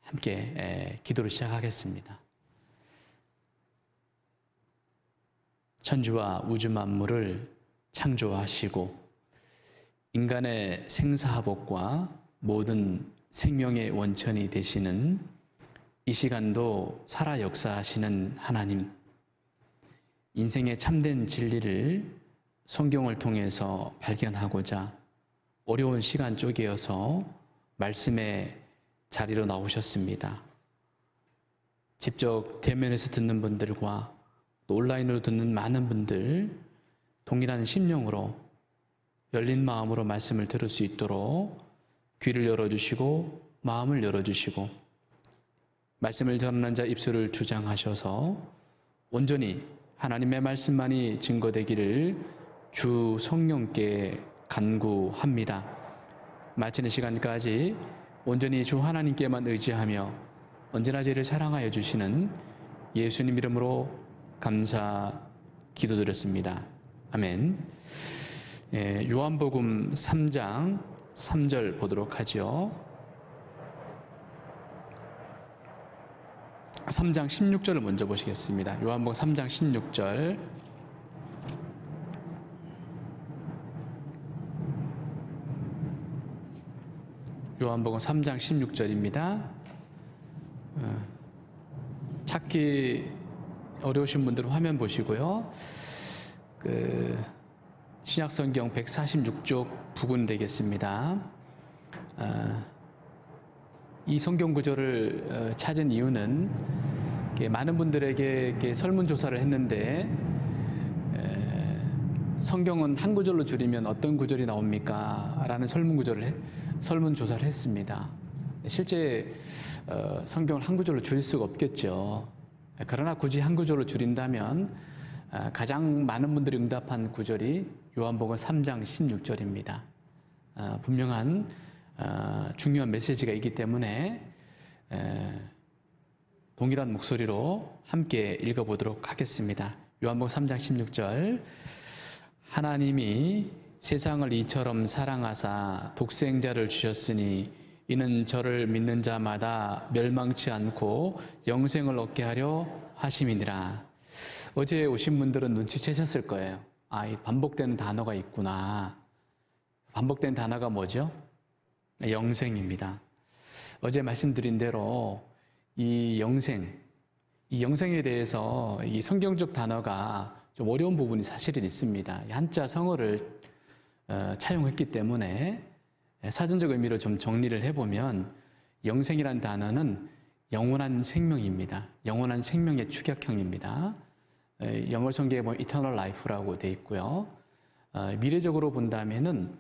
함께 기도를 시작하겠습니다. 천지와 우주 만물을 창조하시고 인간의 생사화복과 모든 생명의 원천이 되시는 이 시간도 살아 역사하시는 하나님, 인생의 참된 진리를 성경을 통해서 발견하고자 어려운 시간 쪼개어서 말씀의 자리로 나오셨습니다. 직접 대면에서 듣는 분들과 또 온라인으로 듣는 많은 분들, 동일한 심령으로 열린 마음으로 말씀을 들을 수 있도록 귀를 열어주시고 마음을 열어주시고 말씀을 전하는 자 입술을 주장하셔서 온전히 하나님의 말씀만이 증거되기를 주 성령께 간구합니다. 마치는 시간까지 온전히 주 하나님께만 의지하며 언제나 저희를 사랑하여 주시는 예수님 이름으로 감사 기도드렸습니다. 아멘. 요한복음 3장 3절 보도록 하죠. 3장 16절을 먼저 보시겠습니다. 요한복음 3장 16절. 요한복음 3장 16절입니다. 찾기 어려우신 분들은 화면 보시고요. 신약성경 146쪽 부분 되겠습니다. 이 성경 구절을 찾은 이유는 많은 분들에게 설문조사를 했는데 성경은 한 구절로 줄이면 어떤 구절이 나옵니까? 라는 설문조사를 했습니다. 실제 성경을 한 구절로 줄일 수가 없겠죠. 그러나 굳이 한 구절로 줄인다면 가장 많은 분들이 응답한 구절이 요한복음 3장 16절입니다. 분명한 중요한 메시지가 있기 때문에 동일한 목소리로 함께 읽어보도록 하겠습니다. 요한복음 3장 16절. 하나님이 세상을 이처럼 사랑하사 독생자를 주셨으니 이는 저를 믿는 자마다 멸망치 않고 영생을 얻게 하려 하심이니라. 어제 오신 분들은 눈치채셨을 거예요. 이 반복되는 단어가 있구나. 반복된 단어가 뭐죠? 영생입니다. 어제 말씀드린 대로 이 영생에 대해서 이 성경적 단어가 좀 어려운 부분이 사실은 있습니다. 한자 성어를 차용했기 때문에 사전적 의미로 좀 정리를 해보면 영생이란 단어는 영원한 생명입니다. 영원한 생명의 축약형입니다. 영어 성경에 보면 eternal life라고 되어 있고요. 미래적으로 본다면은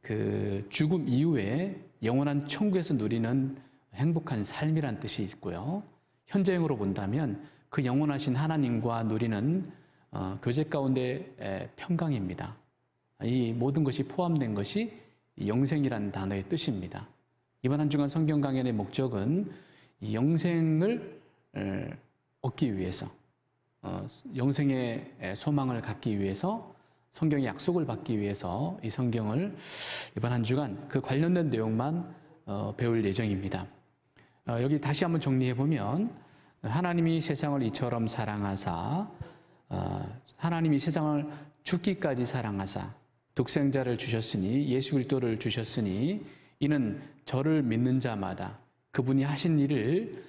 그 죽음 이후에 영원한 천국에서 누리는 행복한 삶이란 뜻이 있고요. 현재형으로 본다면 그 영원하신 하나님과 누리는 교제 가운데 평강입니다. 이 모든 것이 포함된 것이 영생이라는 단어의 뜻입니다. 이번 한 주간 성경 강연의 목적은 이 영생을 얻기 위해서, 영생의 소망을 갖기 위해서, 성경의 약속을 받기 위해서 이 성경을 이번 한 주간 그 관련된 내용만 배울 예정입니다. 여기 다시 한번 정리해 보면 하나님이 세상을 이처럼 사랑하사, 하나님이 세상을 죽기까지 사랑하사 독생자를 주셨으니, 예수 그리스도를 주셨으니 이는 저를 믿는 자마다 그분이 하신 일을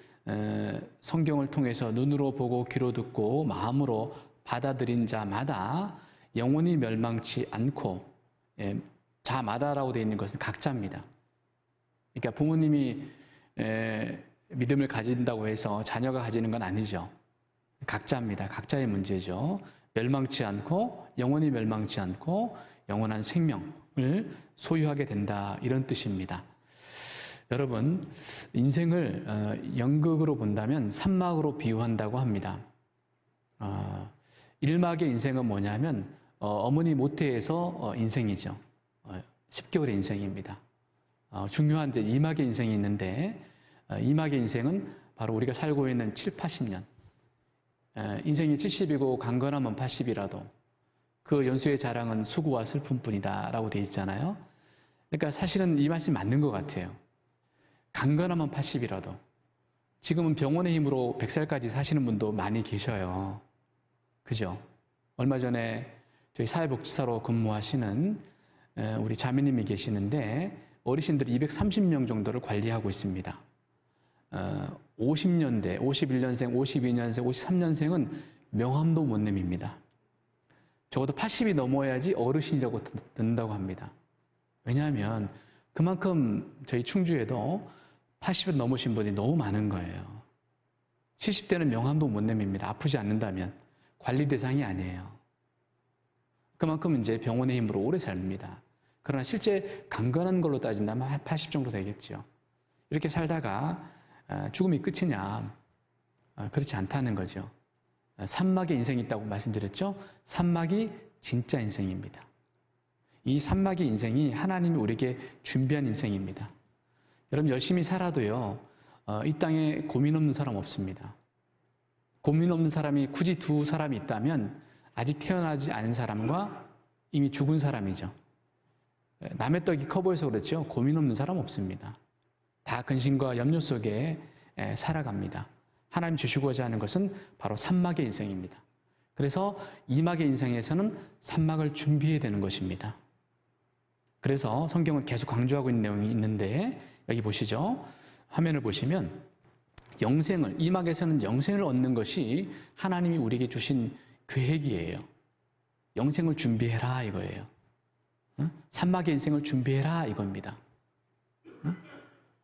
성경을 통해서 눈으로 보고 귀로 듣고 마음으로 받아들인 자마다 영원히 멸망치 않고, 자마다라고 되어 있는 것은 각자입니다. 그러니까 부모님이 믿음을 가진다고 해서 자녀가 가지는 건 아니죠. 각자입니다. 각자의 문제죠. 멸망치 않고, 영원히 멸망치 않고 영원한 생명을 소유하게 된다, 이런 뜻입니다. 여러분, 인생을 연극으로 본다면 3막으로 비유한다고 합니다. 1막의 인생은 뭐냐면 어머니 모태에서 인생이죠. 10개월의 인생입니다. 중요한 이제 2막의 인생이 있는데 2막의 인생은 바로 우리가 살고 있는 7, 80년. 인생이 70이고 강건하면 80이라도 그 연수의 자랑은 수고와 슬픔뿐이다 라고 되어 있잖아요. 그러니까 사실은 이 말씀이 맞는 것 같아요. 강건하면 80이라도 지금은 병원의 힘으로 100살까지 사시는 분도 많이 계셔요. 그죠? 얼마 전에 저희 사회복지사로 근무하시는 우리 자매님이 계시는데 어르신들이 230명 정도를 관리하고 있습니다. 50년대, 51년생, 52년생, 53년생은 명함도 못 내밉니다. 적어도 80이 넘어야지 어르신이라고 듣는다고 합니다. 왜냐하면 그만큼 저희 충주에도 80을 넘으신 분이 너무 많은 거예요. 70대는 명함도 못 내밉니다. 아프지 않는다면. 관리 대상이 아니에요. 그만큼 이제 병원의 힘으로 오래 삽니다. 그러나 실제 강건한 걸로 따진다면 80 정도 되겠죠. 이렇게 살다가 죽음이 끝이냐? 그렇지 않다는 거죠. 산막의 인생이 있다고 말씀드렸죠? 산막이 진짜 인생입니다. 이 산막의 인생이 하나님이 우리에게 준비한 인생입니다. 여러분 열심히 살아도요, 이 땅에 고민 없는 사람 없습니다. 고민 없는 사람이 굳이 두 사람이 있다면 아직 태어나지 않은 사람과 이미 죽은 사람이죠. 남의 떡이 커 보여서 그렇죠. 고민 없는 사람 없습니다. 다 근심과 염려 속에 살아갑니다. 하나님 주시고자 하는 것은 바로 산막의 인생입니다. 그래서 이막의 인생에서는 산막을 준비해야 되는 것입니다. 그래서 성경은 계속 강조하고 있는 내용이 있는데 여기 보시죠. 화면을 보시면 이막에서는 영생을 얻는 것이 하나님이 우리에게 주신 계획이에요. 영생을 준비해라 이거예요. 산막의 인생을 준비해라 이겁니다.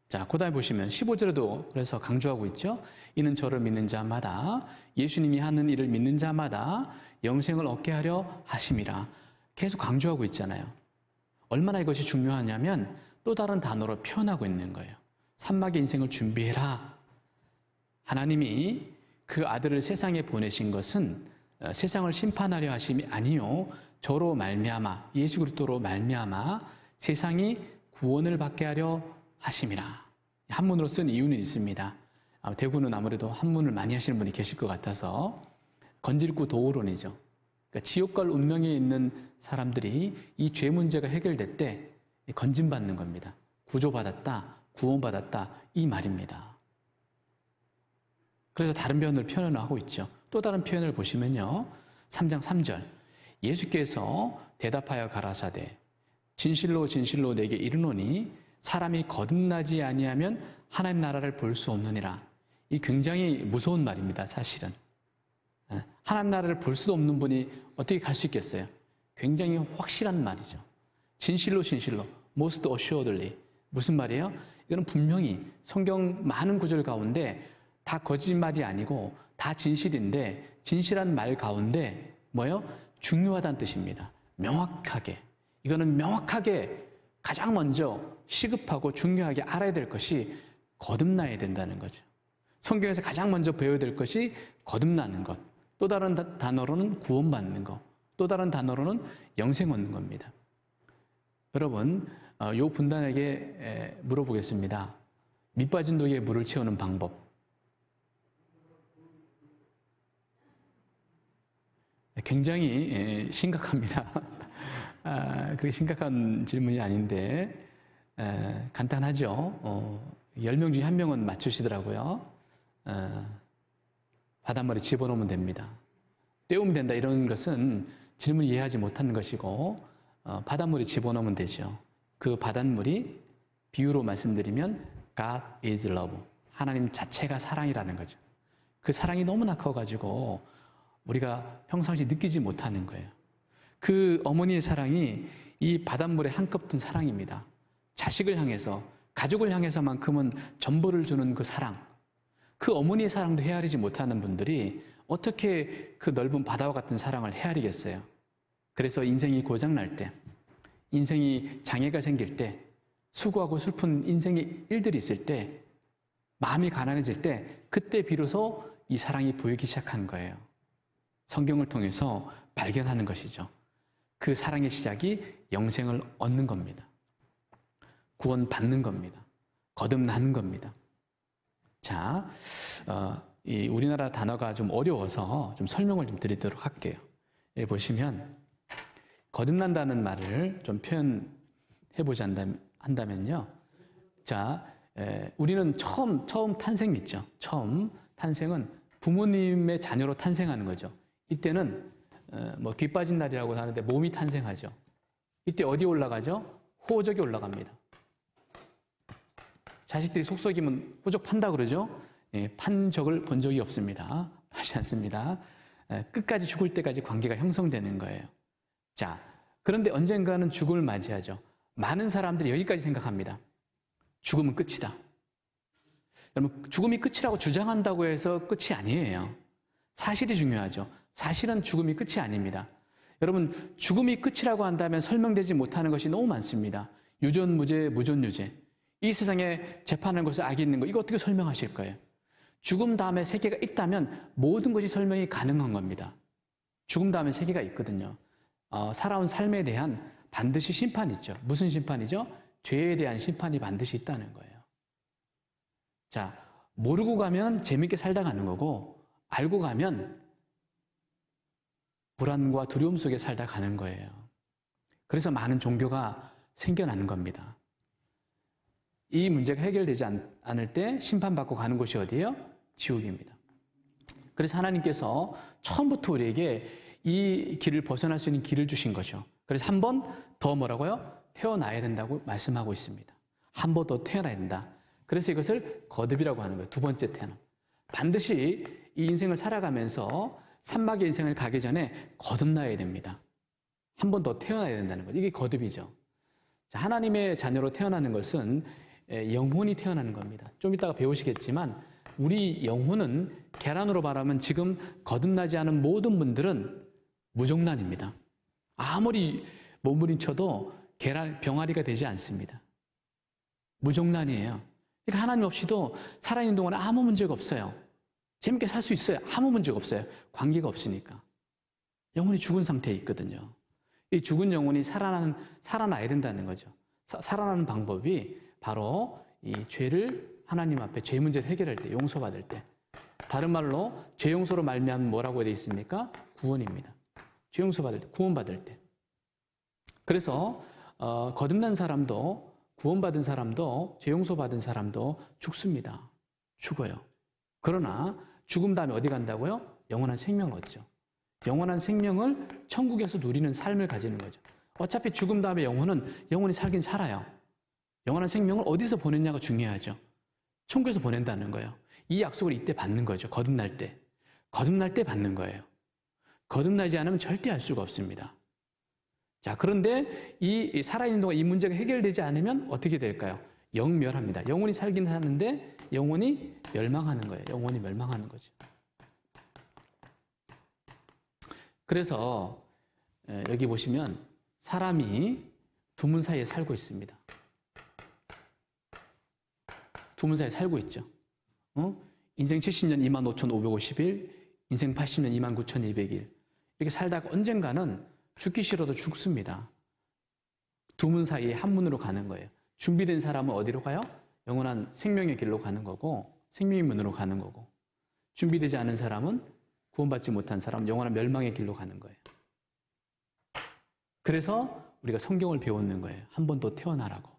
자, 그 다음에 보시면 15절에도 그래서 강조하고 있죠. 이는 저를 믿는 자마다 예수님이 하는 일을 믿는 자마다 영생을 얻게 하려 하심이라. 계속 강조하고 있잖아요. 얼마나 이것이 중요하냐면 또 다른 단어로 표현하고 있는 거예요. 산막의 인생을 준비해라. 하나님이 그 아들을 세상에 보내신 것은 세상을 심판하려 하심이 아니요 저로 말미암아 예수 그리스도로 말미암아 세상이 구원을 받게 하려 하심이라. 한문으로 쓴 이유는 있습니다. 대구는 아무래도 한문을 많이 하시는 분이 계실 것 같아서 건질구 도우론이죠. 그러니까 지옥 갈 운명에 있는 사람들이 이 죄 문제가 해결될 때 건진받는 겁니다. 구조받았다, 구원받았다 이 말입니다. 그래서 다른 표현을 하고 있죠. 또 다른 표현을 보시면요. 3장 3절 예수께서 대답하여 가라사대 진실로 진실로 내게 이르노니 사람이 거듭나지 아니하면 하나님 나라를 볼 수 없느니라. 이 굉장히 무서운 말입니다. 사실은. 하나님 나라를 볼 수 없는 분이 어떻게 갈 수 있겠어요? 굉장히 확실한 말이죠. 진실로 진실로 most assuredly 무슨 말이에요? 이거는 분명히 성경 많은 구절 가운데 다 거짓말이 아니고 다 진실인데 진실한 말 가운데 뭐예요? 중요하다는 뜻입니다. 명확하게. 이거는 명확하게 가장 먼저 시급하고 중요하게 알아야 될 것이 거듭나야 된다는 거죠. 성경에서 가장 먼저 배워야 될 것이 거듭나는 것. 또 다른 단어로는 구원받는 것. 또 다른 단어로는 영생 얻는 겁니다. 여러분, 요 분단에게 물어보겠습니다. 밑빠진 독에 물을 채우는 방법. 굉장히 심각합니다. 그게 심각한 질문이 아닌데 간단하죠. 10명 중에 1명은 맞추시더라고요. 바닷물에 집어넣으면 됩니다. 때우면 된다 이런 것은 질문을 이해하지 못하는 것이고 바닷물에 집어넣으면 되죠. 그 바닷물이 비유로 말씀드리면 God is love. 하나님 자체가 사랑이라는 거죠. 그 사랑이 너무나 커가지고 우리가 평상시 느끼지 못하는 거예요. 그 어머니의 사랑이 이 바닷물에 한껏 든 사랑입니다. 자식을 향해서, 가족을 향해서만큼은 전부를 주는 그 사랑. 그 어머니의 사랑도 헤아리지 못하는 분들이 어떻게 그 넓은 바다와 같은 사랑을 헤아리겠어요? 그래서 인생이 고장날 때, 인생이 장애가 생길 때, 수고하고 슬픈 인생의 일들이 있을 때, 마음이 가난해질 때, 그때 비로소 이 사랑이 보이기 시작한 거예요. 성경을 통해서 발견하는 것이죠. 그 사랑의 시작이 영생을 얻는 겁니다. 구원받는 겁니다. 거듭나는 겁니다. 자, 이 우리나라 단어가 좀 어려워서 좀 설명을 좀 드리도록 할게요. 여기 보시면 거듭난다는 말을 좀 표현해보자 한다면요. 자, 우리는 처음 탄생 있죠. 처음 탄생은 부모님의 자녀로 탄생하는 거죠. 이때는 귀 빠진 날이라고 하는데 몸이 탄생하죠. 이때 어디 올라가죠? 호적이 올라갑니다. 자식들이 속썩이면 호적 판다 그러죠. 판 적을 본 적이 없습니다. 하지 않습니다. 끝까지 죽을 때까지 관계가 형성되는 거예요. 자, 그런데 언젠가는 죽음을 맞이하죠. 많은 사람들이 여기까지 생각합니다. 죽음은 끝이다. 여러분, 죽음이 끝이라고 주장한다고 해서 끝이 아니에요. 사실이 중요하죠. 사실은 죽음이 끝이 아닙니다. 여러분, 죽음이 끝이라고 한다면 설명되지 못하는 것이 너무 많습니다. 유전무죄, 무전유죄. 이 세상에 재판하는 것에 악이 있는 거, 이거 어떻게 설명하실 거예요? 죽음 다음에 세계가 있다면 모든 것이 설명이 가능한 겁니다. 죽음 다음에 세계가 있거든요. 살아온 삶에 대한 반드시 심판이 있죠. 무슨 심판이죠? 죄에 대한 심판이 반드시 있다는 거예요. 자, 모르고 가면 재밌게 살다 가는 거고, 알고 가면 불안과 두려움 속에 살다 가는 거예요. 그래서 많은 종교가 생겨나는 겁니다. 이 문제가 해결되지 않을 때 심판받고 가는 곳이 어디예요? 지옥입니다. 그래서 하나님께서 처음부터 우리에게 이 길을 벗어날 수 있는 길을 주신 거죠. 그래서 한 번 더 뭐라고요? 태어나야 된다고 말씀하고 있습니다. 한 번 더 태어나야 된다. 그래서 이것을 거듭이라고 하는 거예요. 두 번째 태어남. 반드시 이 인생을 살아가면서 산막의 인생을 가기 전에 거듭나야 됩니다. 한 번 더 태어나야 된다는 거죠. 이게 거듭이죠. 자, 하나님의 자녀로 태어나는 것은 영혼이 태어나는 겁니다. 좀 이따가 배우시겠지만 우리 영혼은 계란으로 말하면 지금 거듭나지 않은 모든 분들은 무종란입니다. 아무리 몸부림쳐도 계란 병아리가 되지 않습니다. 무종란이에요. 그러니까 하나님 없이도 살아있는 동안에 아무 문제가 없어요. 재밌게 살 수 있어요. 아무 문제가 없어요. 관계가 없으니까. 영혼이 죽은 상태에 있거든요. 이 죽은 영혼이 살아나야 된다는 거죠. 살아나는 방법이 바로 이 죄를 하나님 앞에 죄 문제를 해결할 때, 용서받을 때. 다른 말로 죄 용서로 말미암으면 뭐라고 되어 있습니까? 구원입니다. 죄 용서받을 때, 구원받을 때. 그래서 거듭난 사람도, 구원받은 사람도, 죄 용서받은 사람도 죽습니다. 죽어요. 그러나 죽음 다음에 어디 간다고요? 영원한 생명을 얻죠. 영원한 생명을 천국에서 누리는 삶을 가지는 거죠. 어차피 죽음 다음에 영혼이 살긴 살아요. 영원한 생명을 어디서 보냈냐가 중요하죠. 천국에서 보낸다는 거예요. 이 약속을 이때 받는 거죠. 거듭날 때. 거듭날 때 받는 거예요. 거듭나지 않으면 절대 알 수가 없습니다. 자, 그런데 이 살아있는 동안 이 문제가 해결되지 않으면 어떻게 될까요? 영멸합니다. 영혼이 살긴 사는데 영혼이 멸망하는 거예요. 영혼이 멸망하는 거죠. 그래서 여기 보시면 사람이 두 문 사이에 살고 있습니다. 두 문 사이에 살고 있죠. 인생 70년 25,550일, 인생 80년 29,200일. 이렇게 살다가 언젠가는 죽기 싫어도 죽습니다. 두 문 사이에 한 문으로 가는 거예요. 준비된 사람은 어디로 가요? 영원한 생명의 길로 가는 거고, 생명의 문으로 가는 거고, 준비되지 않은 사람은, 구원받지 못한 사람은 영원한 멸망의 길로 가는 거예요. 그래서 우리가 성경을 배우는 거예요. 한 번 더 태어나라고.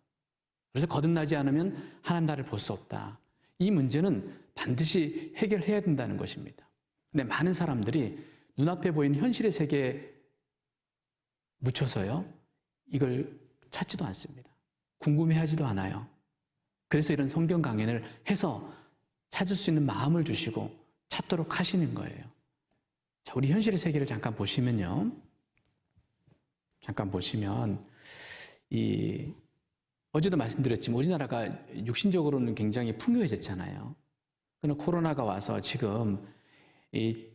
그래서 거듭나지 않으면 하나님 나라를 볼 수 없다. 이 문제는 반드시 해결해야 된다는 것입니다. 근데 많은 사람들이 눈앞에 보이는 현실의 세계에 묻혀서요, 이걸 찾지도 않습니다. 궁금해하지도 않아요. 그래서 이런 성경 강연을 해서 찾을 수 있는 마음을 주시고 찾도록 하시는 거예요. 자, 우리 현실의 세계를 잠깐 보시면요. 잠깐 보시면, 어제도 말씀드렸지만 우리나라가 육신적으로는 굉장히 풍요해졌잖아요. 그러나 코로나가 와서 지금 이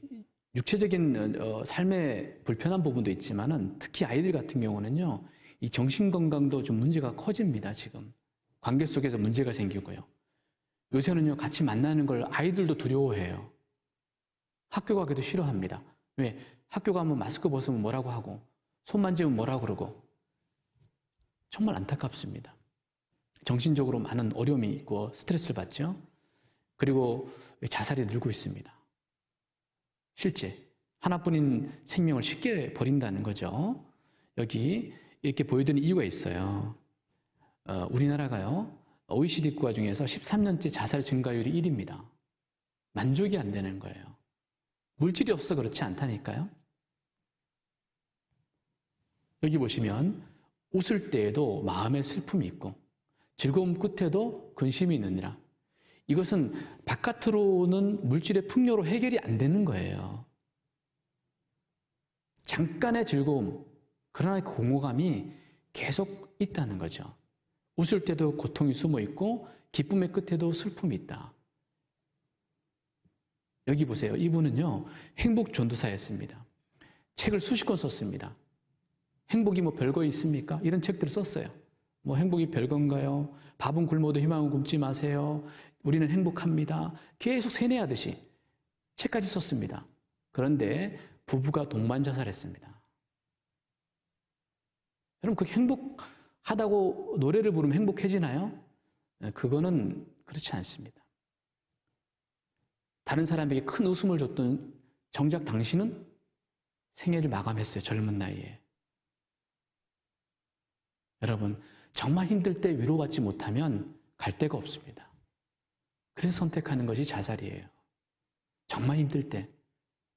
육체적인 삶의 불편한 부분도 있지만은 특히 아이들 같은 경우는요, 이 정신 건강도 좀 문제가 커집니다, 지금. 관계 속에서 문제가 생기고요. 요새는요, 같이 만나는 걸 아이들도 두려워해요. 학교 가기도 싫어합니다. 왜? 학교 가면 마스크 벗으면 뭐라고 하고, 손 만지면 뭐라고 그러고. 정말 안타깝습니다. 정신적으로 많은 어려움이 있고 스트레스를 받죠. 그리고 자살이 늘고 있습니다. 실제 하나뿐인 생명을 쉽게 버린다는 거죠. 여기 이렇게 보여드리는 이유가 있어요. 우리나라가요, OECD 국가 중에서 13년째 자살 증가율이 1위입니다. 만족이 안 되는 거예요. 물질이 없어서 그렇지 않다니까요. 여기 보시면 웃을 때에도 마음에 슬픔이 있고 즐거움 끝에도 근심이 있느니라. 이것은 바깥으로는 물질의 풍요로 해결이 안 되는 거예요. 잠깐의 즐거움, 그러나 그 공허감이 계속 있다는 거죠. 웃을 때도 고통이 숨어 있고 기쁨의 끝에도 슬픔이 있다. 여기 보세요. 이분은요, 행복 전도사였습니다. 책을 수십 권 썼습니다. 행복이 뭐 별거 있습니까? 이런 책들을 썼어요. 뭐 행복이 별건가요? 밥은 굶어도 희망은 굶지 마세요. 우리는 행복합니다. 계속 세뇌하듯이 책까지 썼습니다. 그런데 부부가 동반 자살했습니다. 여러분, 그렇게 행복하다고 노래를 부르면 행복해지나요? 그거는 그렇지 않습니다. 다른 사람에게 큰 웃음을 줬던 정작 당신은 생애를 마감했어요. 젊은 나이에. 여러분, 정말 힘들 때 위로받지 못하면 갈 데가 없습니다. 그래서 선택하는 것이 자살이에요. 정말 힘들 때.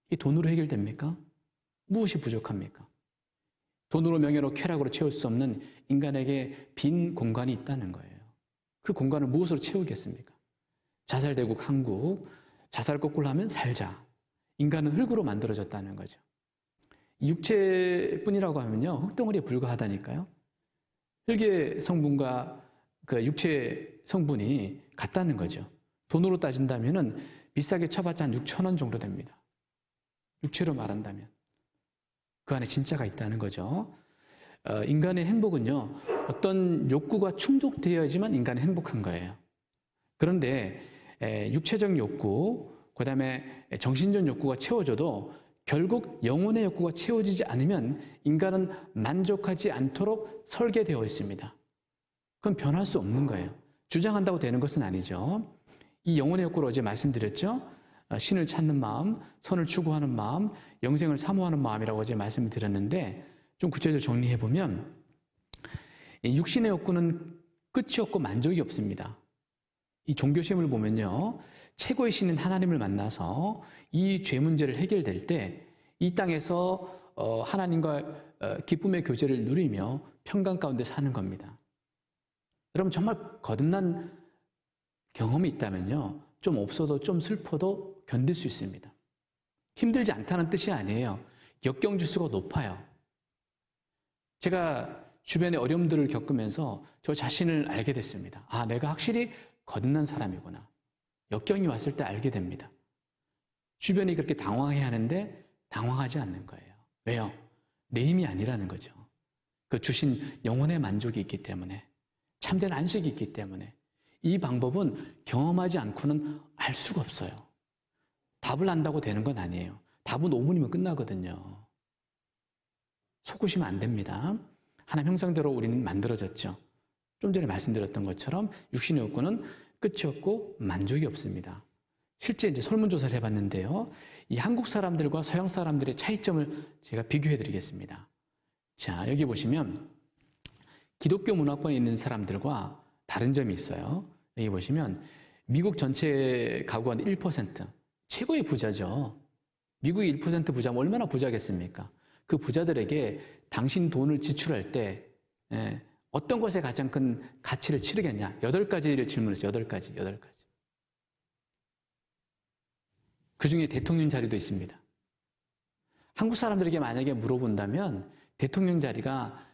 이 돈으로 해결됩니까? 무엇이 부족합니까? 돈으로, 명예로, 쾌락으로 채울 수 없는 인간에게 빈 공간이 있다는 거예요. 그 공간을 무엇으로 채우겠습니까? 자살대국 한국, 자살 거꾸로 하면 살자. 인간은 흙으로 만들어졌다는 거죠. 육체뿐이라고 하면요, 흙덩어리에 불과하다니까요. 흙의 성분과 그 육체 성분이 같다는 거죠. 돈으로 따진다면은 비싸게 쳐봤자 한 6,000원 정도 됩니다. 육체로 말한다면. 그 안에 진짜가 있다는 거죠. 인간의 행복은요, 어떤 욕구가 충족되어야지만 인간은 행복한 거예요. 그런데 육체적 욕구, 그 다음에 정신적 욕구가 채워져도 결국 영혼의 욕구가 채워지지 않으면 인간은 만족하지 않도록 설계되어 있습니다. 그건 변할 수 없는 거예요. 주장한다고 되는 것은 아니죠. 이 영혼의 욕구를 어제 말씀드렸죠. 신을 찾는 마음, 선을 추구하는 마음, 영생을 사모하는 마음이라고 어제 말씀을 드렸는데, 좀 구체적으로 정리해보면 육신의 욕구는 끝이 없고 만족이 없습니다. 이 종교심을 보면요, 최고의 신인 하나님을 만나서 이 죄 문제를 해결될 때 이 땅에서 하나님과 기쁨의 교제를 누리며 평강 가운데 사는 겁니다. 여러분, 정말 거듭난 경험이 있다면요, 좀 없어도 좀 슬퍼도 견딜 수 있습니다. 힘들지 않다는 뜻이 아니에요. 역경지수가 높아요. 제가 주변의 어려움들을 겪으면서 저 자신을 알게 됐습니다. 아, 내가 확실히 거듭난 사람이구나. 역경이 왔을 때 알게 됩니다. 주변이 그렇게 당황해 하는데 당황하지 않는 거예요. 왜요? 내 힘이 아니라는 거죠. 그 주신 영혼의 만족이 있기 때문에, 참된 안식이 있기 때문에. 이 방법은 경험하지 않고는 알 수가 없어요. 답을 안다고 되는 건 아니에요. 답은 5분이면 끝나거든요. 속으시면 안 됩니다. 하나님 형상대로 우리는 만들어졌죠. 좀 전에 말씀드렸던 것처럼 육신의 욕구는 끝이 없고 만족이 없습니다. 실제 이제 설문조사를 해봤는데요. 이 한국 사람들과 서양 사람들의 차이점을 제가 비교해 드리겠습니다. 자, 여기 보시면 기독교 문화권에 있는 사람들과 다른 점이 있어요. 여기 보시면 미국 전체 가구가 1%, 최고의 부자죠. 미국이 1% 부자면 얼마나 부자겠습니까? 그 부자들에게 당신 돈을 지출할 때 어떤 것에 가장 큰 가치를 치르겠냐? 8가지를 질문했어요. 8가지. 그 중에 대통령 자리도 있습니다. 한국 사람들에게 만약에 물어본다면 대통령 자리가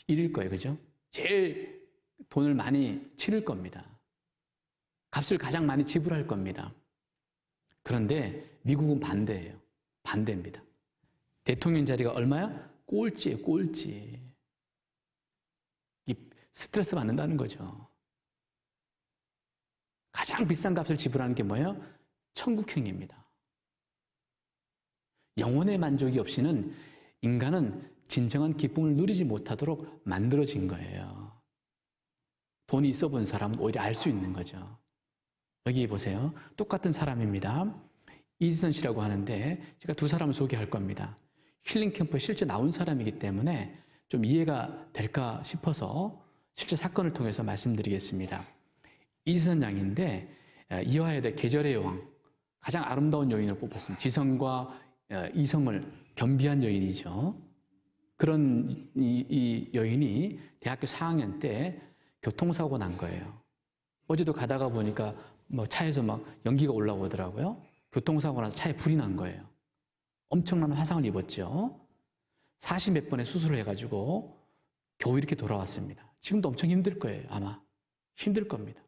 1일 거예요. 그죠? 제일 돈을 많이 치를 겁니다. 값을 가장 많이 지불할 겁니다. 그런데 미국은 반대예요. 반대입니다. 대통령 자리가 얼마야? 꼴찌예요. 꼴찌. 이 스트레스 받는다는 거죠. 가장 비싼 값을 지불하는 게 뭐예요? 천국행입니다. 영혼의 만족이 없이는 인간은 진정한 기쁨을 누리지 못하도록 만들어진 거예요. 돈이 있어 본 사람은 오히려 알 수 있는 거죠. 여기 보세요. 똑같은 사람입니다. 이지선 씨라고 하는데 제가 두 사람을 소개할 겁니다. 힐링 캠프에 실제 나온 사람이기 때문에 좀 이해가 될까 싶어서 실제 사건을 통해서 말씀드리겠습니다. 이지선 양인데 이화여대 계절의 여왕, 가장 아름다운 여인을 뽑았습니다. 지성과 이성을 겸비한 여인이죠. 그런 이 여인이 대학교 4학년 때 교통사고 난 거예요. 어제도 가다가 보니까 뭐 차에서 막 연기가 올라오더라고요. 교통사고 나서 차에 불이 난 거예요. 엄청난 화상을 입었죠. 40몇 번의 수술을 해가지고 겨우 이렇게 돌아왔습니다. 지금도 엄청 힘들 거예요. 아마 힘들 겁니다.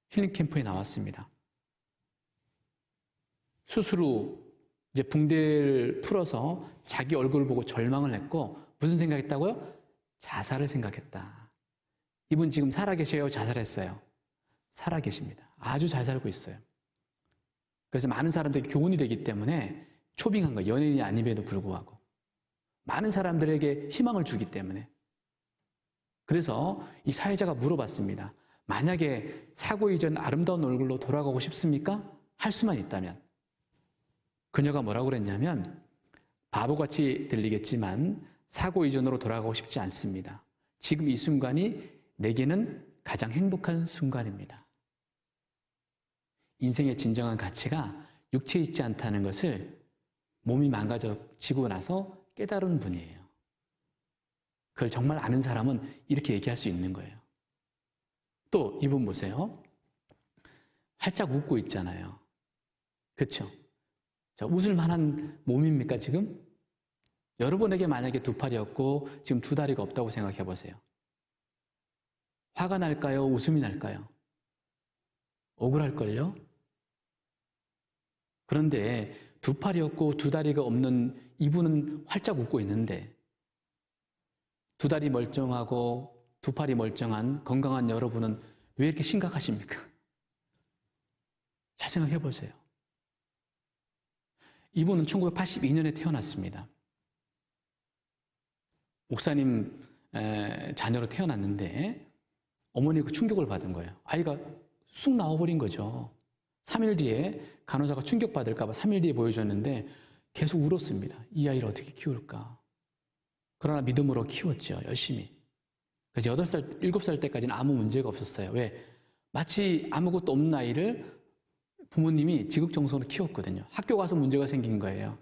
힐링 캠프에 나왔습니다. 수술 후 이제 붕대를 풀어서 자기 얼굴을 보고 절망을 했고 무슨 생각했다고요? 자살을 생각했다. 이분 지금 살아계셔요? 자살했어요? 살아계십니다. 아주 잘 살고 있어요. 그래서 많은 사람들에게 교훈이 되기 때문에 초빙한 거예요. 연예인이 아님에도 불구하고. 많은 사람들에게 희망을 주기 때문에. 그래서 이 사회자가 물어봤습니다. 만약에 사고 이전 아름다운 얼굴로 돌아가고 싶습니까? 할 수만 있다면. 그녀가 뭐라고 그랬냐면 바보같이 들리겠지만 사고 이전으로 돌아가고 싶지 않습니다. 지금 이 순간이 내게는 가장 행복한 순간입니다. 인생의 진정한 가치가 육체에 있지 않다는 것을 몸이 망가지고 나서 깨달은 분이에요. 그걸 정말 아는 사람은 이렇게 얘기할 수 있는 거예요. 또 이분 보세요. 활짝 웃고 있잖아요. 그렇죠? 웃을 만한 몸입니까 지금? 여러분에게 만약에 두 팔이 없고 지금 두 다리가 없다고 생각해 보세요. 화가 날까요? 웃음이 날까요? 억울할걸요? 그런데 두 팔이 없고 두 다리가 없는 이분은 활짝 웃고 있는데 두 다리 멀쩡하고 두 팔이 멀쩡한 건강한 여러분은 왜 이렇게 심각하십니까? 잘 생각해 보세요. 이분은 1982년에 태어났습니다. 목사님 자녀로 태어났는데 어머니가 충격을 받은 거예요. 아이가 쑥 나와버린 거죠. 3일 뒤에 간호사가 충격받을까 봐 3일 뒤에 보여줬는데 계속 울었습니다. 이 아이를 어떻게 키울까? 그러나 믿음으로 키웠죠. 열심히. 그래서 8살, 7살 때까지는 아무 문제가 없었어요. 왜? 마치 아무것도 없는 아이를 부모님이 지극정성으로 키웠거든요. 학교 가서 문제가 생긴 거예요.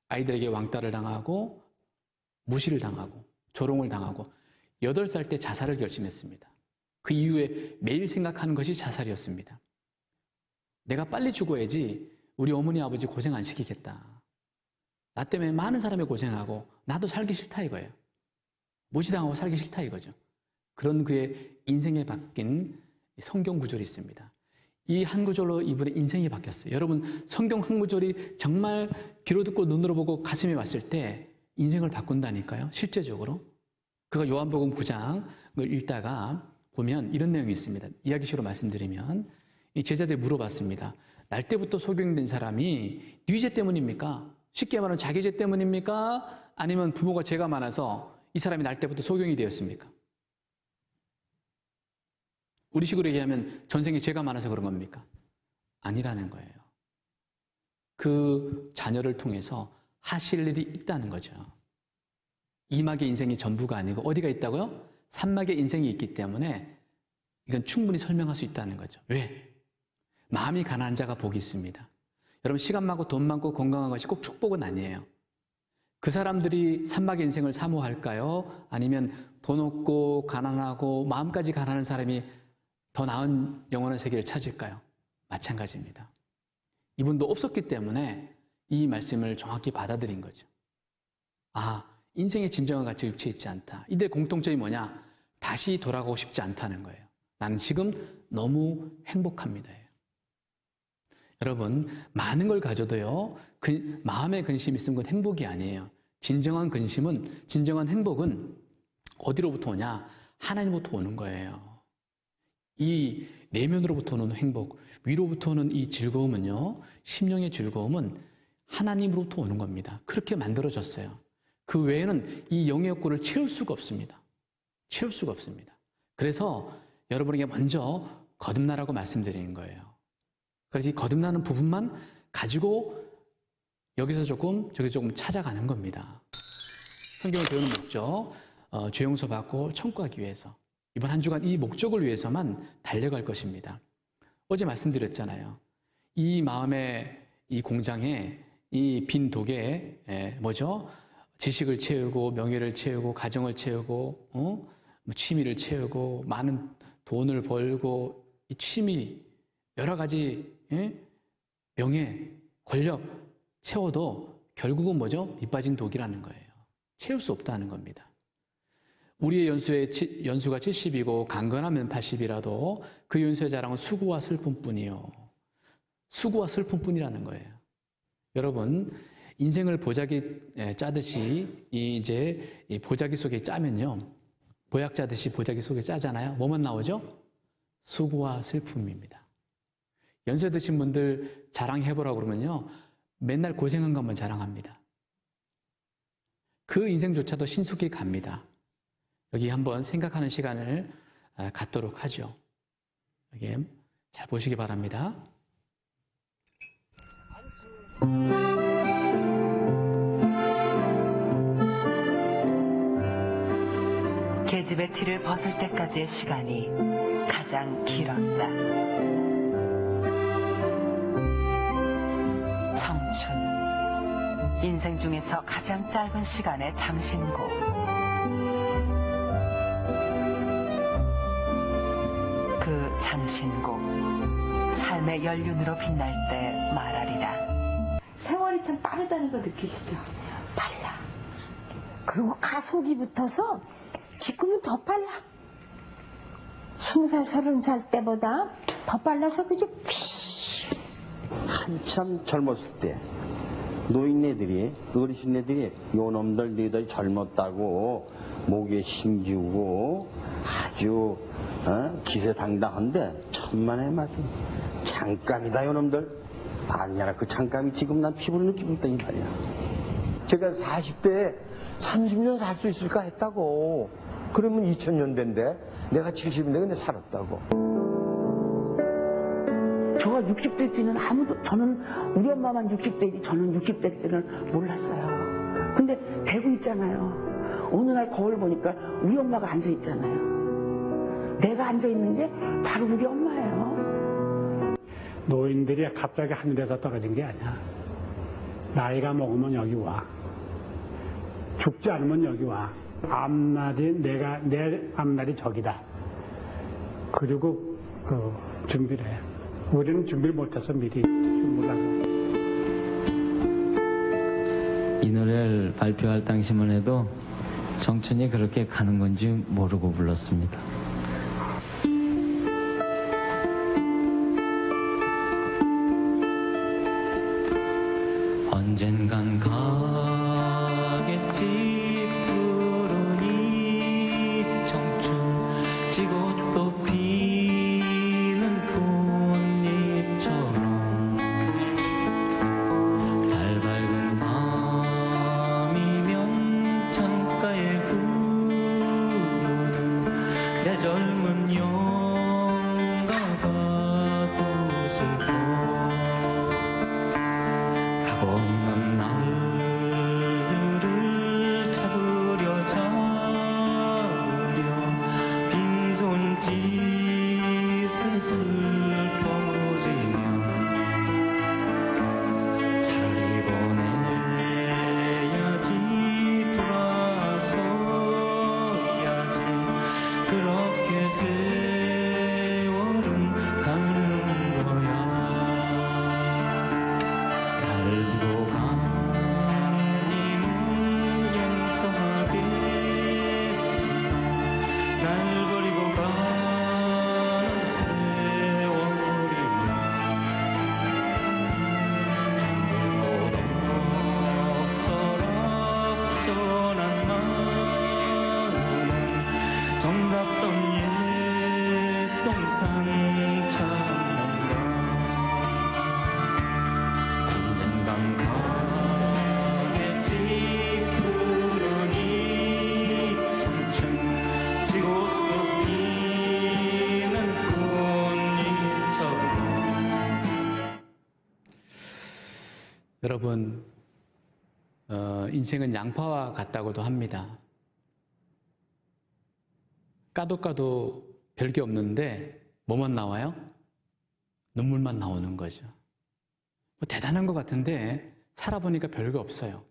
아이들에게 왕따를 당하고 무시를 당하고 조롱을 당하고 8살 때 자살을 결심했습니다. 그 이후에 매일 생각하는 것이 자살이었습니다. 내가 빨리 죽어야지 우리 어머니 아버지 고생 안 시키겠다. 나 때문에 많은 사람이 고생하고 나도 살기 싫다 이거예요. 무시당하고 살기 싫다 이거죠. 그런 그의 인생에 바뀐 성경 구절이 있습니다. 이 한 구절로 이분의 인생이 바뀌었어요. 여러분 성경 한 구절이 정말 귀로 듣고 눈으로 보고 가슴에 왔을 때 인생을 바꾼다니까요. 실제적으로. 그가 요한복음 9장을 읽다가 보면 이런 내용이 있습니다. 이야기식으로 말씀드리면 이 제자들이 물어봤습니다. 날 때부터 소경된 사람이 네 죄 때문입니까? 쉽게 말하면 자기 죄 때문입니까? 아니면 부모가 죄가 많아서 이 사람이 날 때부터 소경이 되었습니까? 우리식으로 얘기하면 전생에 죄가 많아서 그런 겁니까? 아니라는 거예요. 그 자녀를 통해서 하실 일이 있다는 거죠. 이막의 인생이 전부가 아니고 어디가 있다고요? 삼막의 인생이 있기 때문에 이건 충분히 설명할 수 있다는 거죠. 왜? 마음이 가난한 자가 복이 있습니다. 여러분 시간 많고 돈 많고 건강한 것이 꼭 축복은 아니에요. 그 사람들이 삼막의 인생을 사모할까요? 아니면 돈 없고 가난하고 마음까지 가난한 사람이 더 나은 영원한 세계를 찾을까요? 마찬가지입니다. 이분도 없었기 때문에 이 말씀을 정확히 받아들인 거죠. 아, 인생의 진정한 가치가 육체에 있지 않다. 이들의 공통점이 뭐냐? 다시 돌아가고 싶지 않다는 거예요. 나는 지금 너무 행복합니다. 여러분, 많은 걸 가져도요, 마음의 근심이 있으면 그건 행복이 아니에요. 진정한 근심은, 진정한 행복은 어디로부터 오냐? 하나님부터 오는 거예요. 이 내면으로부터 오는 행복, 위로부터 오는 이 즐거움은요, 심령의 즐거움은 하나님으로부터 오는 겁니다. 그렇게 만들어졌어요. 그 외에는 이 영의 욕구를 채울 수가 없습니다. 채울 수가 없습니다. 그래서 여러분에게 먼저 거듭나라고 말씀드리는 거예요. 그래서 이 거듭나는 부분만 가지고 여기서 조금 저기서 조금 찾아가는 겁니다. 성경을 배우는 목적, 죄 용서 받고 천국 가기 위해서. 이번 한 주간 이 목적을 위해서만 달려갈 것입니다. 어제 말씀드렸잖아요. 이 마음의 이 공장에 이 빈 독에 뭐죠? 지식을 채우고 명예를 채우고 가정을 채우고 뭐 취미를 채우고 많은 돈을 벌고 이 취미 여러 가지 명예, 권력 채워도 결국은 뭐죠? 밑빠진 독이라는 거예요. 채울 수 없다는 겁니다. 우리의 연수가 70이고 강건하면 80이라도 그 연수의 자랑은 수고와 슬픔뿐이요. 수고와 슬픔뿐이라는 거예요. 여러분, 인생을 보자기 짜듯이 이제 이 보자기 속에 짜면요. 보약 짜듯이 보자기 속에 짜잖아요. 뭐만 나오죠? 수고와 슬픔입니다. 연세 드신 분들 자랑해보라고 그러면요. 맨날 고생한 것만 자랑합니다. 그 인생조차도 신속히 갑니다. 여기 한번 생각하는 시간을 갖도록 하죠. 여기 잘 보시기 바랍니다. 계집의 티를 벗을 때까지의 시간이 가장 길었다. 청춘, 인생 중에서 가장 짧은 시간의 장신고. 그 장신고, 삶의 연륜으로 빛날 때 말하리라. 세월이 참 빠르다는 거 느끼시죠? 빨라. 그리고 가속이 붙어서 지금은 더 빨라. 20살, 30살 때보다 더 빨라서 그저 한참 젊었을 때 노인네들이 어르신네들이 요놈들 너희들 젊었다고 목에 심지우고 아주 기세당당한데 천만의 말씀 잠깐이다 요놈들. 아니야 그 잠깐이 지금 난 피부로 느끼고 있다 이 말이야. 제가 40대에 30년 살 수 있을까 했다고. 그러면 2000년대인데 내가 70인데 근데 살았다고. 저가 60대일지는 저는 우리 엄마만 60대이지 저는 60대일지는 몰랐어요. 근데 대구 있잖아요. 어느 날 거울 보니까 우리 엄마가 앉아 있잖아요. 내가 앉아 있는 게 바로 우리 엄마예요. 노인들이 갑자기 하늘에서 떨어진 게 아니야. 나이가 먹으면 여기 와. 죽지 않으면 여기 와. 앞날이 내 앞날이 저기다. 그리고 준비를 해. 우리는 준비를 못해서 미리 몰라서. 이 노래를 발표할 당시만 해도 청춘이 그렇게 가는 건지 모르고 불렀습니다. 언젠간 가겠지 푸른 이 청춘 지고 또 피는 꽃잎처럼 달 밝은 밤이면 창가에 흐르는 내 젊은 영가가 또 슬퍼 없는 날들을 잡으려 빈손짓에 슬퍼지면 차라리 보내야지 돌아서야지 그렇게 세월은 가는 거야. 날 두고 간 님은 용서하겠지. 날 버리고 가는 세월이면 정글보덕서락 전한 마음은 정답던 옛 동산 찾는다. 언젠간 가겠지 푸른 이 청춘 지고 또 피는 꽃잎처럼. 여러분, 인생은 양파와 같다고도 합니다. 까도 별게 없는데 뭐만 나와요? 눈물만 나오는 거죠. 뭐 대단한 것 같은데 살아보니까 별거 없어요.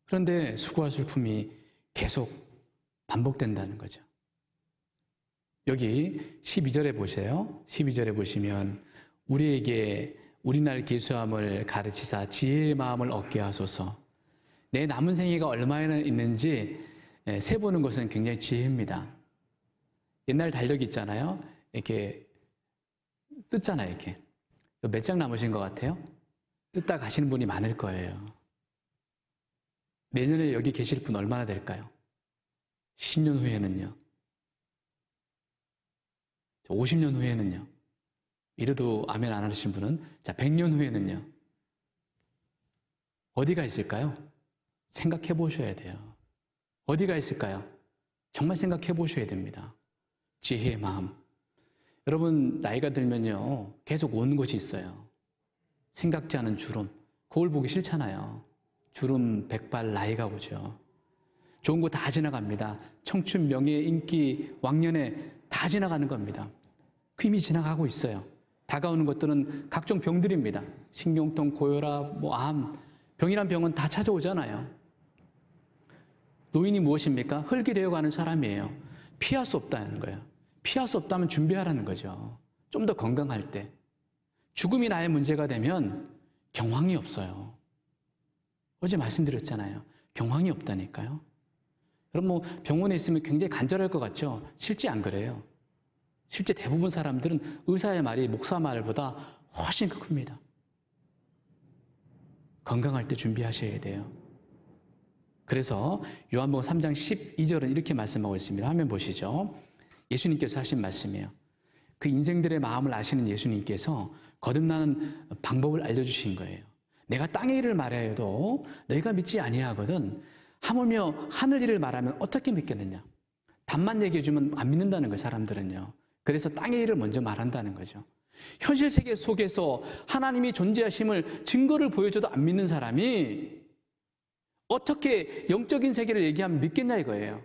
그런데 수고와 슬픔이 계속 반복된다는 거죠. 여기 12절에 보세요. 12절에 보시면 우리에게 우리날 계수함을 가르치사 지혜의 마음을 얻게 하소서. 내 남은 생애가 얼마나 있는지 세보는 것은 굉장히 지혜입니다. 옛날 달력이 있잖아요. 이렇게 뜯잖아요. 이렇게 몇 장 남으신 것 같아요? 뜯다 가시는 분이 많을 거예요. 내년에 여기 계실 분 얼마나 될까요? 10년 후에는요? 50년 후에는요? 이래도 아멘 안 하신 분은 100년 후에는요? 어디가 있을까요? 생각해 보셔야 돼요. 어디가 있을까요? 정말 생각해 보셔야 됩니다. 지혜의 마음. 여러분 나이가 들면요 계속 오는 것이 있어요. 생각지 않은 주름. 거울 보기 싫잖아요. 주름, 백발, 나이가 오죠. 좋은 거 다 지나갑니다. 청춘, 명예, 인기, 왕년에 다 지나가는 겁니다. 그 이미 지나가고 있어요. 다가오는 것들은 각종 병들입니다. 신경통, 고혈압, 암, 병이란 병은 다 찾아오잖아요. 노인이 무엇입니까? 흙이 되어가는 사람이에요. 피할 수 없다는 거예요. 피할 수 없다면 준비하라는 거죠. 좀 더 건강할 때. 죽음이 나의 문제가 되면 경황이 없어요. 어제 말씀드렸잖아요. 경황이 없다니까요. 그럼 병원에 있으면 굉장히 간절할 것 같죠? 실제 안 그래요. 실제 대부분 사람들은 의사의 말이 목사 말보다 훨씬 큽니다. 건강할 때 준비하셔야 돼요. 그래서 요한복음 3장 12절은 이렇게 말씀하고 있습니다. 화면 보시죠. 예수님께서 하신 말씀이에요. 그 인생들의 마음을 아시는 예수님께서 거듭나는 방법을 알려주신 거예요. 내가 땅의 일을 말하여도 너희가 믿지 아니하거든 하물며 하늘 일을 말하면 어떻게 믿겠느냐. 답만 얘기해 주면 안 믿는다는 거예요. 사람들은요. 그래서 땅의 일을 먼저 말한다는 거죠. 현실 세계 속에서 하나님이 존재하심을 증거를 보여줘도 안 믿는 사람이 어떻게 영적인 세계를 얘기하면 믿겠냐 이거예요.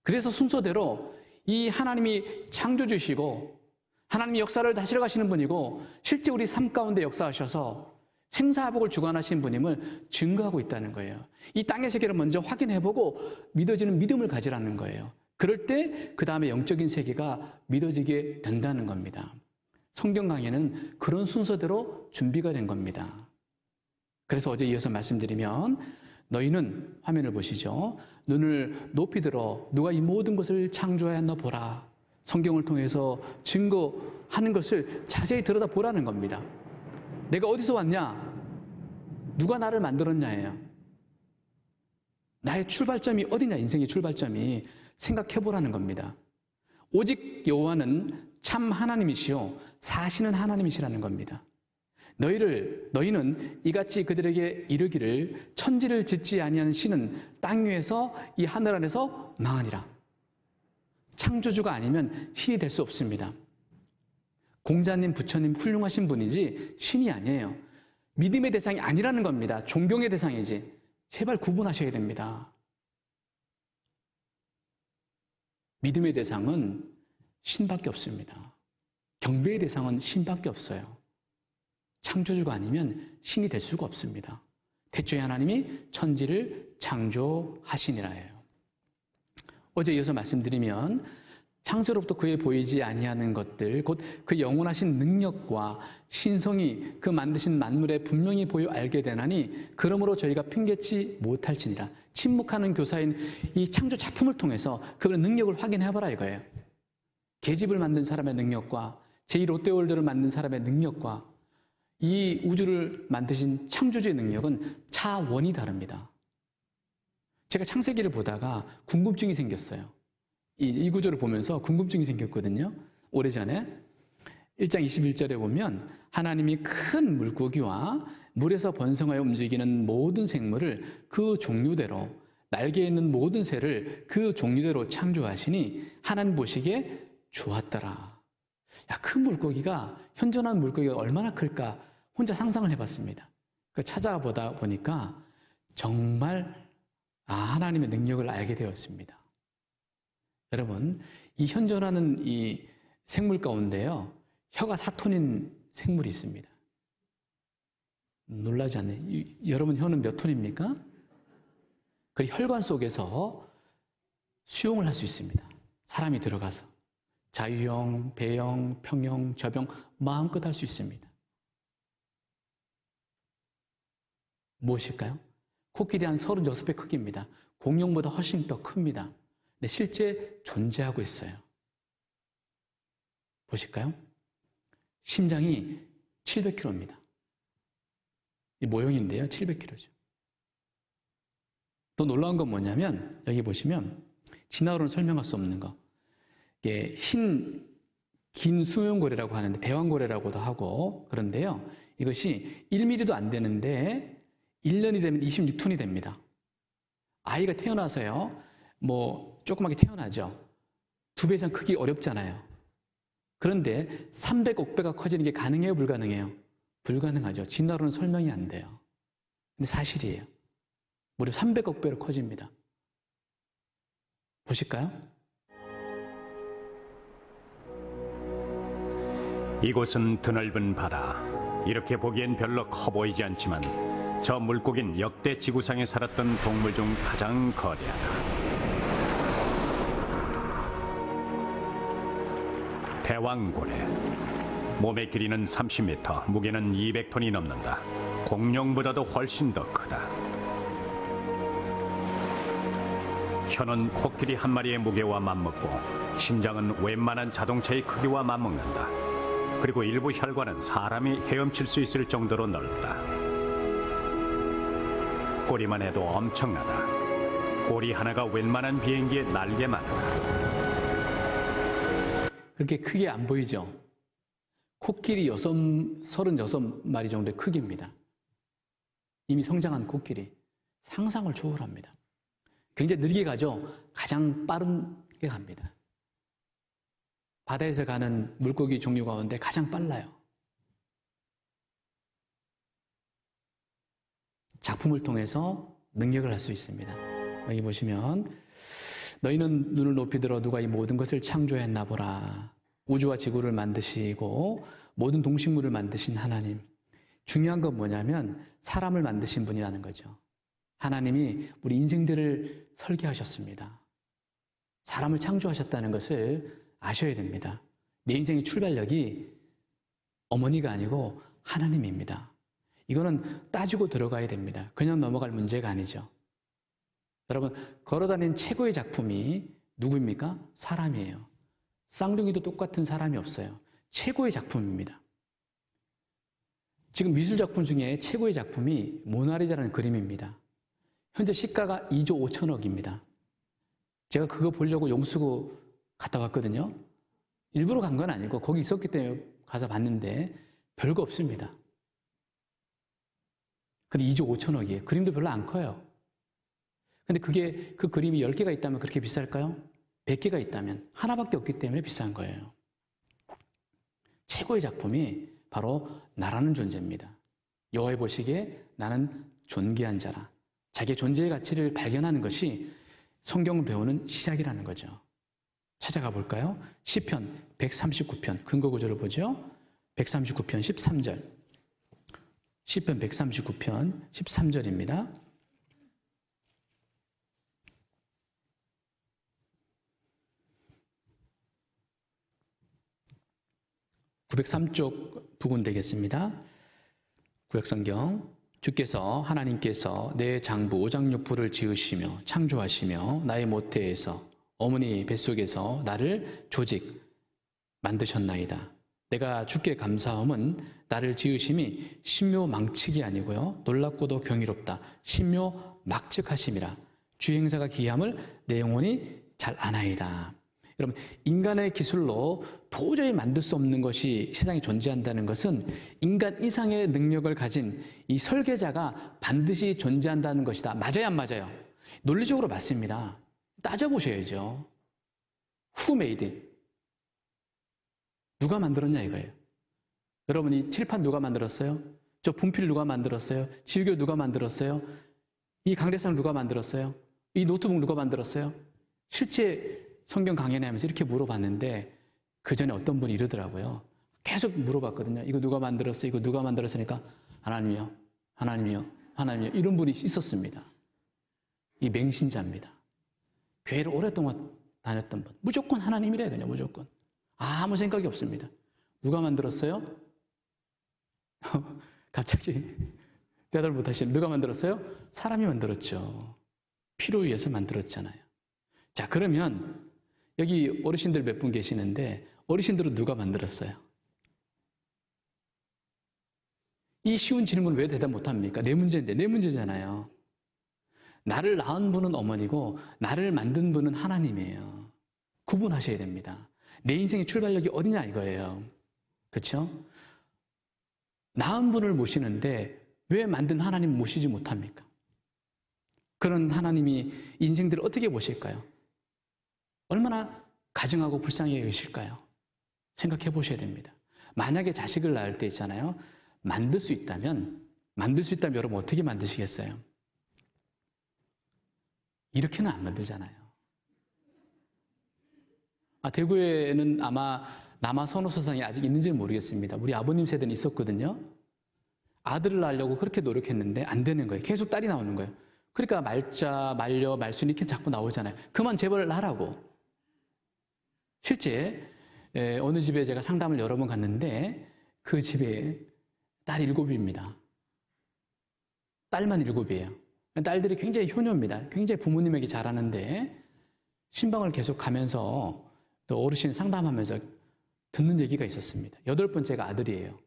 그래서 순서대로 이 하나님이 창조주시고 하나님이 역사를 다스려 가시는 분이고 실제 우리 삶 가운데 역사하셔서 생사화복을 주관하신 분임을 증거하고 있다는 거예요. 이 땅의 세계를 먼저 확인해보고 믿어지는 믿음을 가지라는 거예요. 그럴 때 그 다음에 영적인 세계가 믿어지게 된다는 겁니다. 성경 강의는 그런 순서대로 준비가 된 겁니다. 그래서 어제 이어서 말씀드리면 너희는 화면을 보시죠. 눈을 높이 들어 누가 이 모든 것을 창조하였나 보라. 성경을 통해서 증거하는 것을 자세히 들여다보라는 겁니다. 내가 어디서 왔냐? 누가 나를 만들었냐예요. 나의 출발점이 어디냐? 인생의 출발점이 생각해보라는 겁니다. 오직 여호와는 참 하나님이시요 사시는 하나님이시라는 겁니다. 너희는 이같이 그들에게 이르기를 천지를 짓지 아니하는 신은 땅 위에서 이 하늘 안에서 망하니라. 창조주가 아니면 신이 될 수 없습니다. 공자님, 부처님 훌륭하신 분이지 신이 아니에요. 믿음의 대상이 아니라는 겁니다. 존경의 대상이지. 제발 구분하셔야 됩니다. 믿음의 대상은 신밖에 없습니다. 경배의 대상은 신밖에 없어요. 창조주가 아니면 신이 될 수가 없습니다. 태초에 하나님이 천지를 창조하시니라예요. 어제 이어서 말씀드리면 창세로부터 그에 보이지 아니하는 것들 곧 그 영원하신 능력과 신성이 그 만드신 만물에 분명히 보여 알게 되나니 그러므로 저희가 핑계치 못할지니라. 침묵하는 교사인 이 창조 작품을 통해서 그분의 능력을 확인해봐라 이거예요. 계집을 만든 사람의 능력과 제2롯데월드를 만든 사람의 능력과 이 우주를 만드신 창조주의 능력은 차원이 다릅니다. 제가 창세기를 보다가 궁금증이 생겼어요. 이 구조를 보면서 궁금증이 생겼거든요. 오래전에 1장 21절에 보면 하나님이 큰 물고기와 물에서 번성하여 움직이는 모든 생물을 그 종류대로 날개 있는 모든 새를 그 종류대로 창조하시니 하나님 보시기에 좋았더라. 큰 물고기가 현존한 물고기가 얼마나 클까 혼자 상상을 해봤습니다. 찾아보다 보니까 정말 하나님의 능력을 알게 되었습니다. 여러분, 이 현존하는 이 생물 가운데요, 혀가 4톤인 생물이 있습니다. 놀라지 않나요? 여러분 혀는 몇 톤입니까? 그 혈관 속에서 수용을 할 수 있습니다. 사람이 들어가서. 자유형, 배형, 평형, 저병 마음껏 할 수 있습니다. 무엇일까요? 코끼리 한 36배 크기입니다. 공룡보다 훨씬 더 큽니다. 근데 실제 존재하고 있어요. 보실까요? 심장이 700kg입니다. 이 모형인데요, 700kg죠. 또 놀라운 건 뭐냐면, 여기 보시면, 진화로는 설명할 수 없는 거. 이게 긴 수용고래라고 하는데, 대왕고래라고도 하고, 그런데요, 이것이 1mm도 안 되는데, 1년이 되면 26톤이 됩니다. 아이가 태어나서요, 조그맣게 태어나죠. 2배 이상 크기 어렵잖아요. 그런데 300억 배가 커지는 게 가능해요, 불가능해요? 불가능하죠. 진화로는 설명이 안 돼요. 근데 사실이에요. 무려 300억 배로 커집니다. 보실까요? 이곳은 드넓은 바다. 이렇게 보기엔 별로 커 보이지 않지만 저 물고기는 역대 지구상에 살았던 동물 중 가장 거대하다. 대왕고래. 몸의 길이는 30m, 무게는 200톤이 넘는다. 공룡보다도 훨씬 더 크다. 혀는 코끼리 한 마리의 무게와 맞먹고 심장은 웬만한 자동차의 크기와 맞먹는다. 그리고 일부 혈관은 사람이 헤엄칠 수 있을 정도로 넓다. 꼬리만 해도 엄청나다. 꼬리 하나가 웬만한 비행기의 날개만 하다. 그렇게 크게 안 보이죠? 코끼리 36마리 정도의 크기입니다. 이미 성장한 코끼리. 상상을 초월합니다. 굉장히 느리게 가죠? 가장 빠르게 갑니다. 바다에서 가는 물고기 종류 가운데 가장 빨라요. 작품을 통해서 능력을 할 수 있습니다. 여기 보시면 너희는 눈을 높이 들어 누가 이 모든 것을 창조했나 보라. 우주와 지구를 만드시고 모든 동식물을 만드신 하나님. 중요한 건 뭐냐면 사람을 만드신 분이라는 거죠. 하나님이 우리 인생들을 설계하셨습니다. 사람을 창조하셨다는 것을 아셔야 됩니다. 내 인생의 출발력이 어머니가 아니고 하나님입니다. 이거는 따지고 들어가야 됩니다. 그냥 넘어갈 문제가 아니죠. 여러분, 걸어다니는 최고의 작품이 누구입니까? 사람이에요. 쌍둥이도 똑같은 사람이 없어요. 최고의 작품입니다. 지금 미술작품 중에 최고의 작품이 모나리자라는 그림입니다. 현재 시가가 2조 5천억입니다. 제가 그거 보려고 용수구 갔다 왔거든요. 일부러 간 건 아니고 거기 있었기 때문에 가서 봤는데 별거 없습니다. 근데 2조 5천억이에요. 그림도 별로 안 커요. 근데 그 그림이 10개가 있다면 그렇게 비쌀까요? 100개가 있다면 하나밖에 없기 때문에 비싼 거예요. 최고의 작품이 바로 나라는 존재입니다. 여호와의 보시기에 나는 존귀한 자라. 자기의 존재의 가치를 발견하는 것이 성경을 배우는 시작이라는 거죠. 찾아가 볼까요? 시편 139편 근거 구절을 보죠. 139편 13절. 시편 139편 13절입니다. 903쪽 부분 되겠습니다. 구약성경. 주께서 하나님께서 내 장부 오장육부를 지으시며 창조하시며 나의 모태에서 어머니 뱃속에서 나를 조직 만드셨나이다. 내가 주께 감사함은 나를 지으심이 신묘망측이 아니고요. 놀랍고도 경이롭다. 신묘막측하심이라. 주의 행사가 기이함을 내 영혼이 잘 아나이다. 여러분, 인간의 기술로 도저히 만들 수 없는 것이 세상에 존재한다는 것은 인간 이상의 능력을 가진 이 설계자가 반드시 존재한다는 것이다. 맞아요, 안 맞아요? 논리적으로 맞습니다. 따져보셔야죠. Who made it? 누가 만들었냐 이거예요. 여러분, 이 칠판 누가 만들었어요? 저 분필 누가 만들었어요? 지우개 누가 만들었어요? 이 강대상 누가 만들었어요? 이 노트북 누가 만들었어요? 실제 성경 강연회 하면서 이렇게 물어봤는데 그 전에 어떤 분이 이러더라고요. 계속 물어봤거든요. 이거 누가 만들었어? 이거 누가 만들었으니까 하나님이요. 하나님이요. 하나님이요. 이런 분이 있었습니다. 이 맹신자입니다. 교회를 오랫동안 다녔던 분. 무조건 하나님이래요. 그냥 무조건. 아무 생각이 없습니다. 누가 만들었어요? 갑자기 대답을 못하시는 누가 만들었어요? 사람이 만들었죠. 피로 위해서 만들었잖아요. 자, 그러면 여기 어르신들 몇 분 계시는데 어르신들은 누가 만들었어요? 이 쉬운 질문 왜 대답 못합니까? 내 문제인데, 내 문제잖아요. 나를 낳은 분은 어머니고 나를 만든 분은 하나님이에요. 구분하셔야 됩니다. 내 인생의 출발력이 어디냐 이거예요. 그렇죠? 낳은 분을 모시는데 왜 만든 하나님 모시지 못합니까? 그런 하나님이 인생들을 어떻게 보실까요? 얼마나 가증하고 불쌍하게 계실까요? 생각해 보셔야 됩니다. 만약에 자식을 낳을 때 있잖아요. 만들 수 있다면 여러분 어떻게 만드시겠어요? 이렇게는 안 만들잖아요. 대구에는 아마 남아 선호서상이 아직 있는지는 모르겠습니다. 우리 아버님 세대는 있었거든요. 아들을 낳으려고 그렇게 노력했는데 안 되는 거예요. 계속 딸이 나오는 거예요. 그러니까 말자, 말려, 말순 이렇게 자꾸 나오잖아요. 그만 제발 하라고. 실제 어느 집에 제가 상담을 여러 번 갔는데 그 집에 딸 7입니다. 딸만 7이에요. 딸들이 굉장히 효녀입니다. 굉장히 부모님에게 잘하는데 신방을 계속 가면서 또 어르신 상담하면서 듣는 얘기가 있었습니다. 8번째가 아들이에요.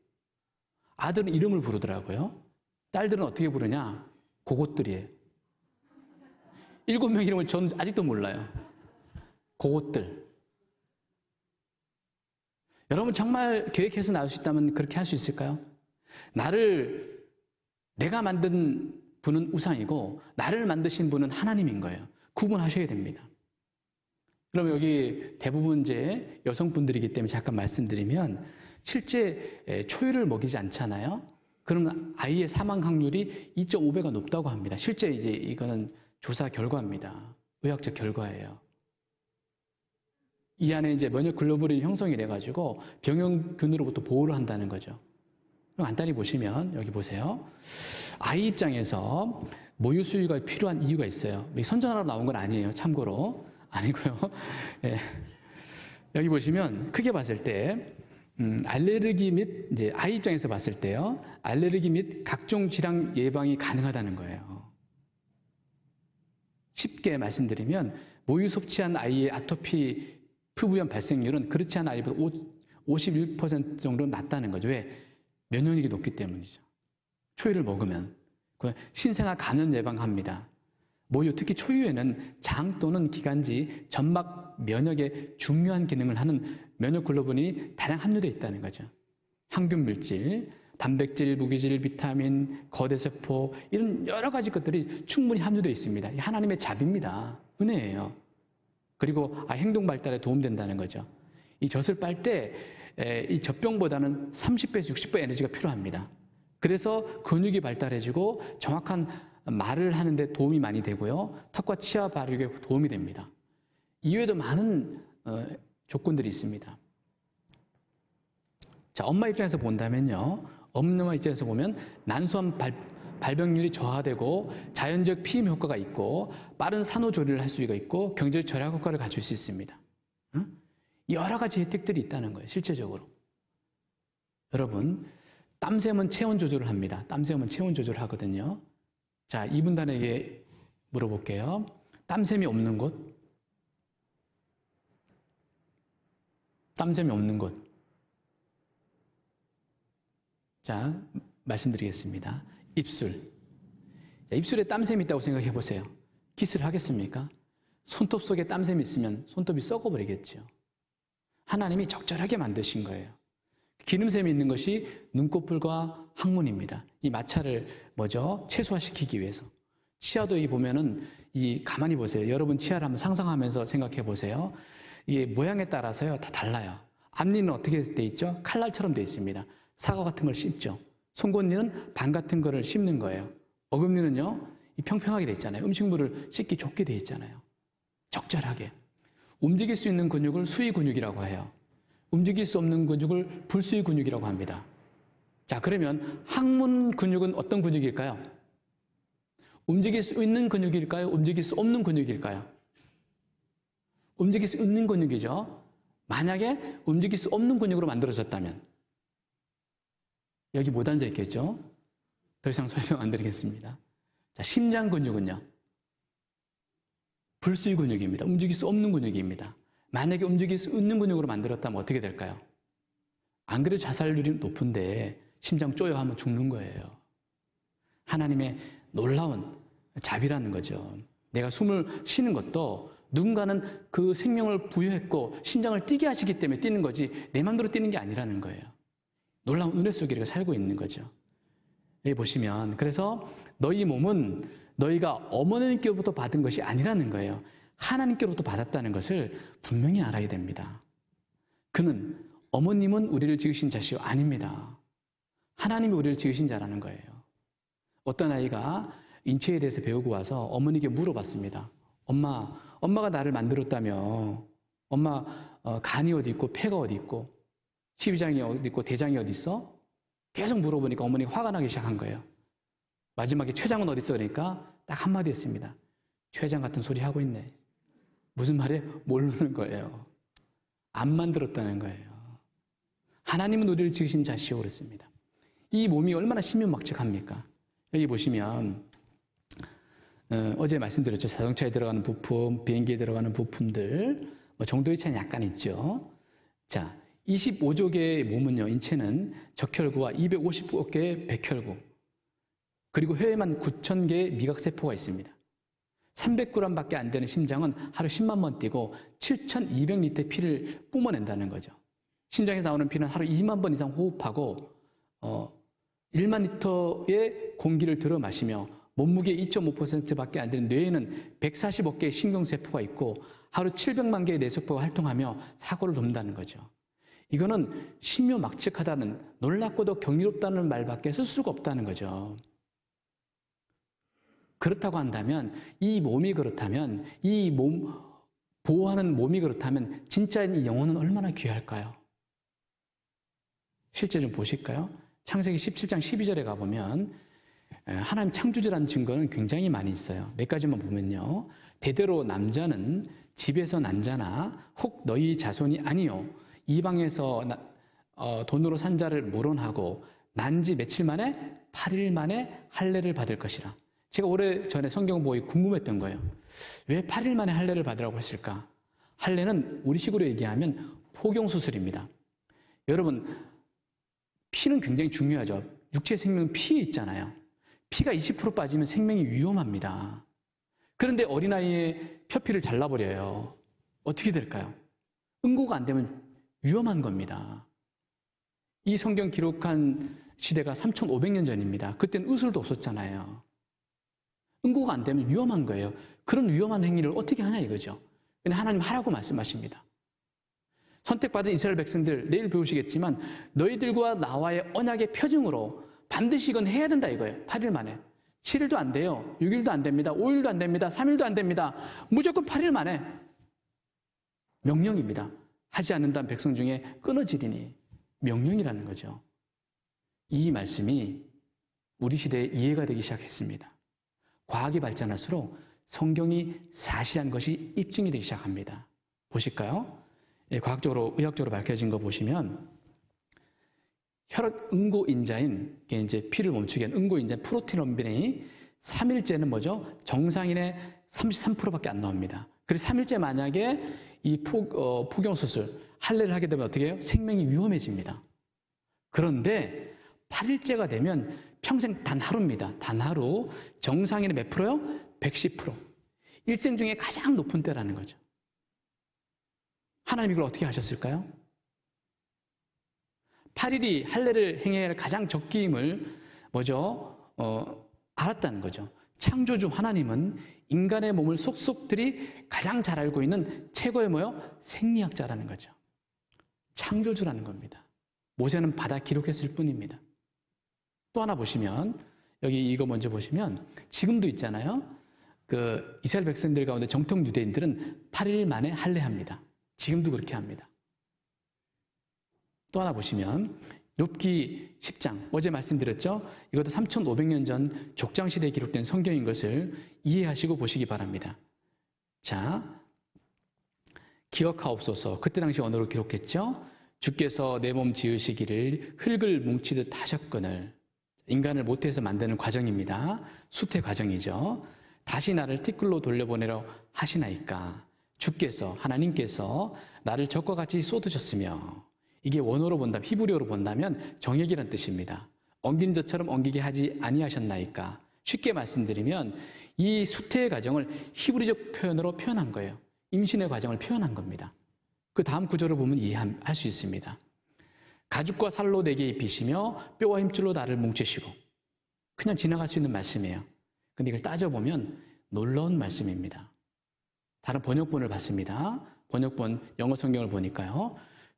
아들은 이름을 부르더라고요. 딸들은 어떻게 부르냐? 고것들이에요. 7명 이름을 전 아직도 몰라요. 고것들. 여러분 정말 계획해서 나올 수 있다면 그렇게 할 수 있을까요? 내가 만든 분은 우상이고 나를 만드신 분은 하나님인 거예요. 구분하셔야 됩니다. 그럼 여기 대부분 이제 여성분들이기 때문에 잠깐 말씀드리면 실제 초유를 먹이지 않잖아요. 그러면 아이의 사망 확률이 2.5배가 높다고 합니다. 실제 이제 이거는 조사 결과입니다. 의학적 결과예요. 이 안에 이제 면역 글로불린이 형성이 돼가지고 병원균으로부터 보호를 한다는 거죠. 간단히 보시면 여기 보세요. 아이 입장에서 모유 수유가 필요한 이유가 있어요. 선전하러 나온 건 아니에요. 참고로 아니고요. 예. 여기 보시면 크게 봤을 때 알레르기 및 이제 아이 입장에서 봤을 때요. 알레르기 및 각종 질환 예방이 가능하다는 거예요. 쉽게 말씀드리면 모유 섭취한 아이의 아토피 피부염 발생률은 그렇지 않은 아이보다 51% 정도 낮다는 거죠. 왜? 면역력이 높기 때문이죠. 초유를 먹으면 신생아 감염 예방합니다. 모유 특히 초유에는 장 또는 기관지 점막 면역에 중요한 기능을 하는 면역 글로불린이 다량 함유되어 있다는 거죠. 항균 물질, 단백질, 무기질, 비타민, 거대세포 이런 여러 가지 것들이 충분히 함유되어 있습니다. 하나님의 자비입니다. 은혜예요. 그리고 행동 발달에 도움된다는 거죠. 이 젖을 빨 때 이 젖병보다는 30배에서 60배 에너지가 필요합니다. 그래서 근육이 발달해지고 정확한 말을 하는데 도움이 많이 되고요. 턱과 치아 발육에 도움이 됩니다. 이외에도 많은 조건들이 있습니다. 자, 엄마 입장에서 본다면요. 엄마 입장에서 보면 난소암 발병률이 저하되고 자연적 피임 효과가 있고 빠른 산후조리를 할 수가 있고 경제적 절약 효과를 가질 수 있습니다. 여러 가지 혜택들이 있다는 거예요. 실제적으로. 여러분 땀샘은 체온 조절을 합니다. 땀샘은 체온 조절을 하거든요. 자, 이분단에게 물어볼게요. 땀샘이 없는 곳? 땀샘이 없는 곳. 자, 말씀드리겠습니다. 입술. 자, 입술에 땀샘이 있다고 생각해 보세요. 키스를 하겠습니까? 손톱 속에 땀샘이 있으면 손톱이 썩어버리겠죠. 하나님이 적절하게 만드신 거예요. 기름샘이 있는 것이 눈꺼풀과 항문입니다. 이 마찰을 최소화시키기 위해서. 치아도 이 보면은 가만히 보세요. 여러분 치아를 한번 상상하면서 생각해 보세요. 이게 모양에 따라서요 다 달라요. 앞니는 어떻게 돼 있죠? 칼날처럼 돼 있습니다. 사과 같은 걸 씹죠. 송곳니는 반 같은 거를 씹는 거예요. 어금니는요 평평하게 돼 있잖아요. 음식물을 씹기 좋게 돼 있잖아요. 적절하게. 움직일 수 있는 근육을 수위 근육이라고 해요. 움직일 수 없는 근육을 불수위 근육이라고 합니다. 자, 그러면 항문 근육은 어떤 근육일까요? 움직일 수 있는 근육일까요? 움직일 수 없는 근육일까요? 움직일 수 있는 근육이죠. 만약에 움직일 수 없는 근육으로 만들어졌다면 여기 못 앉아 있겠죠? 더 이상 설명 안 드리겠습니다. 자, 심장 근육은요. 불수위 근육입니다. 움직일 수 없는 근육입니다. 만약에 움직일 수 있는 근육으로 만들었다면 어떻게 될까요? 안 그래도 자살률이 높은데 심장 쪼여 하면 죽는 거예요. 하나님의 놀라운 자비라는 거죠. 내가 숨을 쉬는 것도 누군가는 그 생명을 부여했고 심장을 뛰게 하시기 때문에 뛰는 거지 내 마음대로 뛰는 게 아니라는 거예요. 놀라운 은혜 속에 우리가 살고 있는 거죠. 여기 보시면 그래서 너희 몸은 너희가 어머니께로부터 받은 것이 아니라는 거예요. 하나님께로부터 받았다는 것을 분명히 알아야 됩니다. 그는 어머님은 우리를 지으신 자시오 아닙니다. 하나님이 우리를 지으신 자라는 거예요. 어떤 아이가 인체에 대해서 배우고 와서 어머니께 물어봤습니다. 엄마가 나를 만들었다며 엄마 간이 어디 있고 폐가 어디 있고 십이장이 어디 있고 대장이 어디 있어? 계속 물어보니까 어머니가 화가 나기 시작한 거예요. 마지막에 췌장은 어디 있어? 그러니까 딱 한마디 했습니다. 췌장 같은 소리 하고 있네. 무슨 말이에요? 모르는 거예요. 안 만들었다는 거예요. 하나님은 우리를 지으신 자시오 그랬습니다. 이 몸이 얼마나 신묘막측합니까? 여기 보시면 어제 말씀드렸죠. 자동차에 들어가는 부품, 비행기에 들어가는 부품들 정도의 차이는 약간 있죠. 자, 25조 개의 몸은요. 인체는 적혈구와 250개의 백혈구 그리고 혈에만 9,000개의 미각세포가 있습니다. 300g밖에 안 되는 심장은 하루 10만 번 뛰고 7,200리터의 피를 뿜어낸다는 거죠. 심장에서 나오는 피는 하루 2만 번 이상 호흡하고 1만 리터의 공기를 들어 마시며 몸무게의 2.5%밖에 안 되는 뇌에는 140억 개의 신경세포가 있고 하루 700만 개의 뇌세포가 활동하며 사고를 돕는다는 거죠. 이거는 신묘막측하다는 놀랍고도 경이롭다는 말밖에 쓸 수가 없다는 거죠. 그렇다고 한다면 이 몸이 그렇다면 이 몸 보호하는 몸이 그렇다면 진짜인 이 영혼은 얼마나 귀할까요? 실제 좀 보실까요? 창세기 17장 12절에 가보면 하나님 창조주라는 증거는 굉장히 많이 있어요. 몇 가지만 보면요. 대대로 남자는 집에서 난 자나 혹 너희 자손이 아니요 이방에서 돈으로 산 자를 물어하고 난 지 며칠 만에 8일 만에 할례를 받을 것이라. 제가 오래전에 성경 보고 궁금했던 거예요. 왜 8일 만에 할례를 받으라고 했을까? 할례는 우리식으로 얘기하면 포경수술입니다. 여러분 피는 굉장히 중요하죠. 육체 생명은 피에 있잖아요. 피가 20% 빠지면 생명이 위험합니다. 그런데 어린아이의 뼈피를 잘라버려요. 어떻게 될까요? 응고가 안 되면 위험한 겁니다. 이 성경 기록한 시대가 3,500년 전입니다. 그때는 의술도 없었잖아요. 응고가 안 되면 위험한 거예요. 그런 위험한 행위를 어떻게 하냐 이거죠. 근데 하나님 하라고 말씀하십니다. 선택받은 이스라엘 백성들 내일 배우시겠지만 너희들과 나와의 언약의 표징으로 반드시 이건 해야 된다 이거예요. 8일 만에. 7일도 안 돼요. 6일도 안 됩니다. 5일도 안 됩니다. 3일도 안 됩니다. 무조건 8일 만에. 명령입니다. 하지 않는다는 백성 중에 끊어지리니. 명령이라는 거죠. 이 말씀이 우리 시대에 이해가 되기 시작했습니다. 과학이 발전할수록 성경이 사실한 것이 입증이 되기 시작합니다. 보실까요? 과학적으로, 의학적으로 밝혀진 거 보시면 혈액 응고인자인, 이제 피를 멈추게 하는 응고인자인 프로티넘빈이 3일째는 뭐죠? 정상인의 33%밖에 안 나옵니다. 그래서 3일째 만약에 이 포경수술, 할례를 하게 되면 어떻게 해요? 생명이 위험해집니다. 그런데 8일째가 되면 평생 단 하루입니다. 단 하루. 정상인의 몇 프로요? 110%. 일생 중에 가장 높은 때라는 거죠. 하나님 이걸 어떻게 하셨을까요? 8일이 할례를 행해야 할 가장 적기임을 알았다는 거죠. 창조주 하나님은 인간의 몸을 속속들이 가장 잘 알고 있는 최고의 생리학자라는 거죠. 창조주라는 겁니다. 모세는 받아 기록했을 뿐입니다. 또 하나 보시면 여기 이거 먼저 보시면 지금도 있잖아요. 그 이스라엘 백성들 가운데 정통 유대인들은 8일 만에 할례합니다. 지금도 그렇게 합니다. 또 하나 보시면 욥기 10장, 어제 말씀드렸죠? 이것도 3,500년 전 족장시대에 기록된 성경인 것을 이해하시고 보시기 바랍니다. 자, 기억하옵소서. 그때 당시 언어로 기록했죠? 주께서 내 몸 지으시기를 흙을 뭉치듯 하셨거늘. 인간을 모태에서 만드는 과정입니다. 수태 과정이죠. 다시 나를 티끌로 돌려보내려 하시나이까. 주께서, 하나님께서 나를 적과 같이 쏟으셨으며, 이게 원어로 본다면, 히브리어로 본다면 정액이란 뜻입니다. 엉긴 것처럼 엉기게 하지 아니하셨나이까. 쉽게 말씀드리면 이 수태의 과정을 히브리적 표현으로 표현한 거예요. 임신의 과정을 표현한 겁니다. 그 다음 구절을 보면 이해할 수 있습니다. 가죽과 살로 내게 입히시며 뼈와 힘줄로 나를 뭉치시고. 그냥 지나갈 수 있는 말씀이에요. 근데 이걸 따져보면 놀라운 말씀입니다. 다른 번역본을 봤습니다. 번역본 영어 성경을 보니까요.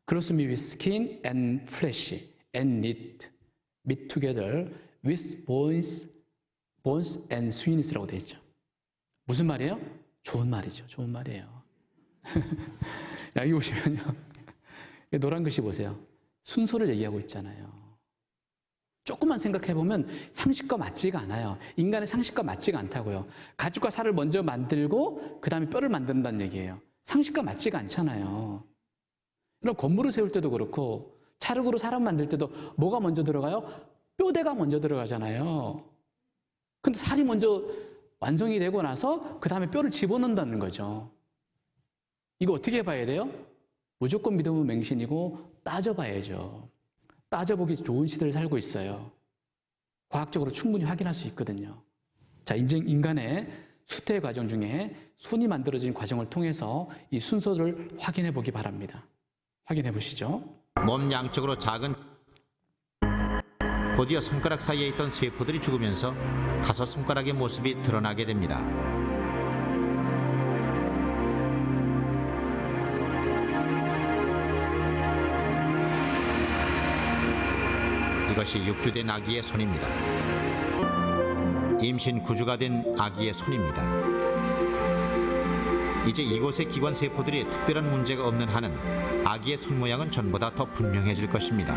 Clothe me with skin and flesh and meat together with bones and sweetness라고 되어 있죠. 무슨 말이에요? 좋은 말이죠. 좋은 말이에요. 여기 보시면요. 노란 글씨 보세요. 순서를 얘기하고 있잖아요. 조금만 생각해보면 상식과 맞지가 않아요. 인간의 상식과 맞지가 않다고요. 가죽과 살을 먼저 만들고 그 다음에 뼈를 만든다는 얘기예요. 상식과 맞지가 않잖아요. 그럼 건물을 세울 때도 그렇고 찰흙으로 사람 만들 때도 뭐가 먼저 들어가요? 뼈대가 먼저 들어가잖아요. 근데 살이 먼저 완성이 되고 나서 그 다음에 뼈를 집어넣는다는 거죠. 이거 어떻게 봐야 돼요? 무조건 믿음은 맹신이고 따져봐야죠. 따져보기 좋은 시대를 살고 있어요. 과학적으로 충분히 확인할 수 있거든요. 자, 인간의 수태 과정 중에 손이 만들어진 과정을 통해서 이 순서를 확인해 보기 바랍니다. 확인해 보시죠. 몸 양쪽으로 작은 곧이어 손가락 사이에 있던 세포들이 죽으면서 5손가락의 모습이 드러나게 됩니다. 이것이 6주된 아기의 손입니다. 임신 9주가 된 아기의 손입니다. 이제 이곳의 기관 세포들이 특별한 문제가 없는 한은 아기의 손 모양은 전보다 더 분명해질 것입니다.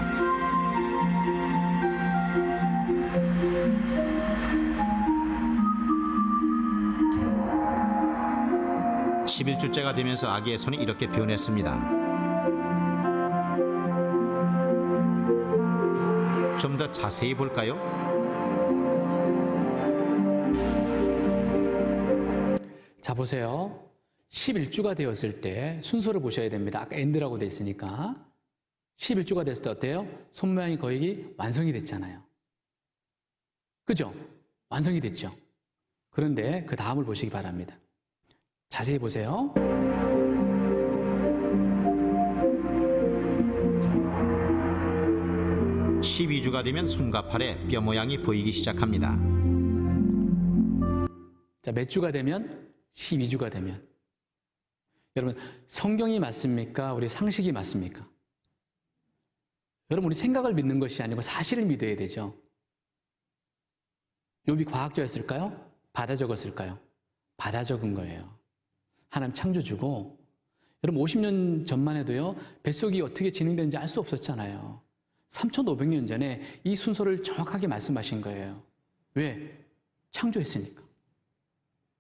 (11주째가) 되면서 아기의 손이 이렇게 변했습니다. 좀 더 자세히 볼까요? 자, 보세요. 11주가 되었을 때 순서를 보셔야 됩니다. 아까 엔드라고 돼 있으니까. 11주가 됐을 때 어때요? 손 모양이 거의 완성이 됐잖아요. 그죠? 완성이 됐죠? 그런데 그 다음을 보시기 바랍니다. 자세히 보세요. (12주가) 되면 손과 팔에 뼈 모양이 보이기 시작합니다. 자, 몇 주가 되면? 12주가 되면. 여러분, 성경이 맞습니까? 우리 상식이 맞습니까? 여러분, 우리 생각을 믿는 것이 아니고 사실을 믿어야 되죠. 욥이 과학자였을까요? 받아 적었을까요? 받아 적은 거예요. 하나님 창조주고, 여러분 50년 전만 해도요, 뱃속이 어떻게 진행되는지 알 수 없었잖아요. 3,500년 전에 이 순서를 정확하게 말씀하신 거예요. 왜? 창조했으니까.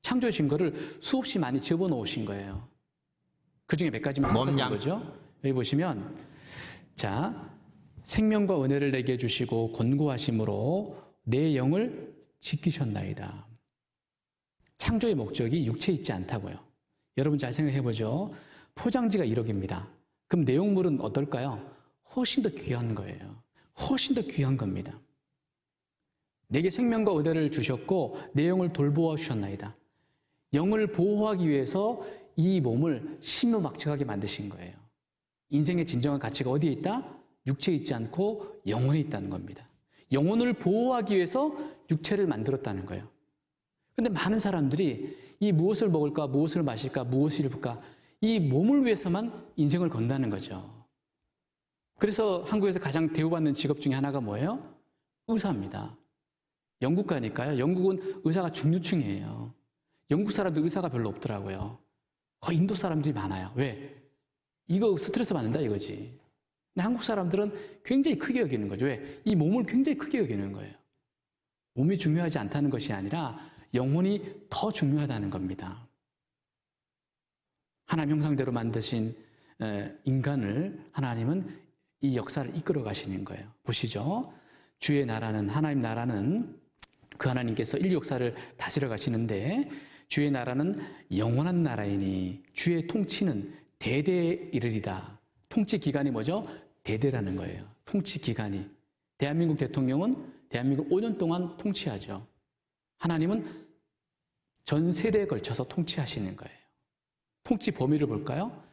창조하신 거를 수없이 많이 집어넣으신 거예요. 그 중에 몇 가지만 살펴본 거죠. 여기 보시면, 자, 생명과 은혜를 내게 주시고 권고하심으로 내 영을 지키셨나이다. 창조의 목적이 육체에 있지 않다고요. 여러분 잘 생각해 보죠. 포장지가 1억입니다. 그럼 내용물은 어떨까요? 훨씬 더 귀한 거예요. 훨씬 더 귀한 겁니다. 내게 생명과 은혜를 주셨고 내 영을 돌보아 주셨나이다. 영을 보호하기 위해서 이 몸을 신묘막측하게 만드신 거예요. 인생의 진정한 가치가 어디에 있다? 육체에 있지 않고 영혼에 있다는 겁니다. 영혼을 보호하기 위해서 육체를 만들었다는 거예요. 근데 많은 사람들이 이 무엇을 먹을까, 무엇을 마실까, 무엇을 입을까, 이 몸을 위해서만 인생을 건다는 거죠. 그래서 한국에서 가장 대우받는 직업 중에 하나가 뭐예요? 의사입니다. 영국 가니까요. 영국은 의사가 중류층이에요. 영국 사람들 의사가 별로 없더라고요. 거의 인도 사람들이 많아요. 왜? 이거 스트레스 받는다 이거지. 근데 한국 사람들은 굉장히 크게 여기는 거죠. 왜? 이 몸을 굉장히 크게 여기는 거예요. 몸이 중요하지 않다는 것이 아니라 영혼이 더 중요하다는 겁니다. 하나님 형상대로 만드신 인간을 하나님은 이 역사를 이끌어 가시는 거예요. 보시죠. 주의 나라는, 하나님 나라는 그 하나님께서 인류 역사를 다스려 가시는데 주의 나라는 영원한 나라이니 주의 통치는 대대에 이르리다. 통치 기간이 뭐죠? 대대라는 거예요. 통치 기간이. 대한민국 대통령은 대한민국 5년 동안 통치하죠. 하나님은 전 세대에 걸쳐서 통치하시는 거예요. 통치 범위를 볼까요?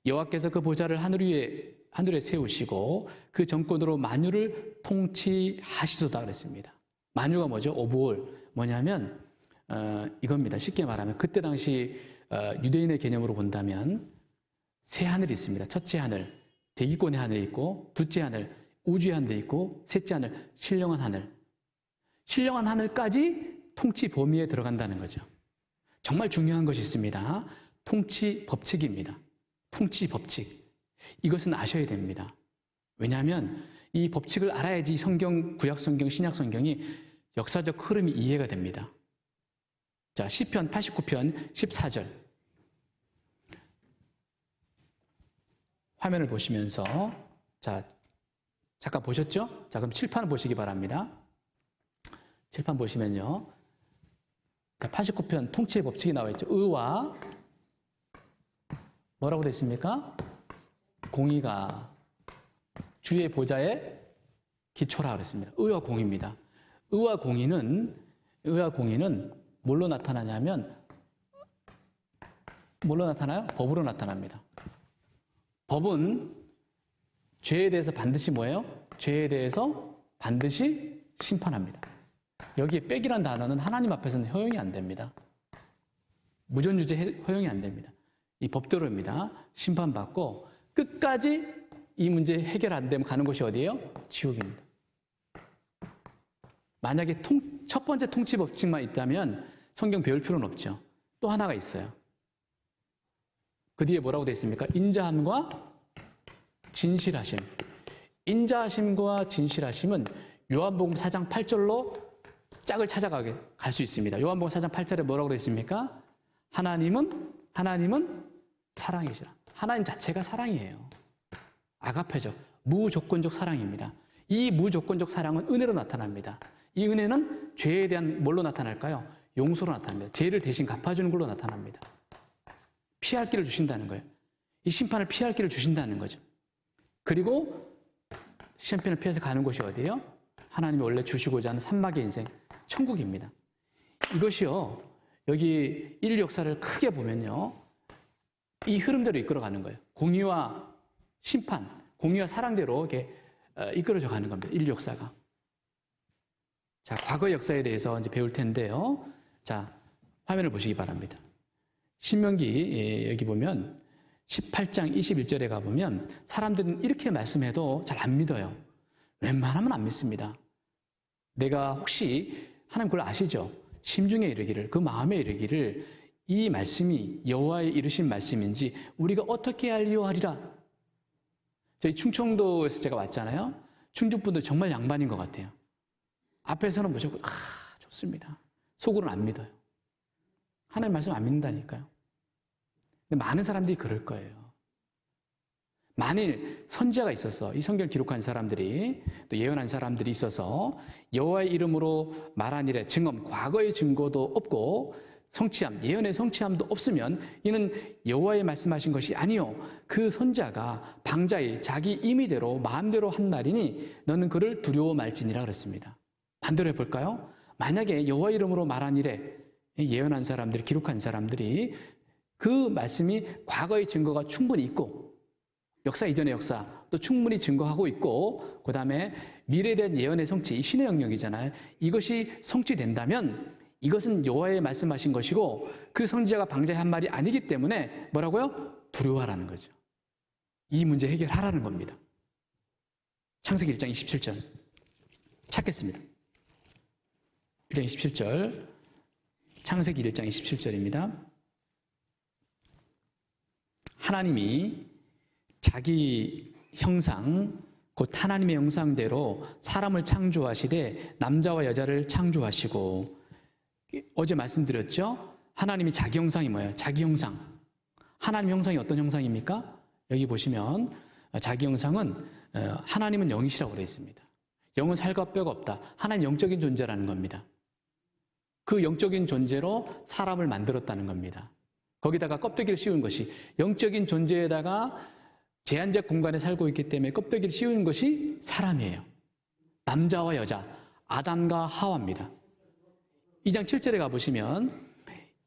여호와께서 그 보좌를 하늘에 세우시고 그 정권으로 만유를 통치하시도다 그랬습니다. 만유가 뭐죠? 오브올. 뭐냐면 이겁니다. 쉽게 말하면 그때 당시 유대인의 개념으로 본다면 세 하늘이 있습니다. 첫째 하늘, 대기권의 하늘이 있고, 둘째 하늘, 우주의 하늘이 있고, 셋째 하늘, 신령한 하늘. 신령한 하늘까지 통치 범위에 들어간다는 거죠. 정말 중요한 것이 있습니다. 통치 법칙입니다. 통치 법칙. 이것은 아셔야 됩니다. 왜냐하면 이 법칙을 알아야지 성경, 구약 성경, 신약 성경이 역사적 흐름이 이해가 됩니다. 자, 시편 89편 14절. 화면을 보시면서, 자, 잠깐 보셨죠? 자, 그럼 칠판을 보시기 바랍니다. 칠판 보시면요. 자, 89편 통치의 법칙이 나와 있죠. 의와 뭐라고 되어 있습니까? 공의가 주의 보좌의 기초라 그랬습니다. 의와 공의입니다. 의와 공의는 뭘로 나타나냐면 뭘로 나타나요? 법으로 나타납니다. 법은 죄에 대해서 반드시 뭐예요? 죄에 대해서 반드시 심판합니다. 여기에 빽이라는 단어는 하나님 앞에서는 허용이 안 됩니다. 무전주제 허용이 안 됩니다. 이 법대로입니다. 심판받고 끝까지 이 문제 해결 안 되면 가는 곳이 어디예요? 지옥입니다. 만약에 첫 번째 통치 법칙만 있다면 성경 배울 필요는 없죠. 또 하나가 있어요. 그 뒤에 뭐라고 되어 있습니까? 인자함과 진실하심. 인자하심과 진실하심은 요한복음 4장 8절로 짝을 찾아가게 갈 수 있습니다. 요한복음 4장 8절에 뭐라고 되어 있습니까? 하나님은 사랑이시라. 하나님 자체가 사랑이에요. 아가페죠. 무조건적 사랑입니다. 이 무조건적 사랑은 은혜로 나타납니다. 이 은혜는 죄에 대한 뭘로 나타날까요? 용서로 나타납니다. 죄를 대신 갚아주는 걸로 나타납니다. 피할 길을 주신다는 거예요. 이 심판을 피할 길을 주신다는 거죠. 그리고 시험편을 피해서 가는 곳이 어디예요? 하나님이 원래 주시고자 하는 산막의 인생, 천국입니다. 이것이요, 여기 인류 역사를 크게 보면요, 이 흐름대로 이끌어가는 거예요. 공의와 심판, 공의와 사랑대로 이렇게 이끌어져 가는 겁니다. 인류 역사가. 자, 과거 역사에 대해서 이제 배울 텐데요. 자, 화면을 보시기 바랍니다. 신명기 여기 보면 18장 21절에 가보면 사람들은 이렇게 말씀해도 잘 안 믿어요. 웬만하면 안 믿습니다. 내가 혹시 하나님 그걸 아시죠? 심중에 이르기를, 그 마음에 이르기를 이 말씀이 여호와의 이르신 말씀인지 우리가 어떻게 알리오하리라. 저희 충청도에서 제가 왔잖아요. 충북분들 정말 양반인 것 같아요. 앞에서는 무조건 좋습니다. 속으로는 안 믿어요. 하나님 말씀 안 믿는다니까요. 근데 많은 사람들이 그럴 거예요. 만일 선지자가 있어서 이 성경을 기록한 사람들이 또 예언한 사람들이 있어서 여호와의 이름으로 말한 일에 증언, 과거의 증거도 없고 성취함, 예언의 성취함도 없으면 이는 여호와의 말씀하신 것이 아니요 그 선지자가 방자히 자기 임의대로 마음대로 한 날이니 너는 그를 두려워 말지니라 그랬습니다. 반대로 해볼까요? 만약에 여호와 이름으로 말한 일에 예언한 사람들이, 기록한 사람들이 그 말씀이 과거의 증거가 충분히 있고 역사 이전의 역사 또 충분히 증거하고 있고 그 다음에 미래에 대한 예언의 성취, 이 신의 영역이잖아요. 이것이 성취된다면 이것은 여호와의 말씀하신 것이고 그 선지자가 방자의 한 말이 아니기 때문에 뭐라고요? 두려워하라는 거죠. 이 문제 해결하라는 겁니다. 창세기 1장 27절 찾겠습니다. 1장 27절 창세기 1장 27절입니다. 하나님이 자기 형상, 곧 하나님의 형상대로 사람을 창조하시되 남자와 여자를 창조하시고, 어제 말씀드렸죠? 하나님이 자기 형상이 뭐예요? 자기 형상. 하나님 형상이 어떤 형상입니까? 여기 보시면 자기 형상은 하나님은 영이시라고 되어 있습니다. 영은 살과 뼈가 없다. 하나님 영적인 존재라는 겁니다. 그 영적인 존재로 사람을 만들었다는 겁니다. 거기다가 껍데기를 씌운 것이, 영적인 존재에다가 제한적 공간에 살고 있기 때문에 껍데기를 씌우는 것이 사람이에요. 남자와 여자, 아담과 하와입니다. 2장 7절에 가보시면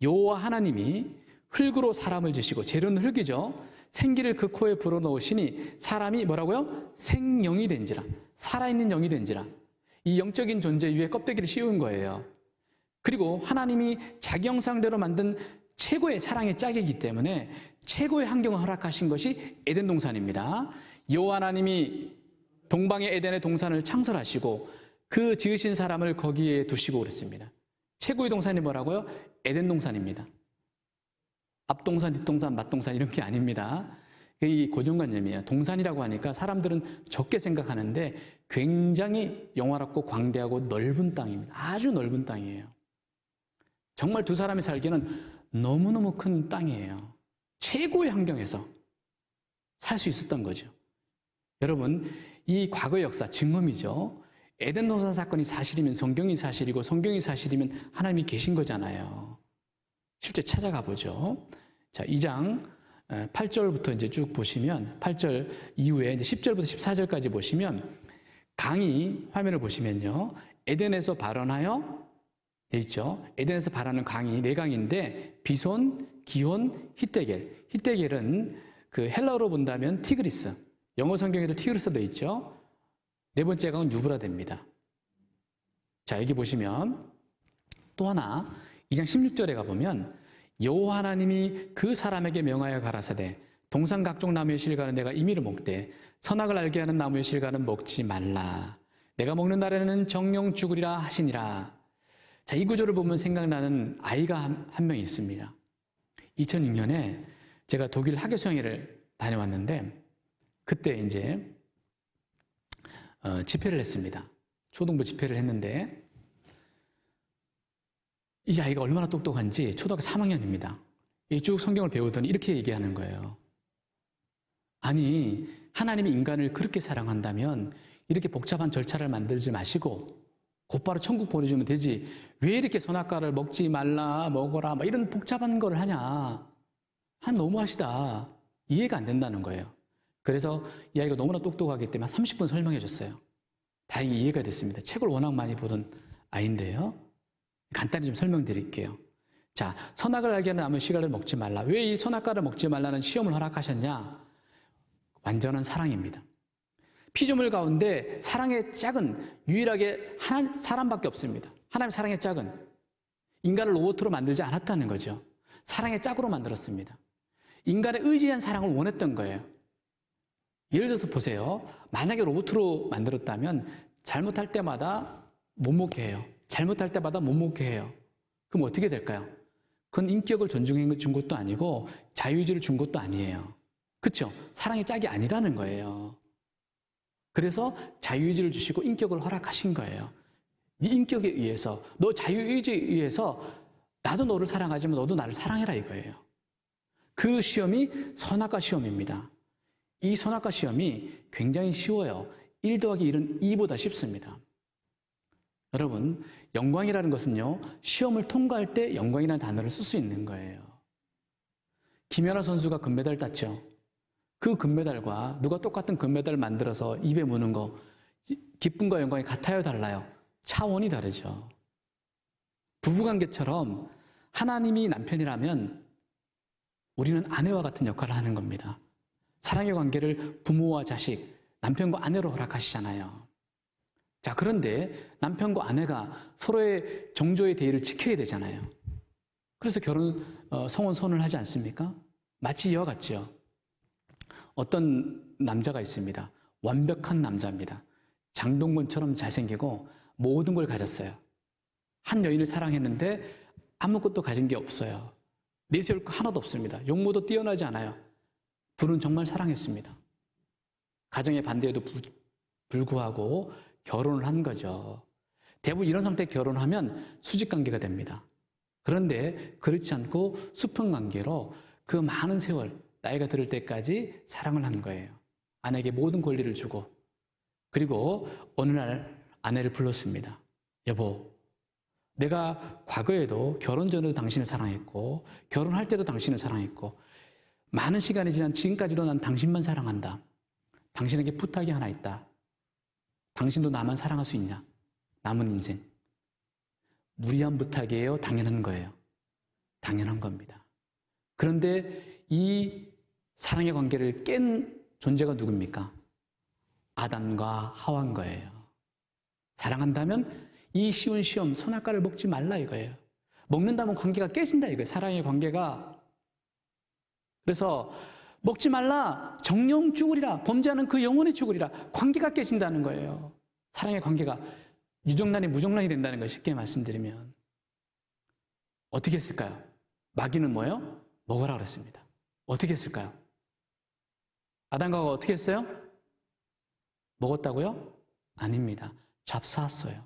여호와 하나님이 흙으로 사람을 지시고, 재료는 흙이죠. 생기를 그 코에 불어넣으시니 사람이 뭐라고요? 생영이 된지라, 살아있는 영이 된지라. 이 영적인 존재 위에 껍데기를 씌운 거예요. 그리고 하나님이 자기 형상대로 만든 최고의 사랑의 짝이기 때문에 최고의 환경을 허락하신 것이 에덴 동산입니다. 여호와 하나님이 동방의 에덴의 동산을 창설하시고 그 지으신 사람을 거기에 두시고 그랬습니다. 최고의 동산이 뭐라고요? 에덴 동산입니다. 앞동산, 뒷동산, 맞동산 이런 게 아닙니다. 이 고정관념이에요. 동산이라고 하니까 사람들은 적게 생각하는데 굉장히 영화롭고 광대하고 넓은 땅입니다. 아주 넓은 땅이에요. 정말 두 사람이 살기는 너무너무 큰 땅이에요. 최고의 환경에서 살 수 있었던 거죠. 여러분, 이 과거의 역사 증언이죠. 에덴 동산 사건이 사실이면 성경이 사실이고 성경이 사실이면 하나님이 계신 거잖아요. 실제 찾아가 보죠. 자, 2장 8절부터 이제 쭉 보시면, 8절 이후에 이제 10절부터 14절까지 보시면 강이, 화면을 보시면요, 에덴에서 발원하여 돼 있죠. 에덴에서 발하는 강이 네 강인데 비손, 기혼, 히데겔. 히데겔은 그 헬라어로 본다면 티그리스. 영어 성경에도 티그리스 돼 있죠. 네 번째 강은 유브라데입니다. 자, 여기 보시면 또 하나 2장 16절에 가보면 여호와 하나님이 그 사람에게 명하여 가라사대 동산 각종 나무의 실과는 내가 임의로 먹되 선악을 알게 하는 나무의 실과는 먹지 말라. 내가 먹는 날에는 정령 죽으리라 하시니라. 자, 이 구조를 보면 생각나는 아이가 한 명 있습니다. 2006년에 제가 독일 학예수행회를 다녀왔는데 그때 이제 집회를 했습니다. 초등부 집회를 했는데 이 아이가 얼마나 똑똑한지 초등학교 3학년입니다. 쭉 성경을 배우더니 이렇게 얘기하는 거예요. 아니, 하나님이 인간을 그렇게 사랑한다면 이렇게 복잡한 절차를 만들지 마시고 곧바로 천국 보내주면 되지. 왜 이렇게 선악과를 먹지 말라, 먹어라, 막 이런 복잡한 걸 하냐. 너무하시다. 이해가 안 된다는 거예요. 그래서 이 아이가 너무나 똑똑하기 때문에 30분 설명해 줬어요. 다행히 이해가 됐습니다. 책을 워낙 많이 보던 아이인데요. 간단히 좀 설명드릴게요. 자, 선악을 알게 하는 나무 씨가를 먹지 말라. 왜 이 선악과를 먹지 말라는 시험을 허락하셨냐? 완전한 사랑입니다. 피조물 가운데 사랑의 짝은 유일하게 사람밖에 없습니다. 하나님의 사랑의 짝은 인간을 로봇으로 만들지 않았다는 거죠. 사랑의 짝으로 만들었습니다. 인간의 의지한 사랑을 원했던 거예요. 예를 들어서 보세요. 만약에 로봇으로 만들었다면 잘못할 때마다 못 먹게 해요. 잘못할 때마다 못 먹게 해요. 그럼 어떻게 될까요? 그건 인격을 존중해 준 것도 아니고 자유의지를 준 것도 아니에요. 그렇죠? 사랑의 짝이 아니라는 거예요. 그래서 자유의지를 주시고 인격을 허락하신 거예요. 네 인격에 의해서, 너 자유의지에 의해서 나도 너를 사랑하지만 너도 나를 사랑해라 이거예요. 그 시험이 선악과 시험입니다. 이 선악과 시험이 굉장히 쉬워요. 1 더하기 1은 2보다 쉽습니다. 여러분, 영광이라는 것은요, 시험을 통과할 때 영광이라는 단어를 쓸 수 있는 거예요. 김연아 선수가 금메달 땄죠. 그 금메달과 누가 똑같은 금메달을 만들어서 입에 무는 거, 기쁨과 영광이 같아요, 달라요? 차원이 다르죠. 부부관계처럼 하나님이 남편이라면 우리는 아내와 같은 역할을 하는 겁니다. 사랑의 관계를 부모와 자식, 남편과 아내로 허락하시잖아요. 자, 그런데 남편과 아내가 서로의 정조의 대의를 지켜야 되잖아요. 그래서 결혼 성혼 선언을 하지 않습니까? 마치 이와 같죠. 어떤 남자가 있습니다. 완벽한 남자입니다. 장동건처럼 잘생기고 모든 걸 가졌어요. 한 여인을 사랑했는데 아무것도 가진 게 없어요. 내세울 거 하나도 없습니다. 용모도 뛰어나지 않아요. 둘은 정말 사랑했습니다. 가정의 반대에도 불구하고 결혼을 한 거죠. 대부분 이런 상태에 결혼하면 수직관계가 됩니다. 그런데 그렇지 않고 수평관계로 그 많은 세월, 나이가 들을 때까지 사랑을 한 거예요. 아내에게 모든 권리를 주고, 그리고 어느 날 아내를 불렀습니다. 여보, 내가 과거에도 결혼 전에도 당신을 사랑했고 결혼할 때도 당신을 사랑했고 많은 시간이 지난 지금까지도 난 당신만 사랑한다. 당신에게 부탁이 하나 있다. 당신도 나만 사랑할 수 있냐? 남은 인생. 무리한 부탁이에요? 당연한 거예요? 당연한 겁니다. 그런데 이 사랑의 관계를 깬 존재가 누굽니까? 아담과 하와인 거예요. 사랑한다면 이 쉬운 시험, 선악과를 먹지 말라 이거예요. 먹는다면 관계가 깨진다 이거예요. 사랑의 관계가. 그래서 먹지 말라, 정령 죽으리라, 범죄하는 그 영혼이 죽으리라. 관계가 깨진다는 거예요. 사랑의 관계가 유정란이 무정란이 된다는 거 쉽게 말씀드리면. 어떻게 했을까요? 마귀는 뭐예요? 먹으라 그랬습니다. 어떻게 했을까요? 아담과 하와가 어떻게 했어요? 먹었다고요? 아닙니다. 잡사왔어요.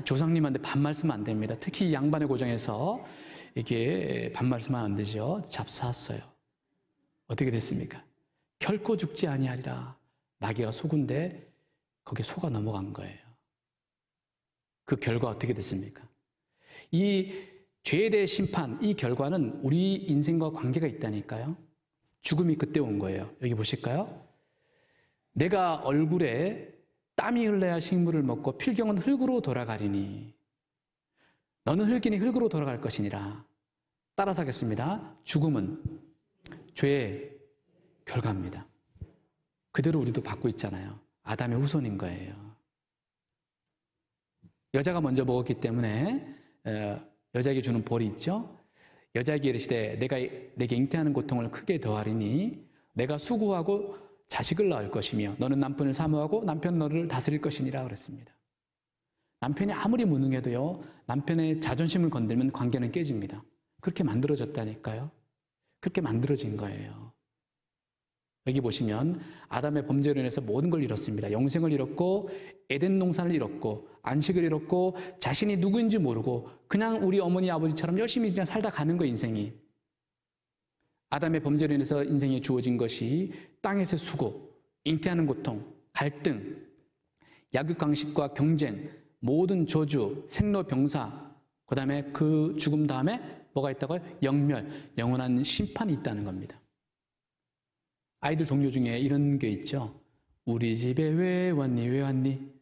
조상님한테 반말쓰면 안 됩니다. 특히 양반의 고정에서 이게 반말쓰면 안 되죠. 잡사왔어요. 어떻게 됐습니까? 결코 죽지 아니하리라. 마귀가 속은데 거기에 속아 넘어간 거예요. 그 결과 어떻게 됐습니까? 이 죄에 대해 심판, 이 결과는 우리 인생과 관계가 있다니까요. 죽음이 그때 온 거예요. 여기 보실까요? 내가 얼굴에 땀이 흘러야 식물을 먹고 필경은 흙으로 돌아가리니 너는 흙이니 흙으로 돌아갈 것이니라. 따라서 하겠습니다. 죽음은 죄의 결과입니다. 그대로 우리도 받고 있잖아요. 아담의 후손인 거예요. 여자가 먼저 먹었기 때문에 여자에게 주는 벌이 있죠. 여자에게 이르시되 내가 내게 잉태하는 고통을 크게 더하리니 내가 수고하고 자식을 낳을 것이며 너는 남편을 사모하고 남편 너를 다스릴 것이니라 그랬습니다. 남편이 아무리 무능해도요, 남편의 자존심을 건들면 관계는 깨집니다. 그렇게 만들어졌다니까요. 그렇게 만들어진 거예요. 여기 보시면 아담의 범죄로 인해서 모든 걸 잃었습니다. 영생을 잃었고 에덴 동산을 잃었고 안식을 잃었고 자신이 누구인지 모르고 그냥 우리 어머니 아버지처럼 열심히 그냥 살다 가는 거 인생이. 아담의 범죄로 인해서 인생에 주어진 것이 땅에서의 수고, 잉태하는 고통, 갈등, 약육강식과 경쟁, 모든 저주, 생로병사, 그 다음에 그 죽음 다음에 뭐가 있다고요? 영멸, 영원한 심판이 있다는 겁니다. 아이들 동요 중에 이런 게 있죠. 우리 집에 왜 왔니? 왜 왔니?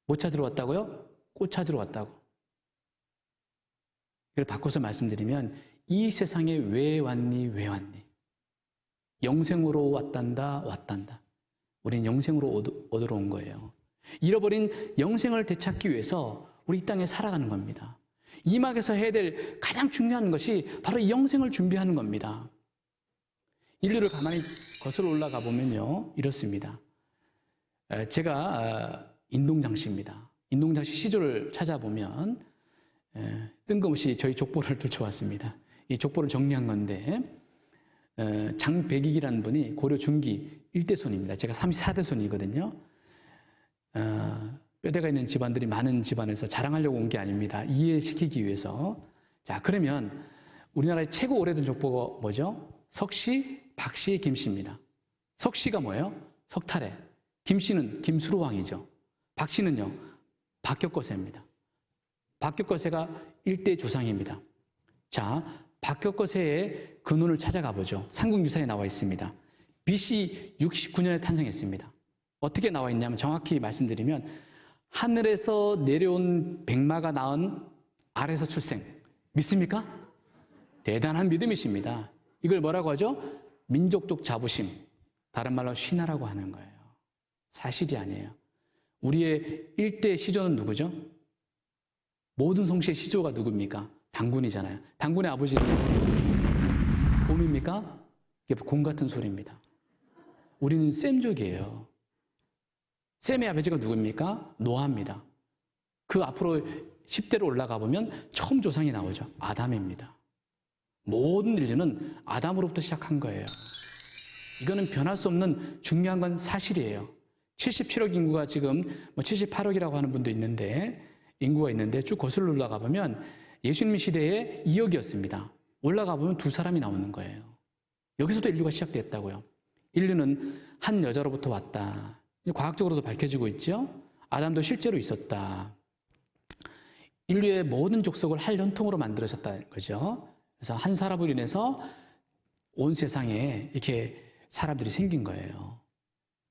뭐 찾으러 왔다고요? 꽃 찾으러 왔다고. 이걸 바꿔서 말씀드리면 이 세상에 왜 왔니? 왜 왔니? 영생으로 왔단다. 왔단다. 우린 영생으로 얻으러 온 거예요. 잃어버린 영생을 되찾기 위해서 우리 이 땅에 살아가는 겁니다. 이막에서 해야 될 가장 중요한 것이 바로 이 영생을 준비하는 겁니다. 인류를 가만히 거슬러 올라가 보면요, 이렇습니다. 제가 인동장씨입니다. 인동장씨 시조를 찾아보면 뜬금없이 저희 족보를 들춰왔습니다. 이 족보를 정리한 건데 장백익이라는 분이 고려 중기 1대손입니다. 제가 34대손이거든요. 뼈대가 있는 집안들이 많은 집안에서 자랑하려고 온 게 아닙니다. 이해시키기 위해서. 자, 그러면 우리나라의 최고 오래된 족보가 뭐죠? 석씨, 박씨, 김씨입니다. 석씨가 뭐예요? 석탈해. 김씨는 김수로왕이죠. 박씨는요, 박격거세입니다. 박격거세가 1대 조상입니다. 자, 박격거세의 근원을 찾아가 보죠. 삼국유사에 나와 있습니다. BC 69년에 탄생했습니다. 어떻게 나와 있냐면 정확히 말씀드리면 하늘에서 내려온 백마가 낳은 알에서 출생. 믿습니까? 대단한 믿음이십니다. 이걸 뭐라고 하죠? 민족적 자부심. 다른 말로 신하라고 하는 거예요. 사실이 아니에요. 우리의 1대 시조는 누구죠? 모든 성씨의 시조가 누굽니까? 당군이잖아요. 당군의 아버지는 곰입니까? 이게 곰 같은 소리입니다. 우리는 셈족이에요. 셈의 아버지가 누굽니까? 노아입니다. 그 앞으로 10대로 올라가 보면 처음 조상이 나오죠. 아담입니다. 모든 인류는 아담으로부터 시작한 거예요. 이거는 변할 수 없는 중요한 건 사실이에요. 77억 인구가 지금 78억이라고 하는 분도 있는데, 인구가 있는데 쭉 거슬러 올라가 보면 예수님 시대에 2억이었습니다. 올라가 보면 2사람이 나오는 거예요. 여기서도 인류가 시작됐다고요. 인류는 한 여자로부터 왔다. 과학적으로도 밝혀지고 있죠. 아담도 실제로 있었다. 인류의 모든 족속을 한련통으로 만들어졌다는 거죠. 그래서 한 사람으로 인해서 온 세상에 이렇게 사람들이 생긴 거예요.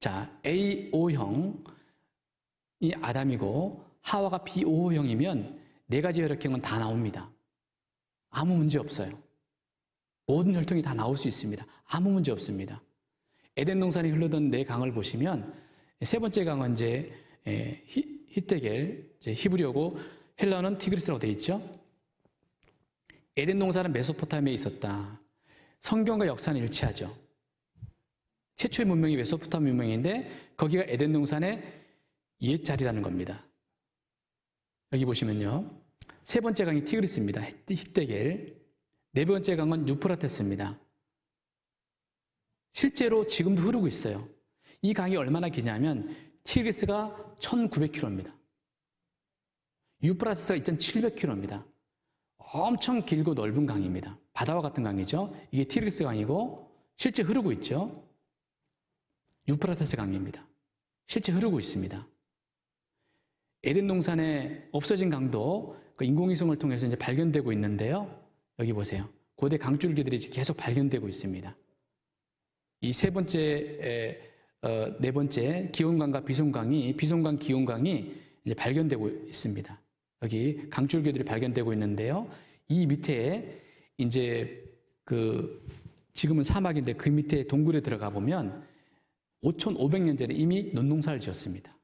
자, A5형이 아담이고 하와가 B5형이면 4가지 혈액형은 다 나옵니다. 아무 문제 없어요. 모든 혈통이 다 나올 수 있습니다. 아무 문제 없습니다. 에덴 동산에 흘러던 4강을 보시면 세 번째 강은 이제 히데겔, 히브리어고 헬라어는 티그리스라고 되어 있죠. 에덴 동산은 메소포타미아에 있었다. 성경과 역사는 일치하죠. 최초의 문명이 메소포타미아 문명인데 거기가 에덴 동산의 옛자리라는 겁니다. 여기 보시면요. 세 번째 강이 티그리스입니다. 히데겔. 4번째 강은 유프라테스입니다. 실제로 지금도 흐르고 있어요. 이 강이 얼마나 기냐면 티그리스가 1900km입니다. 유프라테스가 2700km입니다. 엄청 길고 넓은 강입니다. 바다와 같은 강이죠. 이게 티그리스 강이고 실제 흐르고 있죠. 유프라테스 강입니다. 실제 흐르고 있습니다. 에덴 동산에 없어진 강도 그 인공위성을 통해서 이제 발견되고 있는데요. 여기 보세요. 고대 강줄기들이 계속 발견되고 있습니다. 이 세 번째, 4번째 기온강과 비송강이, 비송강, 기온강이 이제 발견되고 있습니다. 여기 강줄기들이 발견되고 있는데요. 이 밑에 이제 지금은 사막인데 그 밑에 동굴에 들어가 보면 5,500년 전에 이미 논농사를 지었습니다.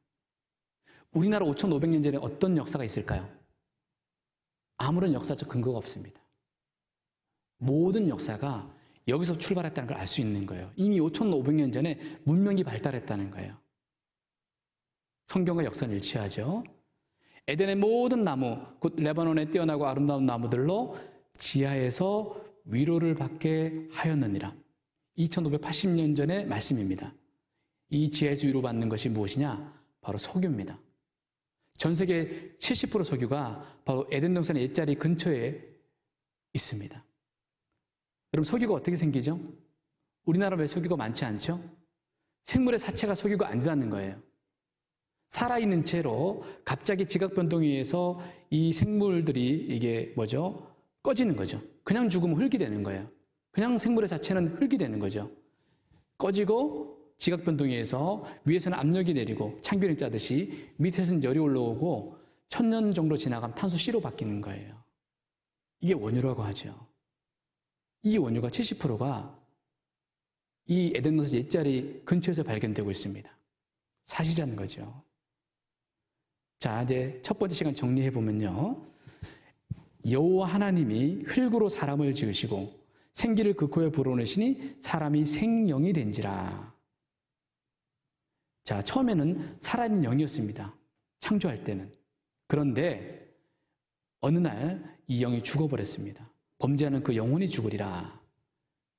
우리나라 5,500년 전에 어떤 역사가 있을까요? 아무런 역사적 근거가 없습니다. 모든 역사가 여기서 출발했다는 걸 알 수 있는 거예요. 이미 5,500년 전에 문명이 발달했다는 거예요. 성경과 역사는 일치하죠. 에덴의 모든 나무, 곧 레바논의 뛰어나고 아름다운 나무들로 지하에서 위로를 받게 하였느니라. 2580년 전의 말씀입니다. 이 지하에서 위로받는 것이 무엇이냐? 바로 석유입니다. 전 세계 70% 석유가 바로 에덴 동산의 옛자리 근처에 있습니다. 여러분, 석유가 어떻게 생기죠? 우리나라 왜 석유가 많지 않죠? 생물의 사체가 석유가 아니라는 거예요. 살아있는 채로 갑자기 지각 변동에 의해서 이 생물들이 이게 뭐죠? 꺼지는 거죠. 그냥 죽으면 흙이 되는 거예요. 그냥 생물의 자체는 흙이 되는 거죠. 꺼지고 지각 변동에 의해서 위에서는 압력이 내리고 창변이 짜듯이 밑에서는 열이 올라오고 1000년 정도 지나가면 탄소 C로 바뀌는 거예요. 이게 원유라고 하죠. 이 원유가 70%가 이 에덴 동산 옛자리 근처에서 발견되고 있습니다. 사실이라는 거죠. 자, 이제 첫 번째 시간 정리해 보면요. 여호와 하나님이 흙으로 사람을 지으시고 생기를 그 코에 불어넣으시니 사람이 생령이 된지라. 자, 처음에는 살아있는 영이었습니다. 창조할 때는. 그런데 어느 날 이 영이 죽어버렸습니다. 범죄하는 그 영혼이 죽으리라.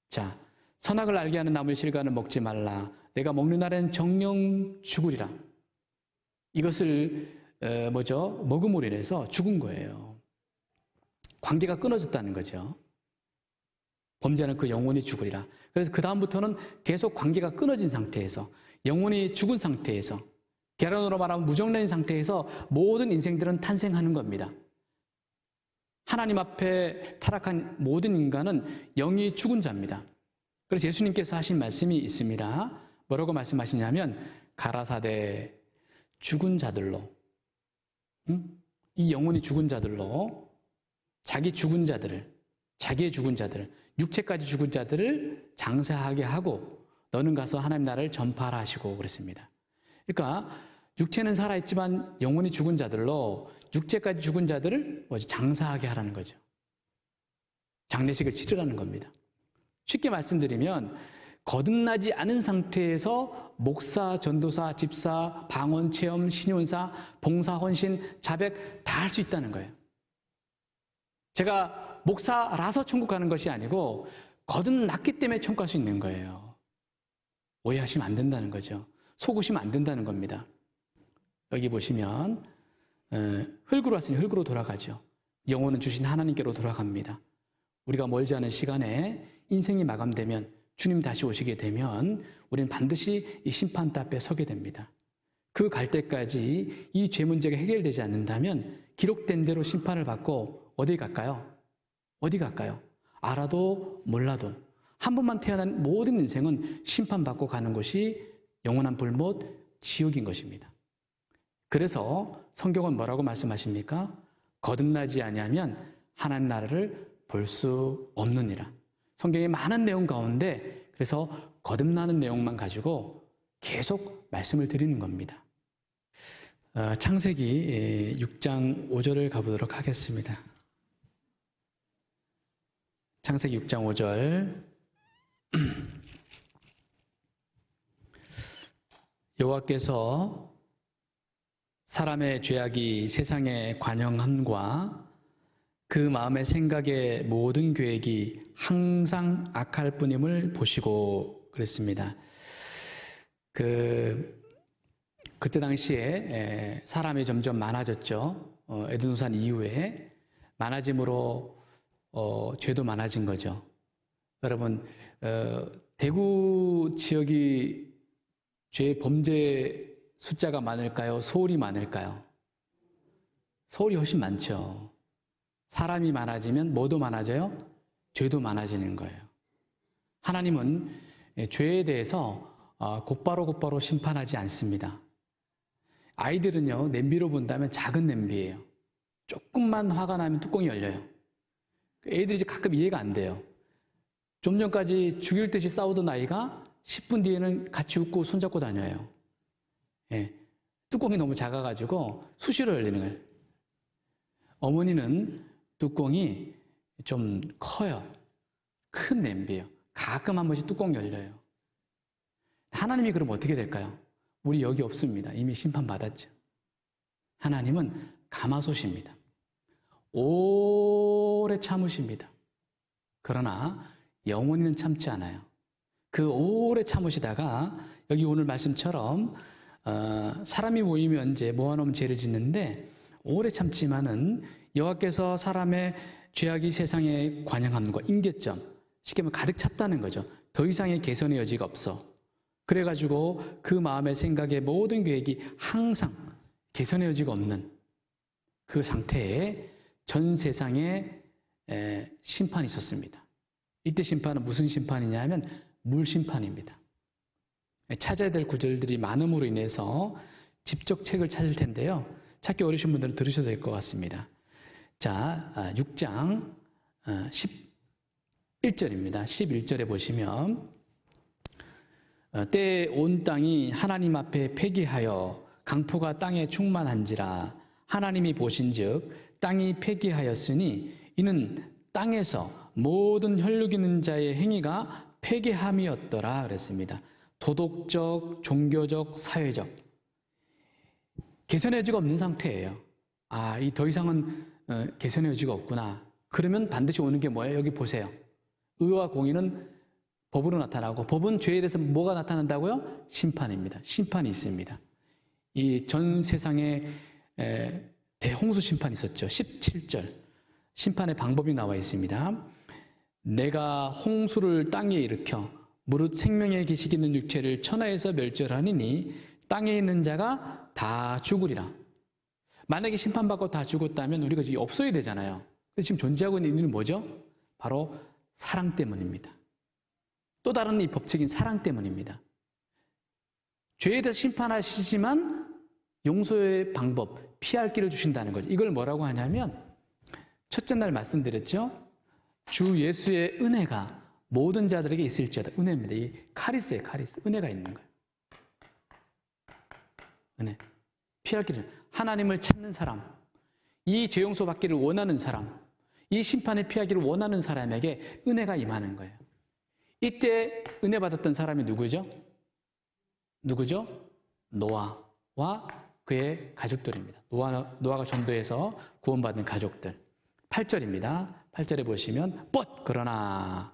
자, 선악을 알게 하는 나무의 실과는 먹지 말라. 내가 먹는 날엔 정령 죽으리라. 이것을 먹음으로 인해서 죽은 거예요. 관계가 끊어졌다는 거죠. 범죄하는 그 영혼이 죽으리라. 그래서 그 다음부터는 계속 관계가 끊어진 상태에서, 영혼이 죽은 상태에서, 게라노로 말하면 무정란인 상태에서 모든 인생들은 탄생하는 겁니다. 하나님 앞에 타락한 모든 인간은 영이 죽은 자입니다. 그래서 예수님께서 하신 말씀이 있습니다. 뭐라고 말씀하시냐면 가라사대 죽은 자들로, 이 영혼이 죽은 자들로 자기의 죽은 자들을, 육체까지 죽은 자들을 장사하게 하고 너는 가서 하나님 나라를 전파하라 하시고 그랬습니다. 그러니까 육체는 살아있지만 영혼이 죽은 자들로 육체까지 죽은 자들을 장사하게 하라는 거죠. 장례식을 치르라는 겁니다. 쉽게 말씀드리면 거듭나지 않은 상태에서 목사, 전도사, 집사, 방언, 체험, 신윤사, 봉사, 헌신, 자백 다 할 수 있다는 거예요. 제가 목사라서 천국 가는 것이 아니고 거듭났기 때문에 천국 갈 수 있는 거예요. 오해하시면 안 된다는 거죠. 속으시면 안 된다는 겁니다. 여기 보시면 흙으로 왔으니 흙으로 돌아가죠. 영혼은 주신 하나님께로 돌아갑니다. 우리가 멀지 않은 시간에 인생이 마감되면 주님 다시 오시게 되면 우리는 반드시 이 심판대 앞에 서게 됩니다. 그 갈 때까지 이 죄 문제가 해결되지 않는다면 기록된 대로 심판을 받고 어디 갈까요? 어디 갈까요? 알아도 몰라도 한 번만 태어난 모든 인생은 심판받고 가는 곳이 영원한 불못 지옥인 것입니다. 그래서 성경은 뭐라고 말씀하십니까? 거듭나지 아니하면 하나님 나라를 볼 수 없느니라. 성경의 많은 내용 가운데 그래서 거듭나는 내용만 가지고 계속 말씀을 드리는 겁니다. 창세기 6장 5절을 가보도록 하겠습니다. 창세기 6장 5절. 여호와께서 사람의 죄악이 세상에 관영함과 그 마음의 생각의 모든 계획이 항상 악할 뿐임을 보시고 그랬습니다. 그때 당시에 사람이 점점 많아졌죠. 에덴 동산 이후에 많아짐으로 죄도 많아진 거죠. 여러분, 대구 지역이 죄 범죄 숫자가 많을까요? 서울이 많을까요? 서울이 훨씬 많죠. 사람이 많아지면 뭐도 많아져요? 죄도 많아지는 거예요. 하나님은 죄에 대해서 곧바로 심판하지 않습니다. 아이들은요, 냄비로 본다면 작은 냄비예요. 조금만 화가 나면 뚜껑이 열려요. 애들이 이제 가끔 이해가 안 돼요. 좀 전까지 죽일 듯이 싸우던 아이가 10분 뒤에는 같이 웃고 손잡고 다녀요. 예, 뚜껑이 너무 작아가지고 수시로 열리는 거예요. 어머니는 뚜껑이 좀 커요. 큰 냄비예요. 가끔 한 번씩 뚜껑 열려요. 하나님이 그럼 어떻게 될까요? 우리 여기 없습니다. 이미 심판받았죠. 하나님은 가마솥입니다. 오래 참으십니다. 그러나 영원히는 참지 않아요. 그 오래 참으시다가 여기 오늘 말씀처럼 사람이 모이면 이제 모아놓으면 죄를 짓는데 오래 참지만은 여호와께서 사람의 죄악이 세상에 관영함과 임계점, 쉽게 말하면 가득 찼다는 거죠. 더 이상의 개선의 여지가 없어. 그래가지고 그 마음의 생각의 모든 계획이 항상 개선의 여지가 없는 그 상태에 전 세상에 심판이 있었습니다. 이때 심판은 무슨 심판이냐 면 물심판입니다. 찾아야 될 구절들이 많음으로 인해서 집적책을 찾을 텐데요. 찾기 어려우신 분들은 들으셔도 될 것 같습니다. 자, 6장 11절입니다. 11절에 보시면 때에 온 땅이 하나님 앞에 폐기하여 강포가 땅에 충만한지라 하나님이 보신즉 땅이 폐기하였으니 이는 땅에서 모든 혈육 있는 자의 행위가 폐기함이었더라 그랬습니다. 도덕적, 종교적, 사회적 개선의 여지가 없는 상태예요. 이 더 이상은 개선의 여지가 없구나. 그러면 반드시 오는 게 뭐예요? 여기 보세요. 의와 공의는 법으로 나타나고 법은 죄에 대해서 뭐가 나타난다고요? 심판입니다. 심판이 있습니다. 이 전 세상에 대홍수 심판이 있었죠. 17절 심판의 방법이 나와 있습니다. 내가 홍수를 땅에 일으켜 무릇 생명의 기식 있는 육체를 천하에서 멸절하니니 땅에 있는 자가 다 죽으리라. 만약에 심판받고 다 죽었다면 우리가 지금 없어야 되잖아요. 그래서 지금 존재하고 있는 이유는 뭐죠? 바로 사랑 때문입니다. 또 다른 이 법칙인 사랑 때문입니다. 죄에 대해서 심판하시지만 용서의 방법, 피할 길을 주신다는 거죠. 이걸 뭐라고 하냐면 첫째 날 말씀드렸죠. 주 예수의 은혜가 모든 자들에게 있을지어다. 은혜입니다. 이 카리스예요, 카리스. 은혜가 있는 거예요. 은혜. 피할 길을. 하나님을 찾는 사람, 이 죄 용서 받기를 원하는 사람, 이 심판에 피하기를 원하는 사람에게 은혜가 임하는 거예요. 이때 은혜 받았던 사람이 누구죠? 누구죠? 노아와 그의 가족들입니다. 노아가 전도해서 구원받은 가족들. 8절입니다. 8절에 보시면 그러나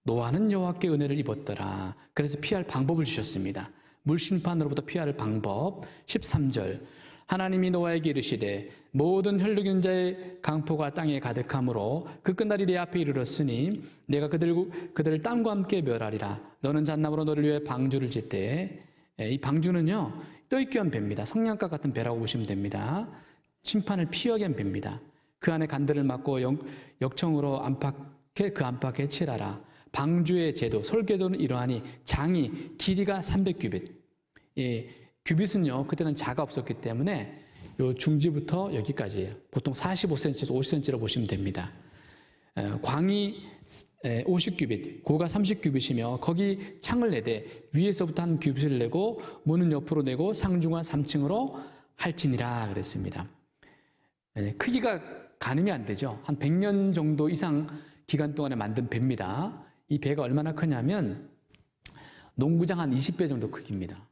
노아는 여호와께 은혜를 입었더라. 그래서 피할 방법을 주셨습니다. 물심판으로부터 피할 방법. 13절 하나님이 노아에게 이르시되 모든 혈육인 자의 강포가 땅에 가득하므로 그 끝날이 내 앞에 이르렀으니 내가 그들을 땅과 함께 멸하리라. 너는 잣나무로 너를 위해 방주를 짓되, 이 방주는요 떠있기 위한 배입니다. 성냥갑 같은 배라고 보시면 됩니다. 심판을 피하기 위한 배입니다. 그 안에 간들을 막고 역청으로 안팎에 그 안팎에 칠하라. 방주의 제도, 설계도는 이러하니 장이 길이가 300규빗. 규빗은요 그때는 자가 없었기 때문에 요 중지부터 여기까지예요. 보통 45cm에서 50cm로 보시면 됩니다. 광이 50규빗, 고가 30규빗이며 거기 창을 내되 위에서부터 한 규빗을 내고 문은 옆으로 내고 상중하 3층으로 할지니라 그랬습니다. 크기가 가늠이 안 되죠. 한 100년 정도 이상 기간 동안에 만든 배입니다. 이 배가 얼마나 크냐면 농구장 한 20배 정도 크기입니다.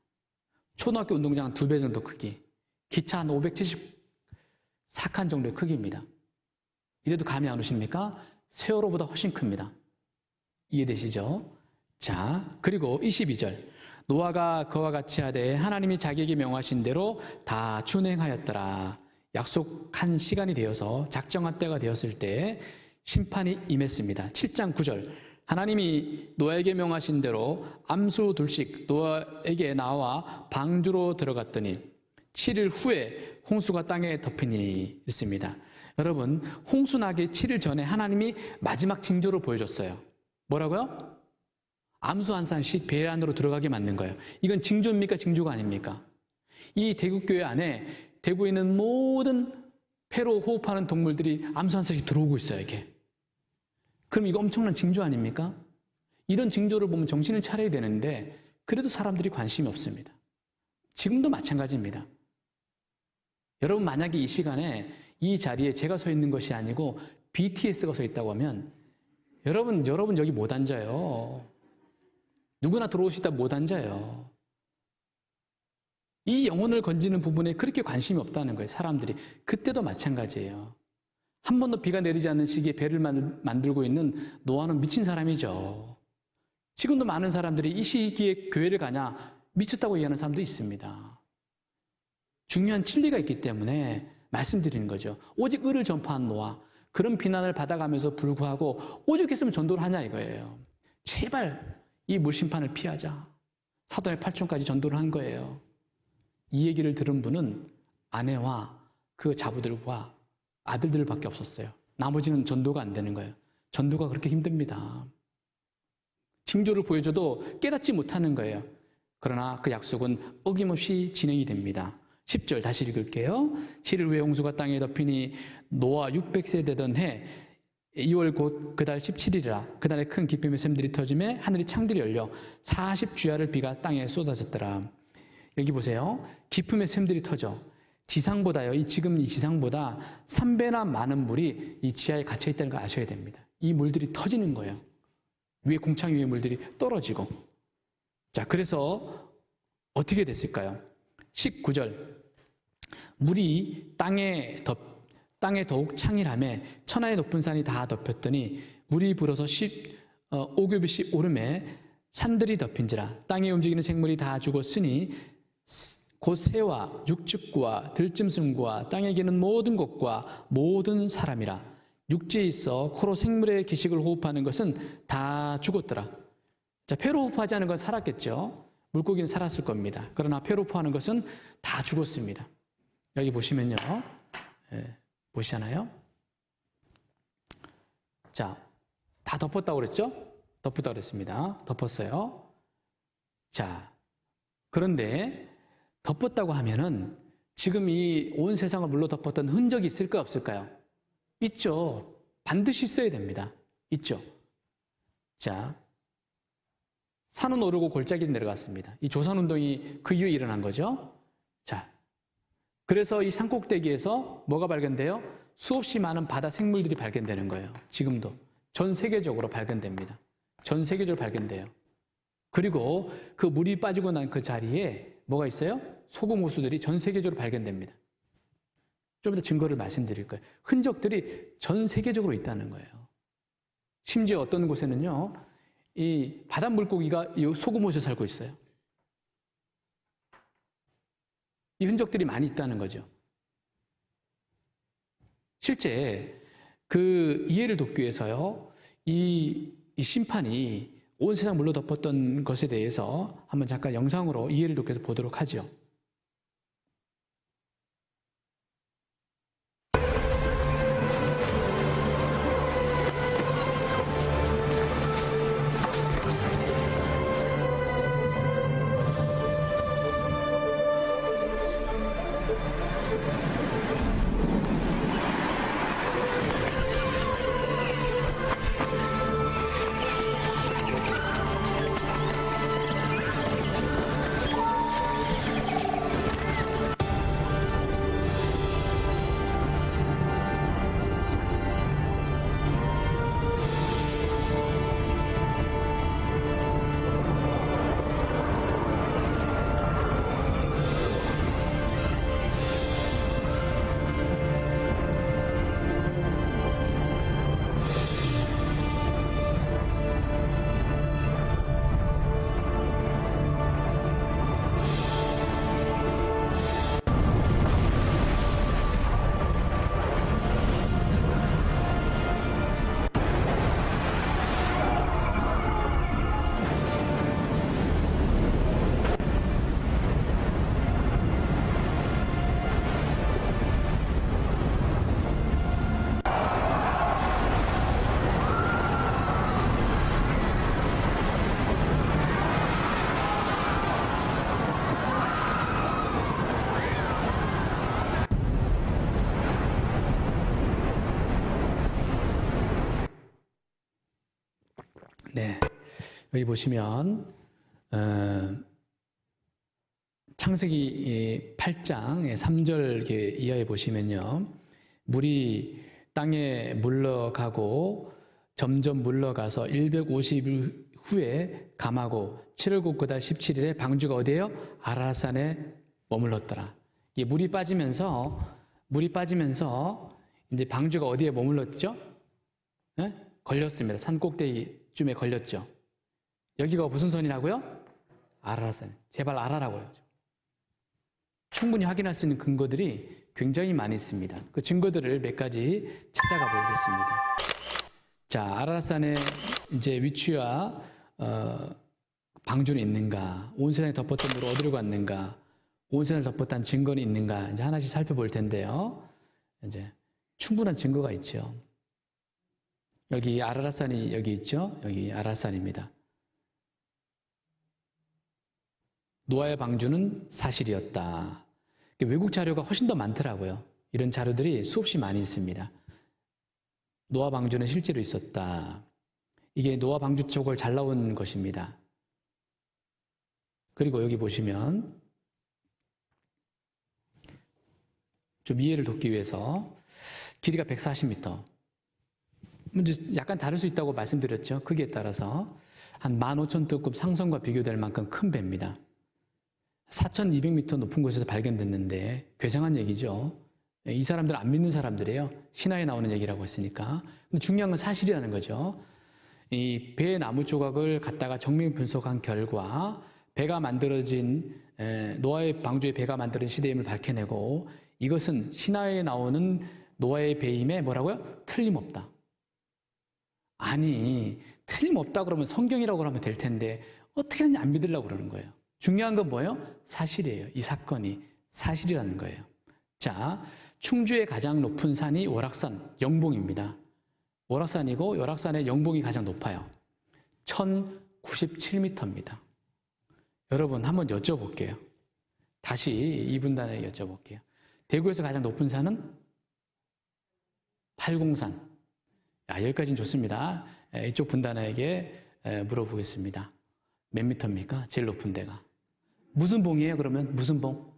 초등학교 운동장 한 2배 정도 크기, 기차 한 574칸 정도의 크기입니다. 이래도 감이 안 오십니까? 세월호보다 훨씬 큽니다. 이해되시죠? 자, 그리고 22절 노아가 그와 같이 하되 하나님이 자기에게 명하신 대로 다 준행하였더라. 약속한 시간이 되어서 작정한 때가 되었을 때 심판이 임했습니다. 7장 9절 하나님이 노아에게 명하신 대로 암수 둘씩 노아에게 나와 방주로 들어갔더니 7일 후에 홍수가 땅에 덮이니 있습니다. 여러분, 홍수 나기 7일 전에 하나님이 마지막 징조를 보여줬어요. 뭐라고요? 암수 한 쌍씩 배 안으로 들어가게 만든 거예요. 이건 징조입니까? 징조가 아닙니까? 이 대구교회 안에 대구에 있는 모든 폐로 호흡하는 동물들이 암수 한 쌍씩 들어오고 있어요, 이게. 그럼 이거 엄청난 징조 아닙니까? 이런 징조를 보면 정신을 차려야 되는데 그래도 사람들이 관심이 없습니다. 지금도 마찬가지입니다. 여러분, 만약에 이 시간에 이 자리에 제가 서 있는 것이 아니고 BTS가 서 있다고 하면 여러분 여기 못 앉아요. 누구나 들어오시다 못 앉아요. 이 영혼을 건지는 부분에 그렇게 관심이 없다는 거예요, 사람들이. 그때도 마찬가지예요. 한 번도 비가 내리지 않는 시기에 배를 만들고 있는 노아는 미친 사람이죠. 지금도 많은 사람들이 이 시기에 교회를 가냐 미쳤다고 얘기하는 사람도 있습니다. 중요한 진리가 있기 때문에 말씀드리는 거죠. 오직 의를 전파한 노아, 그런 비난을 받아가면서 불구하고 오죽했으면 전도를 하냐 이거예요. 제발 이 물심판을 피하자. 사돈의 8촌까지 전도를 한 거예요. 이 얘기를 들은 분은 아내와 그 자부들과 아들들밖에 없었어요. 나머지는 전도가 안 되는 거예요. 전도가 그렇게 힘듭니다. 징조를 보여줘도 깨닫지 못하는 거예요. 그러나 그 약속은 어김없이 진행이 됩니다. 10절 다시 읽을게요. 7일 후에 홍수가 땅에 덮이니 노아 600세 되던 해 2월 곧 그달 17일이라 그날에 큰 기쁨의 샘들이 터지매 하늘이 창들이 열려 40주야를 비가 땅에 쏟아졌더라. 여기 보세요. 기쁨의 샘들이 터져. 지상보다요, 지금 이 지상보다 3배나 많은 물이 이 지하에 갇혀 있다는 걸 아셔야 됩니다. 이 물들이 터지는 거예요. 위에 공창 위에 물들이 떨어지고. 자, 그래서 어떻게 됐을까요? 19절 물이 땅에 더욱 창이라매 천하의 높은 산이 다 덮였더니 물이 불어서 5규빗씩 오름에 산들이 덮인지라 땅에 움직이는 생물이 다 죽었으니 곧 새와 육축구와 들짐승과 땅에 기는 모든 것과 모든 사람이라. 육지에 있어 코로 생물의 기식을 호흡하는 것은 다 죽었더라. 자, 폐로 호흡하지 않은 건 살았겠죠. 물고기는 살았을 겁니다. 그러나 폐로 호흡하는 것은 다 죽었습니다. 여기 보시면요. 보시잖아요. 자, 다 덮었다고 그랬죠? 덮었다고 그랬습니다. 덮었어요. 자, 그런데 덮었다고 하면은 지금 이 온 세상을 물로 덮었던 흔적이 있을까 없을까요? 있죠. 반드시 있어야 됩니다. 있죠. 자, 산은 오르고 골짜기는 내려갔습니다. 이 조선운동이 그 이후에 일어난 거죠. 자, 그래서 이 산꼭대기에서 뭐가 발견돼요? 수없이 많은 바다 생물들이 발견되는 거예요. 지금도 전 세계적으로 발견됩니다. 전 세계적으로 발견돼요. 그리고 그 물이 빠지고 난 그 자리에 뭐가 있어요? 소금 호수들이 전 세계적으로 발견됩니다. 좀 이따 증거를 말씀드릴 거예요. 흔적들이 전 세계적으로 있다는 거예요. 심지어 어떤 곳에는요, 이 바닷물고기가 이 소금 호수에 살고 있어요. 이 흔적들이 많이 있다는 거죠. 실제 그 이해를 돕기 위해서요, 이 심판이 온 세상 물로 덮었던 것에 대해서 한번 잠깐 영상으로 이해를 돕기 위해서 보도록 하죠. 네, 여기 보시면 창세기 8장 3절 이하에 보시면요, 물이 땅에 물러가고 점점 물러가서 150일 후에 감하고 7월 9달 17일에 방주가 어디예요? 아라산에 머물렀더라. 이게 물이 빠지면서 이제 방주가 어디에 머물렀죠? 네? 걸렸습니다. 산 꼭대기쯤에 걸렸죠. 여기가 무슨 선이라고요? 아라산. 제발 알아라고요. 충분히 확인할 수 있는 근거들이 굉장히 많이 있습니다. 그 증거들을 몇 가지 찾아가 보겠습니다. 자, 아라산의 이제 위치와 방주는 있는가? 온 세상에 덮었던 물을 어디로 갔는가? 온 세상을 덮었다는 증거는 있는가? 이제 하나씩 살펴볼 텐데요. 이제 충분한 증거가 있죠. 여기 아라산이 여기 있죠? 여기 아라산입니다. 노아의 방주는 사실이었다. 외국 자료가 훨씬 더 많더라고요. 이런 자료들이 수없이 많이 있습니다. 노아 방주는 실제로 있었다. 이게 노아 방주 쪽을 잘 나온 것입니다. 그리고 여기 보시면 좀 이해를 돕기 위해서 길이가 140m. 이제 약간 다를 수 있다고 말씀드렸죠. 크기에 따라서 한 15,000톤급 상선과 비교될 만큼 큰 배입니다. 4,200m 높은 곳에서 발견됐는데 괴상한 얘기죠. 이 사람들은 안 믿는 사람들이에요. 신화에 나오는 얘기라고 했으니까. 근데 중요한 건 사실이라는 거죠. 이 배의 나무 조각을 갖다가 정밀 분석한 결과 배가 만들어진 노아의 방주의 배가 만들어진 시대임을 밝혀내고 이것은 신화에 나오는 노아의 배임에 뭐라고요? 틀림없다. 아니, 틀림없다 그러면 성경이라고 하면 될 텐데 어떻게 하는지 안 믿으려고 그러는 거예요. 중요한 건 뭐예요? 사실이에요. 이 사건이 사실이라는 거예요. 자, 충주의 가장 높은 산이 월악산 영봉입니다. 월악산이고 월악산의 영봉이 가장 높아요. 1097m입니다. 여러분 한번 여쭤볼게요. 다시 이분단에게 여쭤볼게요. 대구에서 가장 높은 산은 팔공산. 여기까지는 좋습니다. 이쪽 분단에게 물어보겠습니다. 몇 미터입니까? 제일 높은 데가. 무슨 봉이에요, 그러면? 무슨 봉?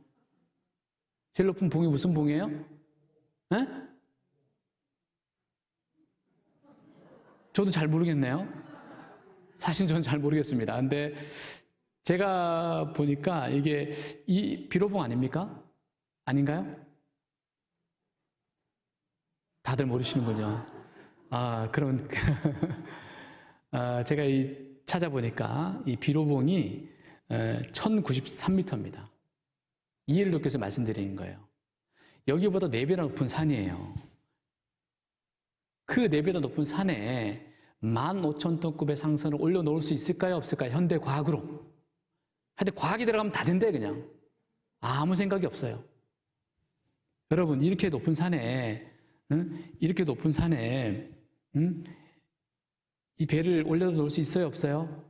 제일 높은 봉이 무슨 봉이에요? 에? 저도 잘 모르겠네요. 사실 저는 잘 모르겠습니다. 근데 제가 보니까 이게 이 비로봉 아닙니까? 아닌가요? 다들 모르시는군요. 아, 그럼 제가 찾아보니까 이 비로봉이 1093m입니다. 이해를 돕기 위해서 말씀드리는 거예요. 여기보다 4배나 높은 산이에요. 그 4배나 높은 산에 15,000톤급의 상선을 올려놓을 수 있을까요? 없을까요? 현대 과학으로. 근데 과학이 들어가면 다 된대, 그냥. 아무 생각이 없어요. 여러분, 이렇게 높은 산에, 이렇게 높은 산에, 이 배를 올려서 놓을 수 있어요? 없어요?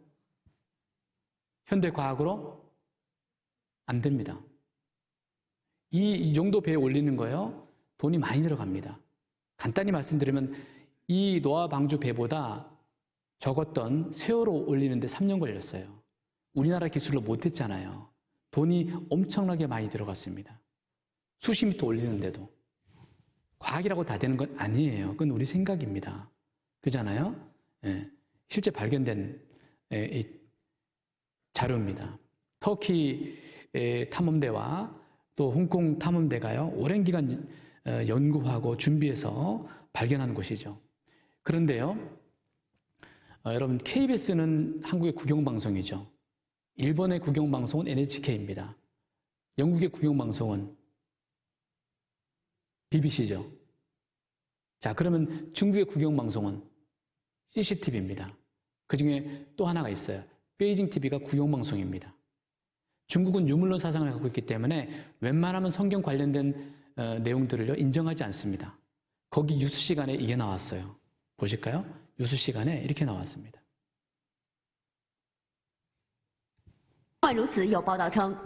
현대 과학으로? 안 됩니다. 이 정도 배에 올리는 거요, 돈이 많이 들어갑니다. 간단히 말씀드리면 이 노아 방주 배보다 적었던 세월호 올리는데 3년 걸렸어요. 우리나라 기술로 못했잖아요. 돈이 엄청나게 많이 들어갔습니다. 수십 미터 올리는데도. 과학이라고 다 되는 건 아니에요. 그건 우리 생각입니다. 그잖아요? 예. 실제 발견된 이 자료입니다. 터키 탐험대와 또 홍콩 탐험대가요, 오랜 기간 연구하고 준비해서 발견한 곳이죠. 그런데요, 여러분, KBS는 한국의 국영방송이죠. 일본의 국영방송은 NHK입니다. 영국의 국영방송은 BBC죠. 자, 그러면 중국의 국영방송은 CCTV입니다. 그 중에 또 하나가 있어요. 베이징 TV가 국영방송입니다. 중국은 유물론 사상을 갖고 있기 때문에 웬만하면 성경 관련된 내용들을요, 인정하지 않습니다. 거기 뉴스 시간에 이게 나왔어요. 보실까요? 뉴스 시간에 이렇게 나왔습니다.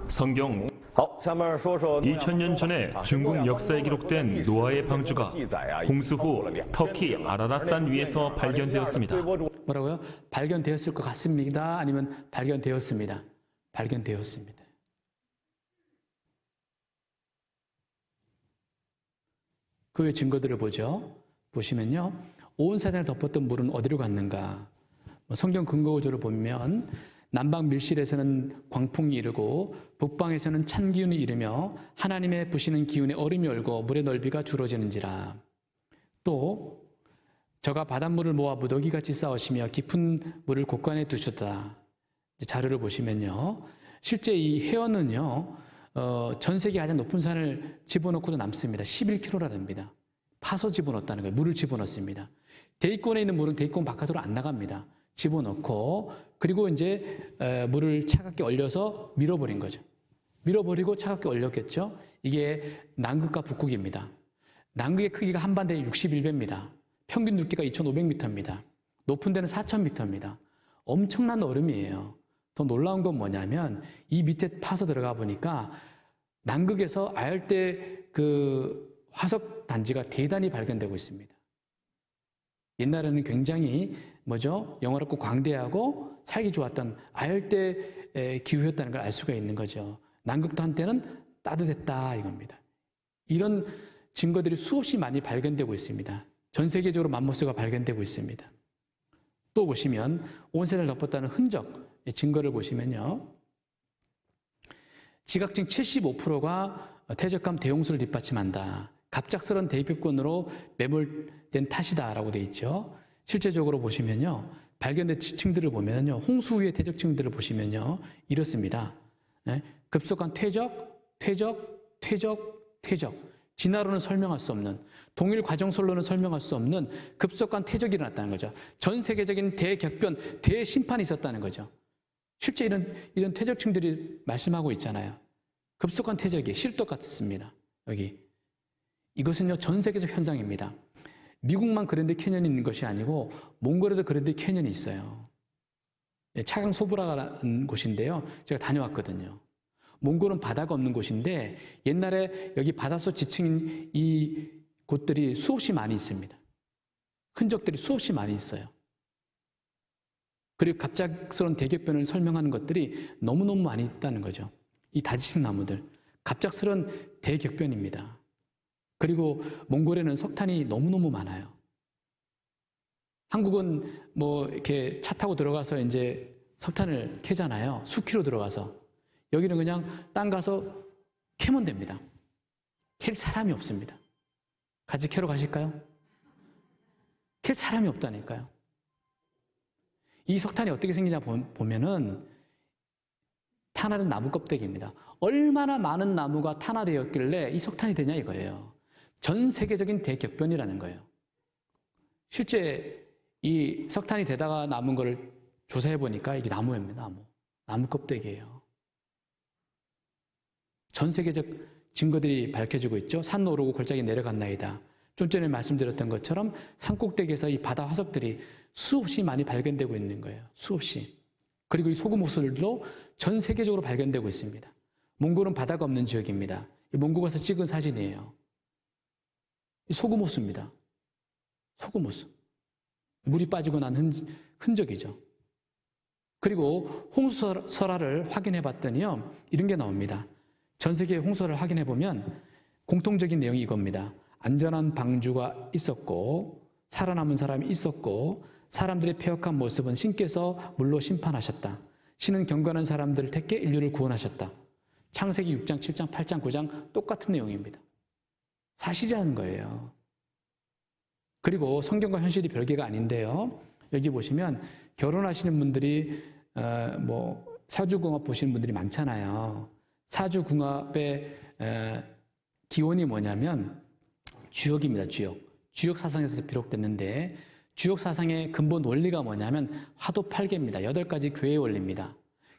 성경 2000년 전에 중국 역사에 기록된 노아의 방주가 홍수 후 터키 아라랏산 위에서 발견되었습니다. 뭐라고요? 발견되었을 것 같습니다. 아니면 발견되었습니다. 발견되었습니다. 그 외 증거들을 보죠. 보시면요, 온 세상을 덮었던 물은 어디로 갔는가? 성경 근거 구조를 보면 남방 밀실에서는 광풍이 이르고 북방에서는 찬 기운이 이르며 하나님의 부시는 기운에 얼음이 얼고 물의 넓이가 줄어지는지라. 또 저가 바닷물을 모아 무더기같이 쌓으시며 깊은 물을 곳간에 두셨다. 자료를 보시면요, 실제 이 해어는요, 전 세계 가장 높은 산을 집어넣고도 남습니다. 11km랍니다. 파서 집어넣었다는 거예요. 물을 집어넣습니다. 대기권에 있는 물은 대기권 바깥으로 안 나갑니다. 집어넣고, 그리고 이제 물을 차갑게 얼려서 밀어버린 거죠. 밀어버리고 차갑게 얼렸겠죠. 이게 남극과 북극입니다. 남극의 크기가 한반도의 61배입니다. 평균 두께가 2,500m입니다. 높은 데는 4,000m입니다. 엄청난 얼음이에요. 더 놀라운 건 뭐냐면 이 밑에 파서 들어가 보니까 남극에서 아열대 그 화석 단지가 대단히 발견되고 있습니다. 옛날에는 굉장히 영화롭고 광대하고 살기 좋았던 아열대 기후였다는 걸 알 수가 있는 거죠. 남극도 한때는 따뜻했다 이겁니다. 이런 증거들이 수없이 많이 발견되고 있습니다. 전 세계적으로 맘모스가 발견되고 있습니다. 또 보시면 온 세상을 덮었다는 흔적, 증거를 보시면요, 지각층 75%가 퇴적감 대홍수를 뒷받침한다. 갑작스런 대기표권으로 매몰된 탓이다라고 되어 있죠. 실제적으로 보시면요, 발견된 지층들을 보면요, 홍수 후의 퇴적층들을 보시면요, 이렇습니다. 급속한 퇴적. 진화로는 설명할 수 없는, 동일 과정설로는 설명할 수 없는 급속한 퇴적이 일어났다는 거죠. 전 세계적인 대격변, 대심판이 있었다는 거죠. 실제 이런 퇴적층들이 말씀하고 있잖아요. 급속한 퇴적이 실도 같습니다. 여기. 이것은요, 전 세계적 현상입니다. 미국만 그랜드 캐년이 있는 것이 아니고 몽골에도 그랜드 캐년이 있어요. 차강 소브라라는 곳인데요. 제가 다녀왔거든요. 몽골은 바다가 없는 곳인데 옛날에 여기 바닷속 지층인 이 곳들이 수없이 많이 있습니다. 흔적들이 수없이 많이 있어요. 그리고 갑작스러운 대격변을 설명하는 것들이 너무너무 많이 있다는 거죠. 이 다지식 나무들. 갑작스러운 대격변입니다. 그리고 몽골에는 석탄이 너무너무 많아요. 한국은 뭐 이렇게 차 타고 들어가서 이제 석탄을 캐잖아요. 수키로 들어가서. 여기는 그냥 땅 가서 캐면 됩니다. 캘 사람이 없습니다. 같이 캐러 가실까요? 캘 사람이 없다니까요. 이 석탄이 어떻게 생기냐 보면은 탄화된 나무 껍데기입니다. 얼마나 많은 나무가 탄화되었길래 이 석탄이 되냐 이거예요. 전 세계적인 대격변이라는 거예요. 실제 이 석탄이 되다가 남은 거를 조사해 보니까 이게 나무입니다. 나무 껍데기예요. 전 세계적 증거들이 밝혀지고 있죠. 산 오르고 골짜기 내려간나이다. 좀 전에 말씀드렸던 것처럼 산꼭대기에서 이 바다 화석들이 수없이 많이 발견되고 있는 거예요. 수없이. 그리고 이 소금 호수들도 전 세계적으로 발견되고 있습니다. 몽골은 바다가 없는 지역입니다. 이 몽골 가서 찍은 사진이에요. 이 소금 호수입니다. 소금 호수. 물이 빠지고 난 흔적이죠. 그리고 홍수설화를 확인해 봤더니요. 이런 게 나옵니다. 전 세계 홍수를 확인해 보면 공통적인 내용이 이겁니다. 안전한 방주가 있었고 살아남은 사람이 있었고 사람들의 폐역한 모습은 신께서 물로 심판하셨다. 신은 경건한 사람들을 택해 인류를 구원하셨다. 창세기 6장, 7장, 8장, 9장 똑같은 내용입니다. 사실이라는 거예요. 그리고 성경과 현실이 별개가 아닌데요. 여기 보시면 결혼하시는 분들이 사주궁합 보시는 분들이 많잖아요. 사주궁합의 기원이 뭐냐면 주역입니다. 주역 사상에서 비록됐는데 주역 사상의 근본 원리가 뭐냐면 화도팔계입니다. 8가지 교회의 원리입니다.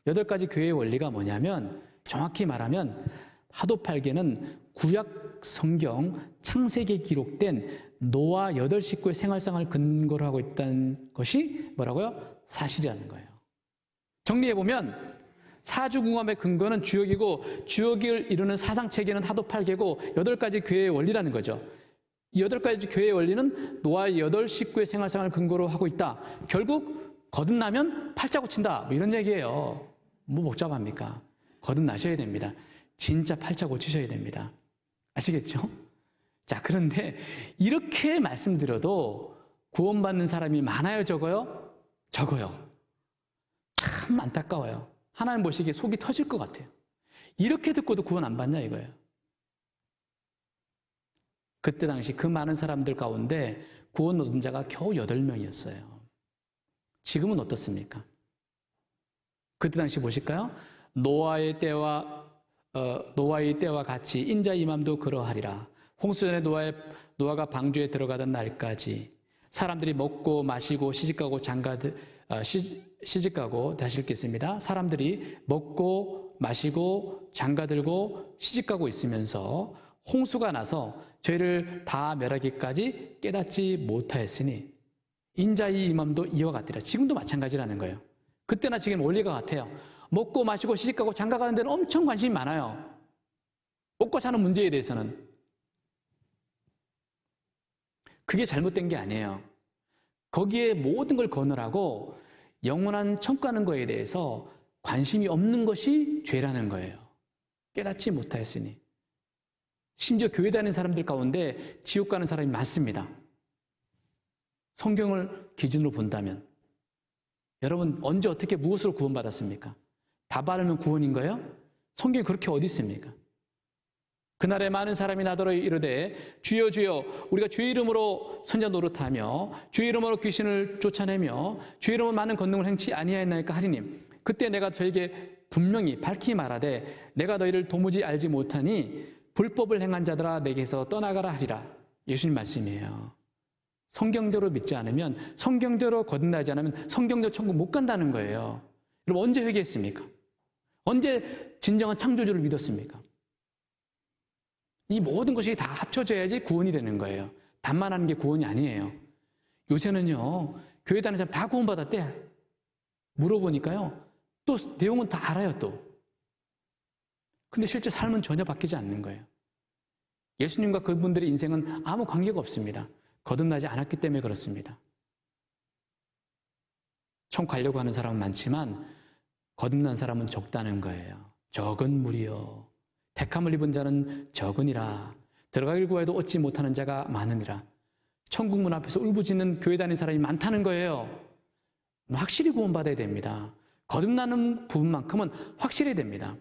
8가지 교회의 원리가 뭐냐면 정확히 말하면 화도팔계는 구약 성경 창세기에 기록된 노아 8식구의 생활상을 근거로 하고 있다는 것이 뭐라고요? 사실이라는 거예요. 정리해보면 사주궁합의 근거는 주역이고 주역을 이루는 사상체계는 화도팔계고 8가지 교회의 원리라는 거죠. 이 8가지 교회의 원리는 노아의 8식구의 생활상을 근거로 하고 있다. 결국 거듭나면 팔자 고친다. 뭐 이런 얘기예요. 뭐 복잡합니까? 거듭나셔야 됩니다. 진짜 팔자 고치셔야 됩니다. 아시겠죠? 자, 그런데 이렇게 말씀드려도 구원받는 사람이 많아요, 적어요? 적어요. 참 안타까워요. 하나님 보시기에 속이 터질 것 같아요. 이렇게 듣고도 구원 안 받냐 이거예요. 그때 당시 그 많은 사람들 가운데 구원 얻은 자가 겨우 8명이었어요. 지금은 어떻습니까? 그때 당시 보실까요? 노아의 때와 같이 인자 임함도 그러하리라. 홍수전에 노아가 방주에 들어가던 날까지 사람들이 먹고 마시고 시집가고 시집가고 다시 읽겠습니다. 사람들이 먹고 마시고 장가들고 시집가고 있으면서 홍수가 나서 저희를 다 멸하기까지 깨닫지 못하였으니 인자의 임함도 이와 같으라. 지금도 마찬가지라는 거예요. 그때나 지금 원리가 같아요. 먹고 마시고 시집가고 장가가는 데는 엄청 관심이 많아요. 먹고 사는 문제에 대해서는. 그게 잘못된 게 아니에요. 거기에 모든 걸 거느라고 영원한 천국 가는 거에 대해서 관심이 없는 것이 죄라는 거예요. 깨닫지 못하였으니. 심지어 교회 다니는 사람들 가운데 지옥 가는 사람이 많습니다. 성경을 기준으로 본다면. 여러분 언제 어떻게 무엇으로 구원받았습니까? 다 바르면 구원인가요? 성경이 그렇게 어디 있습니까? 그날에 많은 사람이 나더러 이르되 주여 주여 우리가 주의 이름으로 선자 노릇하며 주의 이름으로 귀신을 쫓아내며 주의 이름으로 많은 권능을 행치 아니하였나이까 하리니 그때 내가 저에게 분명히 밝히 말하되 내가 너희를 도무지 알지 못하니 불법을 행한 자들아 내게서 떠나가라 하리라. 예수님 말씀이에요. 성경대로 믿지 않으면 성경대로 거듭나지 않으면 성경대로 천국 못 간다는 거예요. 여러분 언제 회개했습니까? 언제 진정한 창조주를 믿었습니까? 이 모든 것이 다 합쳐져야지 구원이 되는 거예요. 답만 하는 게 구원이 아니에요. 요새는요, 교회 다니는 사람 다 구원받았대. 물어보니까요, 또 내용은 다 알아요, 또. 근데 실제 삶은 전혀 바뀌지 않는 거예요. 예수님과 그분들의 인생은 아무 관계가 없습니다. 거듭나지 않았기 때문에 그렇습니다. 천국 가려고 하는 사람은 많지만 거듭난 사람은 적다는 거예요. 적은 무리요. 택함을 입은 자는 적으니라. 들어가길 구해도 얻지 못하는 자가 많으니라. 천국 문 앞에서 울부짖는 교회 다니는 사람이 많다는 거예요. 확실히 구원받아야 됩니다. 거듭나는 부분만큼은 확실해야 됩니다.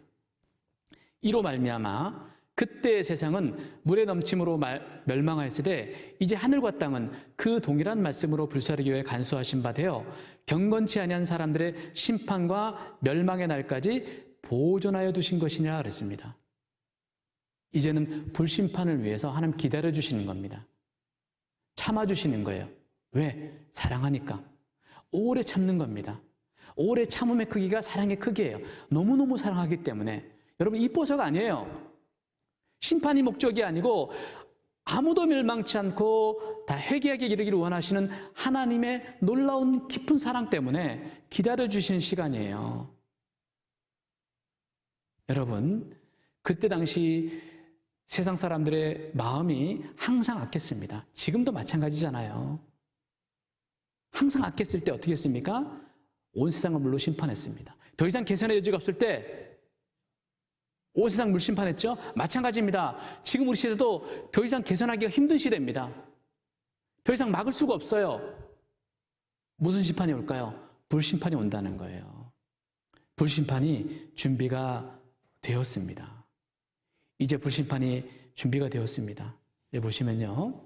이로 말미암아 그때의 세상은 물에 넘침으로 멸망하였으되 이제 하늘과 땅은 그 동일한 말씀으로 불사르기 위해 간수하신 바 되어 경건치 아니한 사람들의 심판과 멸망의 날까지 보존하여 두신 것이니라 그랬습니다. 이제는 불심판을 위해서 하나님 기다려주시는 겁니다. 참아주시는 거예요. 왜? 사랑하니까. 오래 참는 겁니다. 오래 참음의 크기가 사랑의 크기예요. 너무너무 사랑하기 때문에. 여러분, 이뻐서가 아니에요. 심판이 목적이 아니고 아무도 멸망치 않고 다 회개하게 이르기를 원하시는 하나님의 놀라운 깊은 사랑 때문에 기다려주신 시간이에요. 여러분, 그때 당시 세상 사람들의 마음이 항상 악했습니다. 지금도 마찬가지잖아요. 항상 악했을 때 어떻게 했습니까? 온 세상을 물로 심판했습니다. 더 이상 개선의 여지가 없을 때 온 세상 물 심판했죠? 마찬가지입니다. 지금 우리 시대도 더 이상 개선하기가 힘든 시대입니다. 더 이상 막을 수가 없어요. 무슨 심판이 올까요? 불심판이 온다는 거예요. 불심판이 준비가 되었습니다. 이제 불심판이 준비가 되었습니다. 여기 보시면요.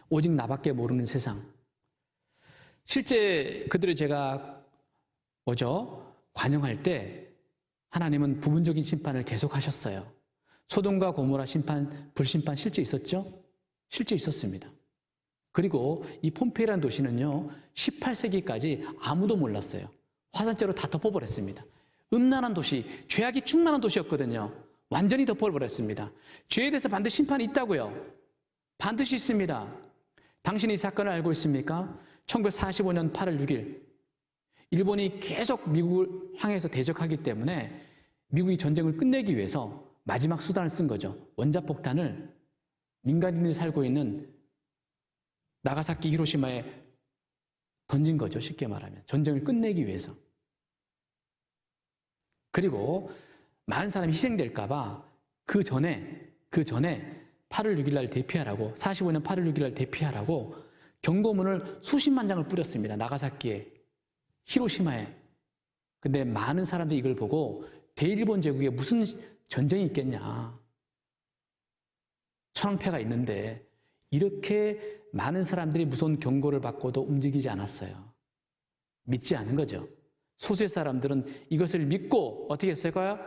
오직 나밖에 모르는 세상. 실제 그들을 제가 관용할 때 하나님은 부분적인 심판을 계속하셨어요. 소돔과 고모라 심판, 불심판 실제 있었죠? 실제 있었습니다. 그리고 이 폼페이라는 도시는요, 18세기까지 아무도 몰랐어요. 화살자로 다 덮어버렸습니다. 음란한 도시, 죄악이 충만한 도시였거든요. 완전히 덮어버렸습니다. 죄에 대해서 반드시 심판이 있다고요. 반드시 있습니다. 당신이 이 사건을 알고 있습니까? 1945년 8월 6일 일본이 계속 미국을 향해서 대적하기 때문에 미국이 전쟁을 끝내기 위해서 마지막 수단을 쓴 거죠. 원자폭탄을 민간인들이 살고 있는 나가사키, 히로시마에 던진 거죠. 쉽게 말하면. 전쟁을 끝내기 위해서. 그리고 많은 사람이 희생될까 봐 그 전에 8월 6일 날 대피하라고, 45년 8월 6일 날 대피하라고 경고문을 수십만 장을 뿌렸습니다. 나가사키에, 히로시마에. 근데 많은 사람들이 이걸 보고 대일본 제국에 무슨 전쟁이 있겠냐. 천황폐가 있는데 이렇게 많은 사람들이 무서운 경고를 받고도 움직이지 않았어요. 믿지 않은 거죠. 소수의 사람들은 이것을 믿고 어떻게 했을까요?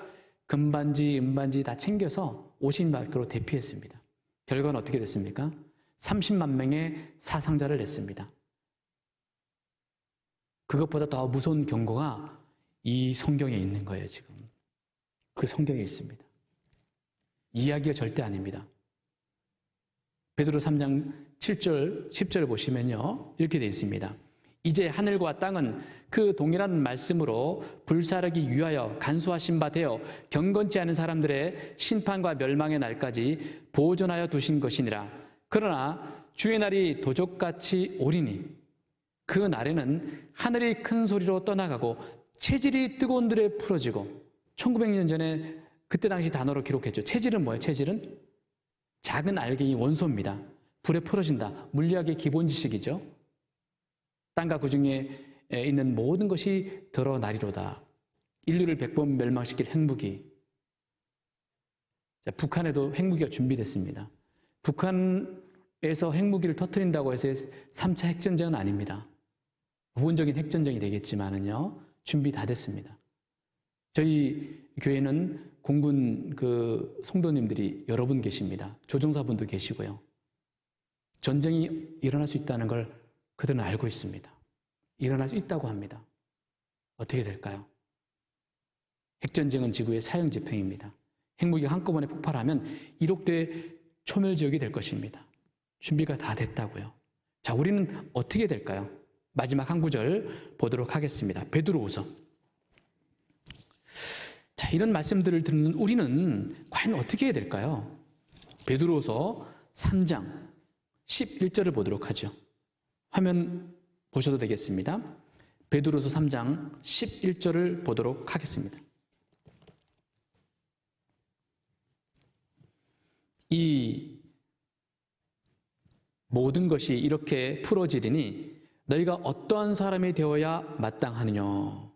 금반지, 은반지 다 챙겨서 50만 밖으로 대피했습니다. 결과는 어떻게 됐습니까? 30만 명의 사상자를 냈습니다. 그것보다 더 무서운 경고가 이 성경에 있는 거예요, 지금. 그 성경에 있습니다. 이야기가 절대 아닙니다. 베드로 3장 7절, 10절 보시면요. 이렇게 되어 있습니다. 이제 하늘과 땅은 그 동일한 말씀으로 불사르기 위하여 간수하신 바 되어 경건치 않은 사람들의 심판과 멸망의 날까지 보존하여 두신 것이니라. 그러나 주의 날이 도적같이 오리니 그 날에는 하늘이 큰 소리로 떠나가고 체질이 뜨거운 들에 풀어지고 1900년 전에 그때 당시 단어로 기록했죠. 체질은 뭐예요? 체질은 작은 알갱이 원소입니다. 불에 풀어진다. 물리학의 기본 지식이죠. 땅과 그 중에 있는 모든 것이 드러나리로다. 인류를 100번 멸망시킬 핵무기. 자, 북한에도 핵무기가 준비됐습니다. 북한에서 핵무기를 터뜨린다고 해서 3차 핵전쟁은 아닙니다. 부분적인 핵전쟁이 되겠지만은요, 준비 다 됐습니다. 저희 교회는 공군 그 성도님들이 여러 분 계십니다. 조종사분도 계시고요. 전쟁이 일어날 수 있다는 걸 그들은 알고 있습니다. 일어날 수 있다고 합니다. 어떻게 될까요? 핵전쟁은 지구의 사형 집행입니다. 핵무기가 한꺼번에 폭발하면 1억도의 초멸지역이 될 것입니다. 준비가 다 됐다고요. 자, 우리는 어떻게 될까요? 마지막 한 구절 보도록 하겠습니다. 베드로후서. 자, 이런 말씀들을 듣는 우리는 과연 어떻게 해야 될까요? 베드로후서 3장 11절을 보도록 하죠. 화면 보셔도 되겠습니다. 베드로서 3장 11절을 보도록 하겠습니다. 이 모든 것이 이렇게 풀어지리니 너희가 어떠한 사람이 되어야 마땅하느냐.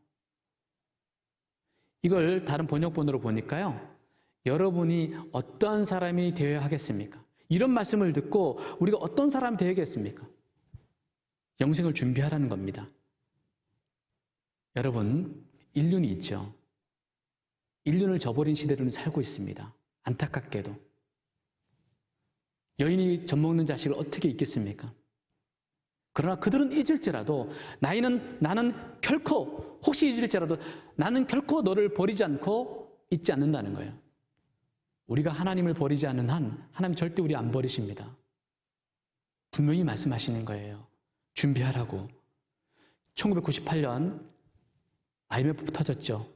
이걸 다른 번역본으로 보니까요, 여러분이 어떠한 사람이 되어야 하겠습니까? 이런 말씀을 듣고 우리가 어떤 사람이 되어야겠습니까? 영생을 준비하라는 겁니다. 여러분, 인륜이 있죠. 인륜을 저버린 시대로는 살고 있습니다. 안타깝게도. 여인이 젖먹는 자식을 어떻게 잊겠습니까? 그러나 그들은 잊을지라도 나는 결코, 혹시 잊을지라도 나는 결코 너를 버리지 않고 잊지 않는다는 거예요. 우리가 하나님을 버리지 않는 한 하나님 절대 우리 안 버리십니다. 분명히 말씀하시는 거예요. 준비하라고. 1998년 IMF 터졌죠.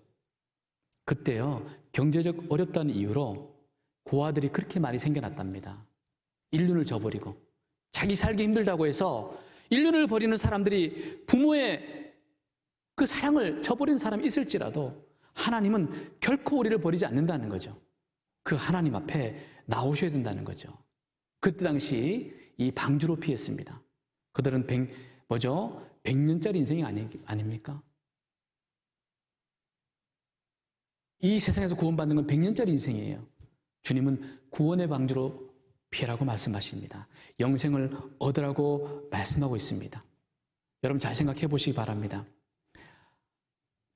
그때요, 경제적 어렵다는 이유로 고아들이 그렇게 많이 생겨났답니다. 인륜을 저버리고 자기 살기 힘들다고 해서 인륜을 버리는 사람들이 부모의 그 사랑을 저버리는 사람이 있을지라도 하나님은 결코 우리를 버리지 않는다는 거죠. 그 하나님 앞에 나오셔야 된다는 거죠. 그때 당시 이 방주로 피했습니다. 그들은 100년짜리 인생이 아닙니까? 이 세상에서 구원받는 건 100년짜리 인생이에요. 주님은 구원의 방주로 피해라고 말씀하십니다. 영생을 얻으라고 말씀하고 있습니다. 여러분 잘 생각해 보시기 바랍니다.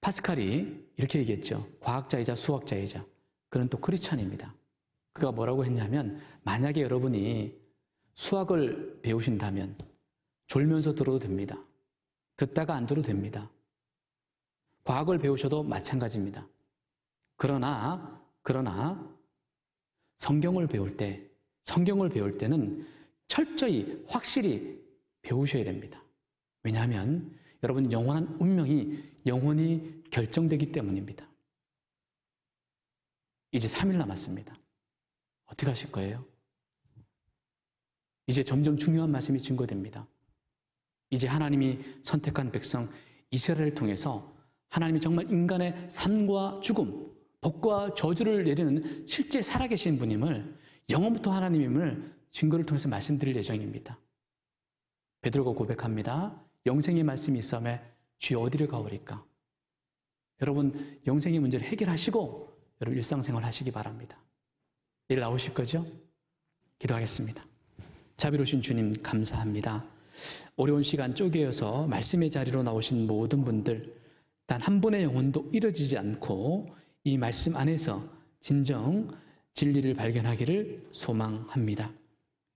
파스칼이 이렇게 얘기했죠. 과학자이자 수학자이자. 그는 또 크리스찬입니다. 그가 뭐라고 했냐면, 만약에 여러분이 수학을 배우신다면 졸면서 들어도 됩니다. 듣다가 안 들어도 됩니다. 과학을 배우셔도 마찬가지입니다. 그러나 성경을 배울 때는 철저히 확실히 배우셔야 됩니다. 왜냐하면 여러분 영원한 운명이 영원히 결정되기 때문입니다. 이제 3일 남았습니다. 어떻게 하실 거예요? 이제 점점 중요한 말씀이 증거됩니다. 이제 하나님이 선택한 백성 이스라엘을 통해서 하나님이 정말 인간의 삶과 죽음, 복과 저주를 내리는 실제 살아계신 분임을, 영원부터 하나님임을 증거를 통해서 말씀드릴 예정입니다. 베드로가 고백합니다. 영생의 말씀이 있사오매 주여 어디를 가오리까? 여러분 영생의 문제를 해결하시고 여러분 일상생활 하시기 바랍니다. 내일 나오실 거죠? 기도하겠습니다. 자비로우신 주님 감사합니다. 어려운 시간 쪼개어서 말씀의 자리로 나오신 모든 분들, 단 한 분의 영혼도 잃어지지 않고 이 말씀 안에서 진정 진리를 발견하기를 소망합니다.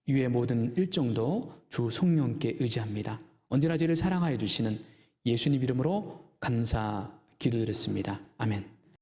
이외의 모든 일정도 주 성령께 의지합니다. 언제나 저를 사랑하여 주시는 예수님 이름으로 감사 기도드렸습니다. 아멘.